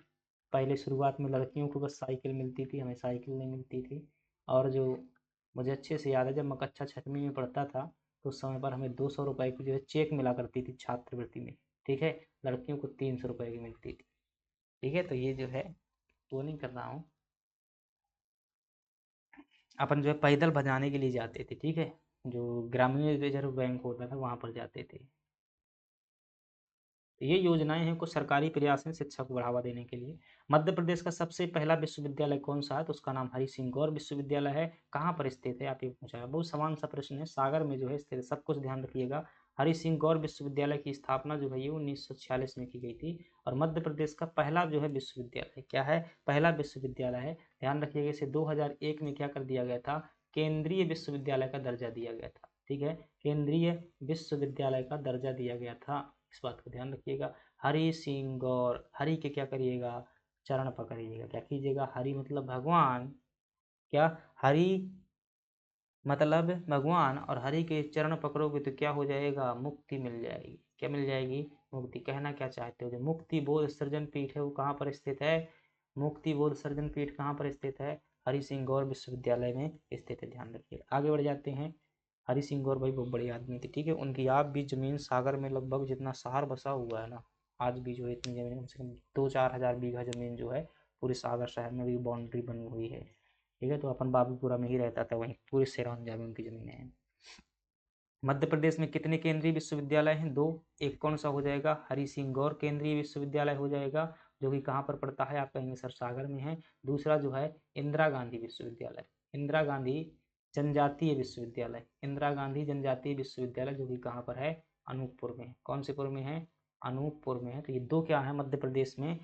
A: पहले शुरुआत में लड़कियों को बस साइकिल मिलती थी, हमें साइकिल नहीं मिलती थी। और जो मुझे अच्छे से याद है, जब मैं कक्षा 6वीं में पढ़ता था तो उस समय पर हमें 200 रुपये की जो है चेक मिला करती थी छात्रवृत्ति में। ठीक है। लड़कियों को 300 रुपये की मिलती थी। ठीक है। तो ये जो है वो नहीं कर रहा हूँ, अपन जो है पैदल भजाने के लिए जाते थे। ठीक है। जो ग्रामीण रिजर्व बैंक होता था वहाँ पर जाते थे। तो ये योजनाएं हैं, कुछ सरकारी प्रयास हैं शिक्षा को बढ़ावा देने के लिए। मध्य प्रदेश का सबसे पहला विश्वविद्यालय कौन सा है? तो उसका नाम हरि सिंह गौर विश्वविद्यालय है। कहाँ पर स्थित है? आप ये पूछा है, बहुत समान सा प्रश्न है। सागर में जो है स्थित है। सब कुछ ध्यान रखिएगा। हरि सिंह गौर विश्वविद्यालय की स्थापना जो है ये 1946 में की गई थी। और मध्य प्रदेश का पहला जो है विश्वविद्यालय क्या है? पहला विश्वविद्यालय है। ध्यान रखिएगा। इसे 2001 में क्या कर दिया गया था केंद्रीय विश्वविद्यालय का दर्जा दिया गया था। ठीक है, केंद्रीय विश्वविद्यालय का दर्जा दिया गया था, इस बात का ध्यान रखिएगा। हरि सिंह गौर, हरि के क्या करिएगा, चरण पकड़िएगा। क्या कीजिएगा, हरि मतलब भगवान, क्या हरि मतलब भगवान, और हरि के चरण पकड़ोगे तो क्या हो जाएगा, मुक्ति मिल जाएगी। क्या मिल जाएगी, मुक्ति। कहना क्या चाहते हो, जो मुक्ति बोध सृजन पीठ है वो कहाँ पर स्थित है, मुक्ति बोध सृजन पीठ कहाँ पर स्थित है, हरि सिंह गौर विश्वविद्यालय में स्थित है। ध्यान रखिए, आगे बढ़ जाते हैं। हरि सिंह गौर भाई बहुत बड़े आदमी थे। ठीक है, उनकी आप भी जमीन सागर में लगभग जितना शहर बसा हुआ है ना, आज भी जो है इतनी जमीन, कम से कम 2-4 हज़ार बीघा जमीन जो है पूरे सागर शहर में भी बाउंड्री बनी हुई है। ठीक है, तो अपन बाबूपुरा में ही रहता था, वहीं पूरे सिरौंजा में उनकी जमीनें हैं। मध्य प्रदेश में कितने केंद्रीय विश्वविद्यालय हैं, 2। एक कौन सा हो जाएगा, हरि सिंह गौर केंद्रीय विश्वविद्यालय हो जाएगा, जो कि कहाँ पर पड़ता है, आप कहेंगे सर सागर में है। दूसरा जो है इंदिरा गांधी विश्वविद्यालय, इंदिरा गांधी जनजातीय विश्वविद्यालय, इंदिरा गांधी जनजातीय विश्वविद्यालय, जो कि कहाँ पर है, अनूपपुर में। कौन से पुर में है, अनूपपुर में है। तो ये 2 क्या है मध्य प्रदेश में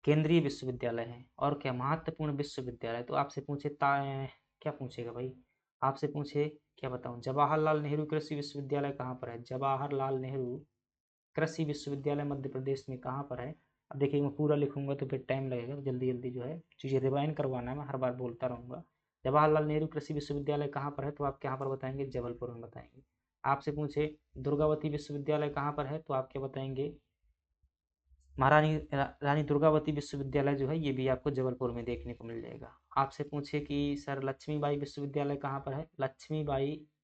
A: केंद्रीय विश्वविद्यालय हैं। और क्या, महत्वपूर्ण विश्वविद्यालय, तो आपसे पूछे क्या पूछेगा भाई, आपसे पूछे क्या बताऊं, जवाहरलाल नेहरू कृषि विश्वविद्यालय कहाँ पर है, जवाहरलाल नेहरू कृषि विश्वविद्यालय मध्य प्रदेश में कहाँ पर है। अब देखिए मैं पूरा लिखूंगा तो फिर टाइम लगेगा, तो जल्दी जल्दी जो है चीज़ें रिवाइंड करवाना है, मैं हर बार बोलता रहूँगा। जवाहरलाल नेहरू कृषि विश्वविद्यालय कहाँ पर है, तो आप यहाँ पर बताएंगे जबलपुर में बताएंगे। आपसे पूछे दुर्गावती विश्वविद्यालय कहाँ पर है, तो आप क्या बताएंगे, महारानी रानी दुर्गावती विश्वविद्यालय जो है ये भी आपको जबलपुर में देखने को मिल जाएगा। आपसे पूछे कि सर लक्ष्मीबाई विश्वविद्यालय कहाँ पर है,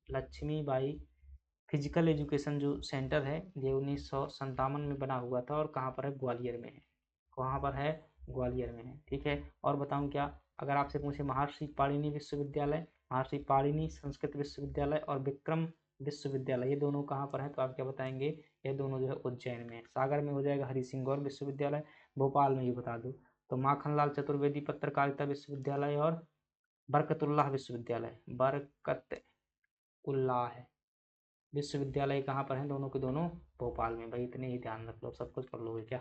A: लक्ष्मीबाई फिजिकल एजुकेशन जो सेंटर है ये 1957 में बना हुआ था, और कहाँ पर है, ग्वालियर में है। कहाँ पर है, ग्वालियर में है। ठीक है, और बताऊँ क्या, अगर आपसे पूछे महर्षि पाणिनि विश्वविद्यालय, महर्षि पाणिनि संस्कृत विश्वविद्यालय और विक्रम विश्वविद्यालय, ये दोनों कहाँ पर है, तो आप क्या बताएंगे, ये दोनों जो है उज्जैन में। सागर में हो जाएगा हरि सिंह गौर विश्वविद्यालय, भोपाल में ये बता दो तो माखनलाल चतुर्वेदी पत्रकारिता विश्वविद्यालय और बरकतुल्लाह विश्वविद्यालय, बरकतुल्लाह विश्वविद्यालय कहाँ पर हैं, दोनों के दोनों भोपाल में। भाई इतने ही ध्यान रख लो, सब कुछ कर लोगे क्या।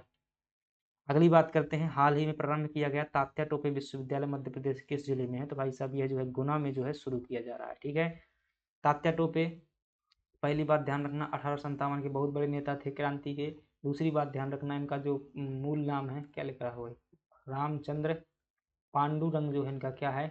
A: अगली बात करते हैं, हाल ही में प्रारंभ किया गया तात्या टोपे विश्वविद्यालय मध्य प्रदेश किस जिले में है, तो भाई साहब ये जो है गुना में जो है शुरू किया जा रहा है। ठीक है, तात्या टोपे पहली बात ध्यान रखना 1857 के बहुत बड़े नेता थे क्रांति के। दूसरी बात ध्यान रखना इनका जो मूल नाम है, क्या लिख रहा है, रामचंद्र पांडुरंग जो है इनका क्या है,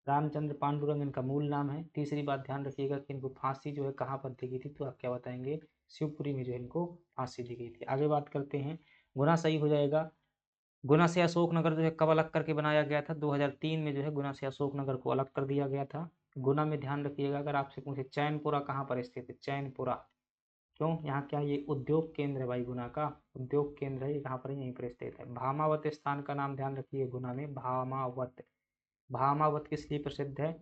A: रामचंद्र पांडुरंग इनका मूल नाम है। तीसरी बात ध्यान रखिएगा कि इनको फांसी जो है कहाँ पर दी गई थी, तो आप क्या बताएंगे, शिवपुरी में जो है इनको फांसी दी गई थी। आगे बात करते हैं, गुना सही हो जाएगा। गुना से अशोकनगर जो है कब अलग करके बनाया गया था, 2003 में जो है गुना से अशोकनगर को अलग कर दिया गया था। गुना में ध्यान रखिएगा, अगर आपसे पूछे चैनपुरा कहाँ पर स्थित है, चैनपुरा, क्यों, यहाँ क्या ये उद्योग केंद्र है भाई, गुना का उद्योग केंद्र है, ये कहाँ पर है, यहीं पर स्थित है। भामावत स्थान का नाम ध्यान रखिए, गुना में भामावत, भामावत किस लिए प्रसिद्ध है,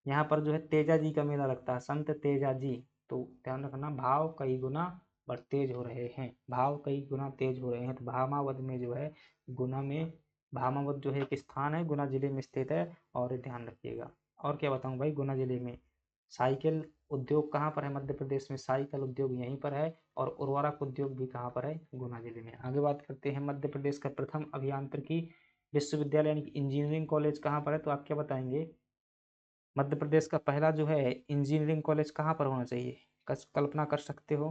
A: यहाँ पर जो है तेजा जी का मेला लगता है, संत तेजा जी। तो ध्यान रखना, भाव कई गुना बढ़ तेज हो रहे हैं, भाव कई गुना तेज हो रहे हैं, तो भामावत में जो है, गुना में भामावत जो है एक स्थान है, गुना जिले में स्थित है, और ध्यान रखिएगा। और क्या बताऊँ भाई, गुना जिले में साइकिल उद्योग कहाँ पर है, मध्य प्रदेश में साइकिल उद्योग यहीं पर है, और उर्वरक उद्योग भी कहाँ पर है, गुना जिले में। आगे बात करते हैं, मध्य प्रदेश का प्रथम अभियांत्रिकी विश्वविद्यालय यानी कि इंजीनियरिंग कॉलेज कहाँ पर है, तो आप क्या बताएंगे, मध्य प्रदेश का पहला जो है इंजीनियरिंग कॉलेज कहाँ पर होना चाहिए, कल्पना कर सकते हो।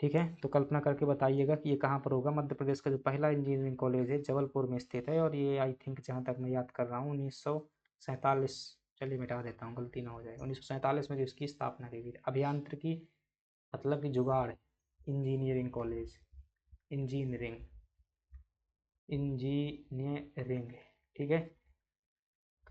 A: ठीक है, तो कल्पना करके बताइएगा कि ये कहाँ पर होगा। मध्य प्रदेश का जो पहला इंजीनियरिंग कॉलेज है जबलपुर में स्थित है, और ये आई थिंक जहाँ तक मैं याद कर रहा हूँ 1947, चलिए मिटा देता हूँ गलती ना हो जाए, 1947 में जो इसकी स्थापना की गई थी। अभियांत्रिकी मतलब कि जुगाड़, इंजीनियरिंग कॉलेज, इंजीनियरिंग, इंजीनियरिंग। ठीक है,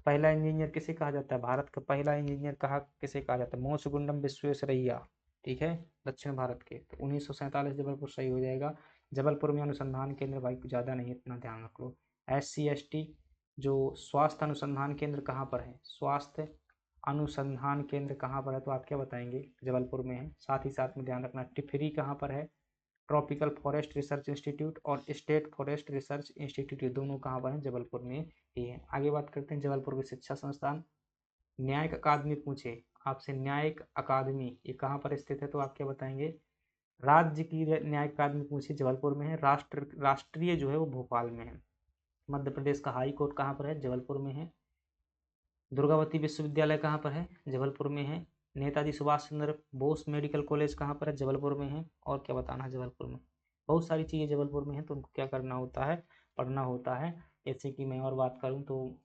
A: पहला इंजीनियर किसे कहा जाता है, भारत का पहला इंजीनियर कहा किसे कहा जाता है, मोक्षगुंडम विश्वेश्वरैया। ठीक है, दक्षिण भारत के, तो 1947 जबलपुर सही हो जाएगा। जबलपुर में अनुसंधान केंद्र भाई कुछ ज़्यादा नहीं, इतना ध्यान रख लो। SC/ST जो स्वास्थ्य अनुसंधान केंद्र कहाँ पर है, स्वास्थ्य अनुसंधान केंद्र कहाँ पर है, तो आप क्या बताएंगे, जबलपुर में है। साथ ही साथ में ध्यान रखना टिफरी कहाँ पर है, ट्रॉपिकल फॉरेस्ट रिसर्च इंस्टीट्यूट और स्टेट फॉरेस्ट रिसर्च इंस्टीट्यूट, ये दोनों कहाँ पर हैं, जबलपुर में ही है। आगे बात करते हैं जबलपुर के शिक्षा संस्थान। न्यायिक अकादमी पूछे आपसे, न्यायिक अकादमी ये कहाँ पर स्थित है, तो आप क्या बताएंगे, राज्य की न्यायिक अकादमी पूछे जबलपुर में है, राष्ट्रीय जो है वो भोपाल में है। मध्य प्रदेश का हाई कोर्ट कहाँ पर है, जबलपुर में है। दुर्गावती विश्वविद्यालय कहाँ पर है? जबलपुर में है। नेताजी सुभाष चंद्र बोस मेडिकल कॉलेज कहाँ पर है? जबलपुर में है। और क्या बताना है जबलपुर में? बहुत सारी चीज़ें जबलपुर में हैं, तो उनको क्या करना होता है, पढ़ना होता है। जैसे कि मैं और बात करूँ तो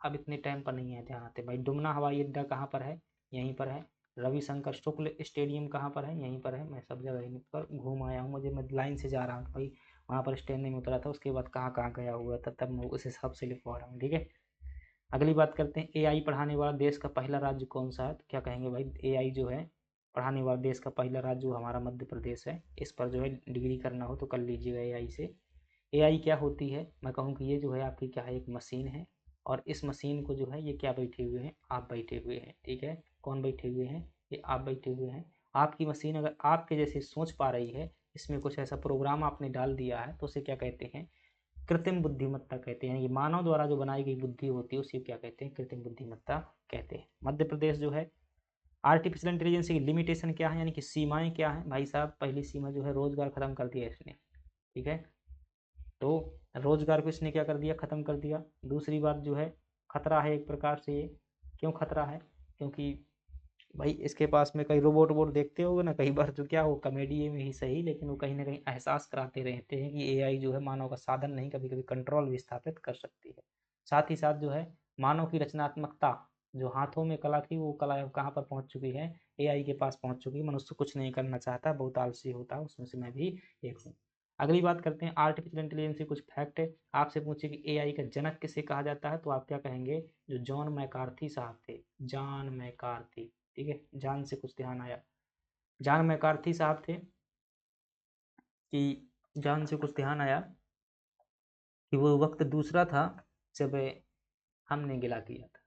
A: अब इतने टाइम पर नहीं है ध्यान आते भाई। डुमना हवाई अड्डा कहाँ पर है? यहीं पर है। रविशंकर शुक्ल स्टेडियम कहाँ पर है? यहीं पर है। मैं सब जगह यहीं पर घूम आया हूँ, मुझे मैं लाइन से जा रहा हूँ भाई। वहाँ पर स्टैंड में उतरा था, उसके बाद कहाँ कहाँ गया हुआ था, तब मैं उस हिसाब से लिखवा रहा हूँ, ठीक है। अगली बात करते हैं, एआई पढ़ाने वाला देश का पहला राज्य कौन सा है? तो क्या कहेंगे भाई, एआई जो है पढ़ाने वाला देश का पहला राज्य जो हमारा मध्य प्रदेश है। इस पर जो है डिग्री करना हो तो कर लीजिएगा एआई से। एआई क्या होती है? मैं कहूँ कि ये जो है आपकी क्या है, एक मशीन है। और इस मशीन को जो है ये क्या बैठे हुए हैं, आप बैठे हुए हैं, ठीक है। कौन बैठे हुए हैं? ये आप बैठे हुए हैं। आपकी मशीन अगर आपके जैसे सोच पा रही है, इसमें कुछ ऐसा प्रोग्राम आपने डाल दिया है, तो उसे क्या कहते हैं? कृत्रिम बुद्धिमत्ता कहते हैं। ये मानव द्वारा जो बनाई गई बुद्धि होती है उसे क्या कहते हैं? कृत्रिम बुद्धिमत्ता कहते हैं। मध्य प्रदेश जो है, आर्टिफिशियल इंटेलिजेंस की लिमिटेशन क्या है, यानी कि सीमाएं क्या है भाई साहब? पहली सीमा जो है, रोजगार खत्म कर दिया इसने, ठीक है। तो रोजगार को इसने क्या कर दिया, खत्म कर दिया। दूसरी बात जो है, खतरा है एक प्रकार से ये। क्यों खतरा है? क्योंकि भाई इसके पास में कई रोबोट वोट देखते होगे ना, कई बार जो क्या हो कॉमेडी में ही सही, लेकिन वो कहीं ना कहीं एहसास कराते रहते हैं कि एआई जो है मानव का साधन नहीं, कभी कभी कंट्रोल भी स्थापित कर सकती है। साथ ही साथ जो है मानव की रचनात्मकता, जो हाथों में कला थी, वो कला अब कहाँ पर पहुंच चुकी है? एआई के पास पहुंच चुकी है। मनुष्य कुछ नहीं करना चाहता, बहुत आलसी होता है, उसमें से मैं भी एक हूँ। अगली बात करते हैं, आर्टिफिशियल इंटेलिजेंस के कुछ फैक्ट है। आपसे पूछे कि एआई का जनक किसे कहा जाता है, तो आप क्या कहेंगे? जो जॉन मैकार्थी साहब थे, जॉन मैकार्थी, ठीक है। जान से कुछ ध्यान आया, जॉन मैकार्थी साहब थे कि जान से कुछ ध्यान आया कि वो वक्त दूसरा था जब हमने गिला किया था,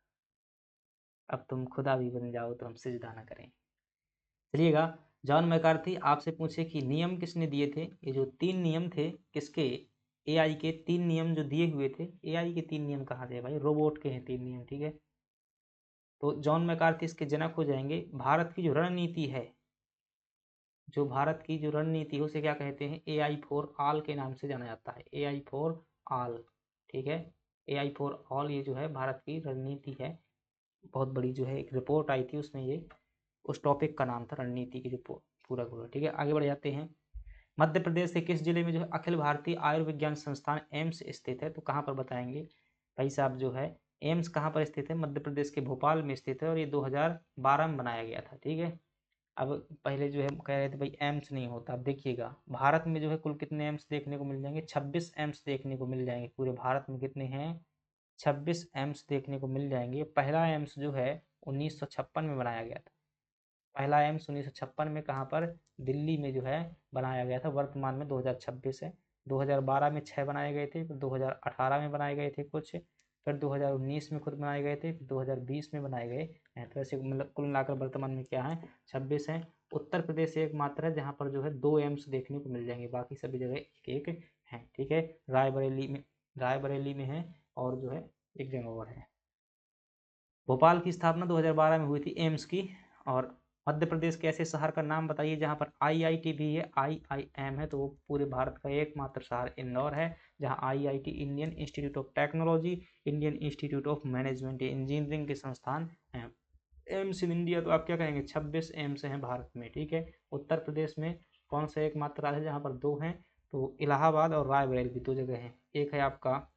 A: अब तुम खुदा भी बन जाओ तो हम सिजदा न करें। चलिएगा, जॉन मैकार्थी आपसे पूछे कि नियम किसने दिए थे? ये जो 3 नियम थे किसके? एआई के 3 नियम जो दिए हुए थे। एआई के 3 नियम कहाँ थे भाई? रोबोट के हैं 3 नियम, ठीक है। तो जॉन मैकार्थी इसके जनक हो जाएंगे। भारत की जो रणनीति है, जो भारत की जो रणनीति है, उसे क्या कहते हैं? एआई फॉर ऑल के नाम से जाना जाता है। एआई फॉर ऑल, ठीक है। एआई फॉर ऑल ये जो है भारत की रणनीति है। बहुत बड़ी जो है एक रिपोर्ट आई थी, उसमें ये उस टॉपिक का नाम था, रणनीति की जो पूरा पूरा, ठीक है। आगे बढ़ जाते हैं। मध्य प्रदेश के किस जिले में जो है अखिल भारतीय आयुर्विज्ञान संस्थान एम्स स्थित है? तो कहाँ पर बताएंगे भाई साहब? जो है एम्स कहाँ पर स्थित है? मध्य प्रदेश के भोपाल में स्थित है, और ये 2012 में बनाया गया था, ठीक है। अब पहले जो है कह रहे थे भाई एम्स नहीं होता। अब देखिएगा, भारत में जो है कुल कितने एम्स देखने को मिल जाएंगे? 26 एम्स देखने को मिल जाएंगे। पूरे भारत में कितने हैं? 26 एम्स देखने को मिल जाएंगे। पहला एम्स जो है 1956 में बनाया गया था। पहला एम्स 1956 में कहाँ पर? दिल्ली में जो है बनाया गया था। वर्तमान में 2026 है। 2012 में 6 बनाए गए थे, फिर 2018 में बनाए गए थे कुछ, फिर 2019 में खुद बनाए गए थे, फिर 2020 में बनाए गए हैं। तो ऐसे मतलब कुल मिलाकर वर्तमान में क्या है? 26 हैं। उत्तर प्रदेश एकमात्र है जहाँ पर जो है 2 एम्स देखने को मिल जाएंगे, बाकी सभी जगह एक एक हैं, ठीक है। रायबरेली में है, और जो है एक जगह और है। भोपाल की स्थापना 2012 में हुई थी एम्स की। और मध्य प्रदेश के ऐसे शहर का नाम बताइए जहां पर आईआईटी भी है, आईआईएम है। तो वो पूरे भारत का एकमात्र शहर इंदौर है, जहां IIT, Indian institute of technology, Indian institute of management, engineering के संस्थान हैं। एम्स इन इंडिया, तो आप क्या कहेंगे? 26 एम्स हैं भारत में, ठीक है। उत्तर प्रदेश में कौन सा एकमात्र राज्य है जहाँ पर 2 हैं? तो इलाहाबाद और रायबरेली, 2 जगह हैं। एक है आपका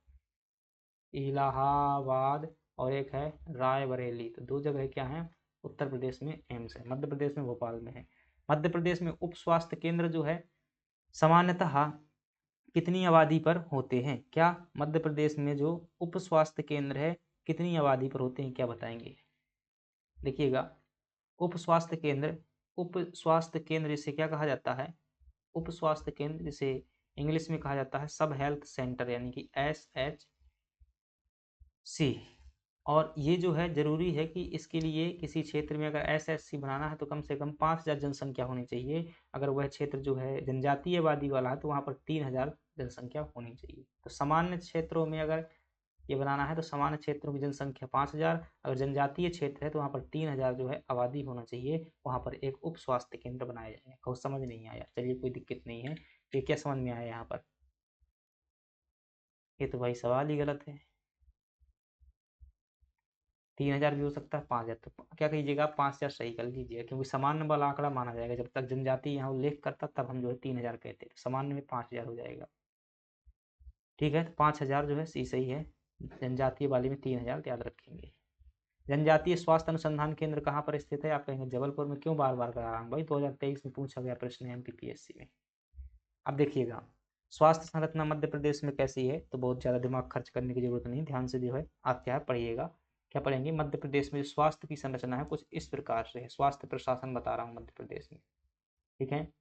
A: इलाहाबाद और एक है रायबरेली, तो 2 जगह क्या है उत्तर प्रदेश में एम्स है। मध्य प्रदेश में भोपाल में है। मध्य प्रदेश में उप स्वास्थ्य केंद्र जो है सामान्यतः कितनी आबादी पर होते हैं? क्या मध्य प्रदेश में जो उप स्वास्थ्य केंद्र है कितनी आबादी पर होते हैं, क्या बताएंगे? देखिएगा, उप स्वास्थ्य केंद्र, उप स्वास्थ्य केंद्र जिसे क्या कहा जाता है? उप स्वास्थ्य केंद्र जिसे इंग्लिश में कहा जाता है सब हेल्थ सेंटर, यानी कि SHC। और ये जो है ज़रूरी है कि इसके लिए किसी क्षेत्र में अगर SSC बनाना है तो कम से कम 5,000 जनसंख्या होनी चाहिए। अगर वह क्षेत्र जो है जनजातीय आबादी वाला है तो वहाँ पर 3,000 जनसंख्या होनी चाहिए। तो सामान्य क्षेत्रों में अगर ये बनाना है तो सामान्य क्षेत्रों की जनसंख्या 5,000, अगर जनजातीय क्षेत्र है तो वहाँ पर 3,000 जो है आबादी होना चाहिए। वहाँ पर एक उप स्वास्थ्य केंद्र बनाया जाएगा। कुछ समझ नहीं आया? चलिए कोई दिक्कत नहीं है। ये क्या समझ में आया यहाँ पर? ये तो भाई सवाल ही गलत है। 3000 भी हो सकता है, 5000। तो क्या कीजिएगा, 5000 सही कर लीजिएगा, क्योंकि सामान्य वाला आंकड़ा माना जाएगा। जब तक जनजाति यहाँ उल्लेख करता तब हम जो है 3000 कहते हैं, सामान्य में 5000 हो जाएगा। ठीक है, तो 5000 जो है सही है, जनजातीय वाले में 3000 याद रखेंगे। जनजातीय स्वास्थ्य अनुसंधान केंद्र कहाँ पर स्थित है? आप कहेंगे जबलपुर में। क्यों बार बार करा रहा हूँ भाई, 2023 में पूछा गया प्रश्न है एमपीपीएससी में। अब देखिएगा, स्वास्थ्य संरचना मध्य प्रदेश में कैसी है, तो बहुत ज़्यादा दिमाग खर्च करने की जरूरत नहीं, ध्यान से जो है आप क्या पढ़िएगा। क्या पढ़ेंगे? मध्य प्रदेश में जो स्वास्थ्य की संरचना है कुछ इस प्रकार से है, स्वास्थ्य प्रशासन बता रहा हूँ मध्य प्रदेश में। ठीक है,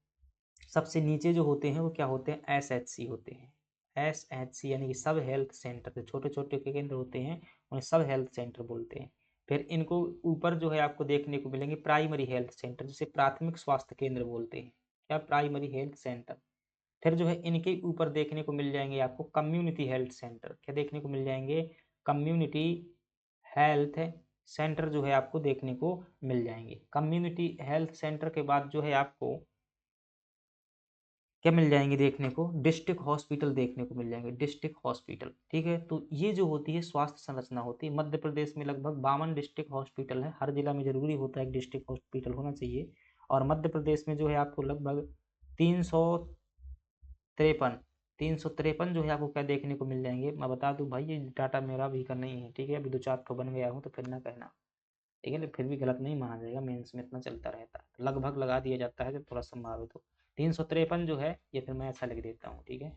A: सबसे नीचे जो होते हैं वो क्या होते हैं? SHC होते हैं। SHC यानी कि सब हेल्थ सेंटर, जो छोटे छोटे केंद्र होते हैं उन्हें सब हेल्थ सेंटर बोलते हैं। फिर इनको ऊपर जो है आपको देखने को मिलेंगे प्राइमरी हेल्थ सेंटर, जिसे प्राथमिक स्वास्थ्य केंद्र बोलते हैं। क्या? Primary health centre. फिर जो है इनके ऊपर देखने को मिल जाएंगे आपको कम्युनिटी हेल्थ सेंटर। क्या देखने को मिल जाएंगे? कम्युनिटी हेल्थ सेंटर जो है आपको देखने को मिल जाएंगे। कम्युनिटी हेल्थ सेंटर के बाद जो है आपको क्या मिल जाएंगे देखने को? डिस्ट्रिक्ट हॉस्पिटल देखने को मिल जाएंगे, डिस्ट्रिक्ट हॉस्पिटल। ठीक है, तो ये जो होती है स्वास्थ्य संरचना होती है। मध्य प्रदेश में लगभग 52 डिस्ट्रिक्ट हॉस्पिटल है, हर जिला में जरूरी होता है एक डिस्ट्रिक्ट हॉस्पिटल होना चाहिए। और मध्य प्रदेश में जो है आपको लगभग 353 353 जो है आपको क्या देखने को मिल जाएंगे। मैं बता दूं भाई, ये डाटा मेरा भी का नहीं है, ठीक है, अभी 2-4 ठो बन गया हूँ तो फिर ना कहना, ठीक है, फिर भी गलत नहीं माना जाएगा, मेंस में इतना चलता रहता है, लगभग लगा दिया जाता है जब थोड़ा संभावित हो। 353 जो है ये फिर मैं ऐसा लिख देता हूँ, ठीक है।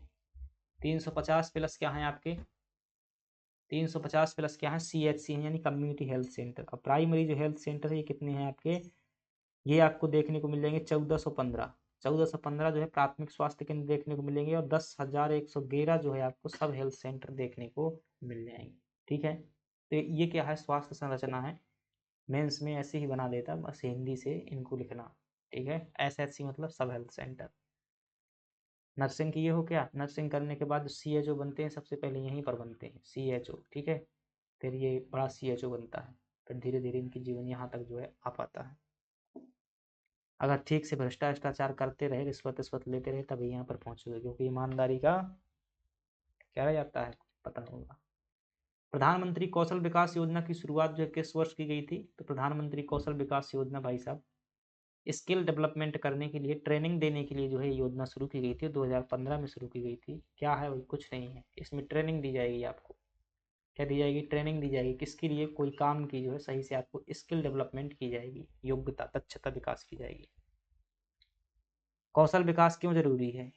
A: 350 प्लस क्या है आपके? 350 प्लस क्या है? CHC है, यानी कम्युनिटी हेल्थ सेंटर। और प्राइमरी जो हेल्थ सेंटर है ये कितने हैं आपके? ये आपको देखने को मिल जाएंगे 1415। 1415 जो है प्राथमिक स्वास्थ्य केंद्र देखने को मिलेंगे, और 10,111 जो है आपको सब हेल्थ सेंटर देखने को मिल जाएंगे। ठीक है, तो ये क्या है? स्वास्थ्य संरचना है। मेंस में ऐसे ही बना देता, बस हिंदी से इनको लिखना। ठीक है, SHC मतलब सब हेल्थ सेंटर। नर्सिंग की ये हो क्या? नर्सिंग करने के बाद CHO बनते हैं, सबसे पहले यहीं पर बनते हैं CHO। ठीक है, फिर ये बड़ा CHO बनता है, फिर धीरे धीरे इनकी जीवन यहाँ तक जो है आ पाता है। अगर ठीक से भ्रष्टाचार करते रहे, रिश्वत लेते रहे, तभी यहाँ पर पहुँचोगे, क्योंकि ईमानदारी का क्या रह जाता है पता होगा। प्रधानमंत्री कौशल विकास योजना की शुरुआत जो है किस वर्ष की गई थी? तो प्रधानमंत्री कौशल विकास योजना भाई साहब स्किल डेवलपमेंट करने के लिए, ट्रेनिंग देने के लिए जो है योजना शुरू की गई थी, 2015 में शुरू की गई थी। क्या है वही? कुछ नहीं है, इसमें ट्रेनिंग दी जाएगी आपको। क्या दी जाएगी? ट्रेनिंग दी जाएगी। किसके लिए? कोई काम की जो है सही से आपको स्किल डेवलपमेंट की जाएगी, योग्यता दक्षता विकास की जाएगी। कौशल विकास क्यों जरूरी है?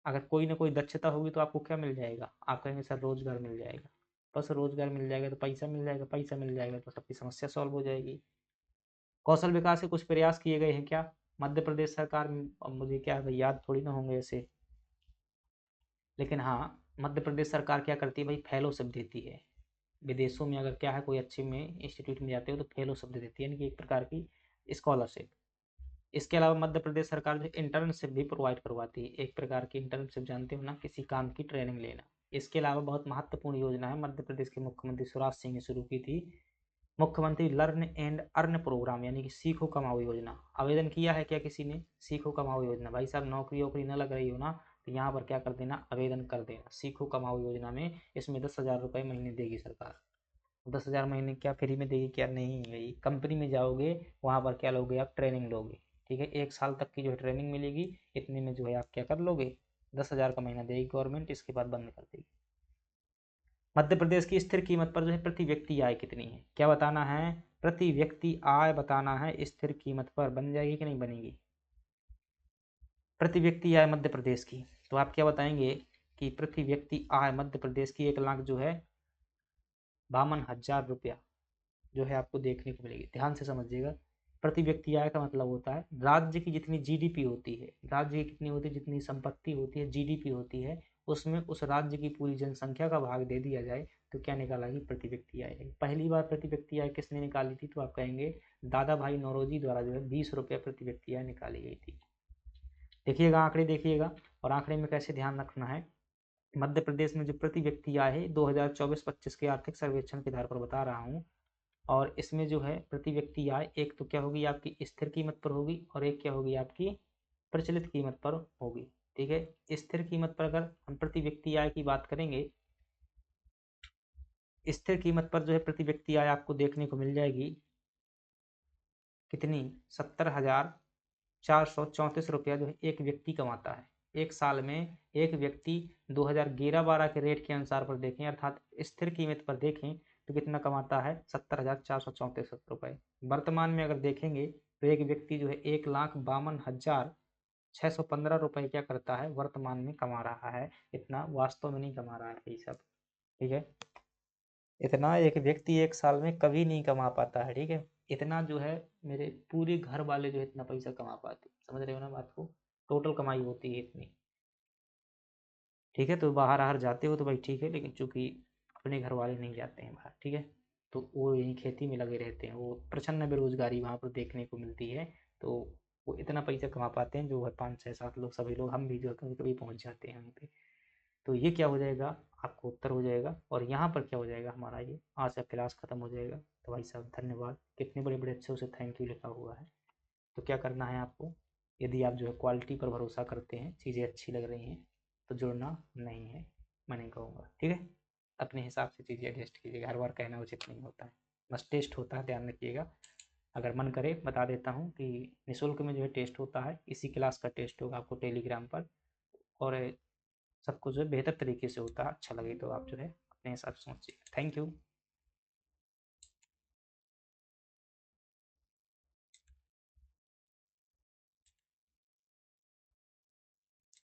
A: अगर कोई ना कोई दक्षता होगी तो आपको क्या मिल जाएगा? आप कहेंगे सर रोजगार मिल जाएगा। बस रोजगार मिल जाएगा तो पैसा मिल जाएगा, पैसा मिल जाएगा तो सबकी समस्या सॉल्व हो जाएगी। कौशल विकास के कुछ प्रयास किए गए हैं क्या मध्य प्रदेश सरकार में? अब मुझे क्या है, याद थोड़ी ना होंगे ऐसे, लेकिन हाँ, मध्य प्रदेश सरकार क्या करती है भाई? फेलोशिप देती है। विदेशों में अगर क्या है, कोई अच्छे में इंस्टीट्यूट में जाते हो तो फेलोशिप दे देती है, यानी कि एक प्रकार की स्कॉलरशिप। इसके अलावा मध्य प्रदेश सरकार जो इंटर्नशिप भी प्रोवाइड करवाती है, एक प्रकार की इंटर्नशिप, जानते हो ना, किसी काम की ट्रेनिंग लेना। इसके अलावा बहुत महत्वपूर्ण योजना है, मध्य प्रदेश के मुख्यमंत्री शिवराज सिंह ने शुरू की थी, मुख्यमंत्री लर्न एंड अर्न प्रोग्राम, यानी कि सीखो कमाओ योजना। आवेदन किया है क्या किसी ने? सीखो कमाओ योजना। भाई साहब नौकरी वोकरी न लग रही हो ना, तो यहाँ पर क्या कर देना? आवेदन कर देना सीखो कमाओ योजना में। इसमें 10,000 रुपये महीने देगी सरकार। 10,000 महीने क्या फ्री में देगी? क्या नहीं भाई, कंपनी में जाओगे, वहाँ पर क्या लोगे आप? ट्रेनिंग लोगे। ठीक है, 1 साल तक की जो है ट्रेनिंग मिलेगी, इतने में जो है आप क्या कर लोगे? 10,000 का महीना देगी गवर्नमेंट, इसके बाद बंद कर देगी। मध्य प्रदेश की स्थिर कीमत पर जो है प्रति व्यक्ति आय कितनी है? क्या बताना है? प्रति व्यक्ति आय बताना है, स्थिर कीमत पर बन जाएगी कि नहीं बनेगी? प्रति व्यक्ति आय मध्य प्रदेश की, तो आप क्या बताएंगे कि प्रति व्यक्ति आय मध्य प्रदेश की 1 लाख जो है 52,000 रुपया जो है आपको देखने को मिलेगी। ध्यान से समझिएगा, प्रति व्यक्ति आय का मतलब होता है राज्य की जितनी GDP होती है, राज्य की कितनी होती है, जितनी संपत्ति होती है, GDP होती है, उसमें उस राज्य की पूरी जनसंख्या का भाग दे दिया जाए तो क्या निकालेगी? प्रति व्यक्ति आय। पहली बार प्रति व्यक्ति आय किसने निकाली थी? तो आप कहेंगे दादा भाई नौरोजी द्वारा जो है 20 रुपये प्रति व्यक्ति आय निकाली गई थी। देखिएगा आंकड़े, देखिएगा, और आंकड़े में कैसे ध्यान रखना है। मध्य प्रदेश में जो प्रति व्यक्ति आय है 2024-25 के आर्थिक सर्वेक्षण के आधार पर बता रहा हूँ, और इसमें जो है प्रति व्यक्ति आय एक तो क्या होगी आपकी? स्थिर कीमत पर होगी, और एक क्या होगी आपकी? प्रचलित कीमत पर होगी। ठीक है, स्थिर कीमत पर अगर हम प्रति व्यक्ति आय की बात करेंगे, स्थिर कीमत पर जो है प्रति व्यक्ति आय आपको देखने को मिल जाएगी कितनी, 70,434 रुपया जो है एक व्यक्ति कमाता है एक साल में। एक व्यक्ति 2011-12 के रेट के अनुसार पर देखें, अर्थात स्थिर कीमत पर देखें तो कितना कमाता है, 70,434 रुपये। वर्तमान में अगर देखेंगे तो एक व्यक्ति जो है 1,52,615 रुपये क्या करता है, वर्तमान में कमा रहा है। इतना वास्तव में नहीं कमा रहा है ये सब, ठीक है। इतना एक व्यक्ति एक साल में कभी नहीं कमा पाता है, ठीक है। इतना जो है मेरे पूरे घर वाले जो है इतना पैसा कमा पाते, समझ रहे हो ना बात को, टोटल कमाई होती है इतनी, ठीक है। तो बाहर आहर जाते हो तो भाई ठीक है, लेकिन चूंकि अपने घर वाले नहीं जाते हैं बाहर, ठीक है, तो वो यहीं खेती में लगे रहते हैं, वो प्रचंड बेरोजगारी वहाँ पर देखने को मिलती है। तो वो इतना पैसा कमा पाते हैं जो है 5 6 7 लोग, सभी लोग, हम भी जो है कभी कभी पहुँच जाते हैं वहीं पे। तो ये क्या हो जाएगा, आपको उत्तर हो जाएगा। और यहाँ पर क्या हो जाएगा हमारा, ये आज का क्लास खत्म हो जाएगा। तो भाई साहब धन्यवाद, कितने बड़े बड़े अच्छे उसे थैंक यू लिखा हुआ है। तो क्या करना है आपको, यदि आप जो है क्वालिटी पर भरोसा करते हैं, चीज़ें अच्छी लग रही हैं, तो जुड़ना नहीं है, मैं नहीं कहूँगा, ठीक है। अपने हिसाब से चीज़ें एडजस्ट कीजिएगा, हर बार कहना उचित नहीं होता है, बस टेस्ट होता है, ध्यान रखिएगा। अगर मन करे बता देता हूँ कि निःशुल्क में जो है टेस्ट होता है, इसी क्लास का टेस्ट होगा आपको टेलीग्राम पर। और सब कुछ जो है बेहतर तरीके से होता है, अच्छा लगे तो आप जो है अपने हिसाब से सोचिए। Thank you.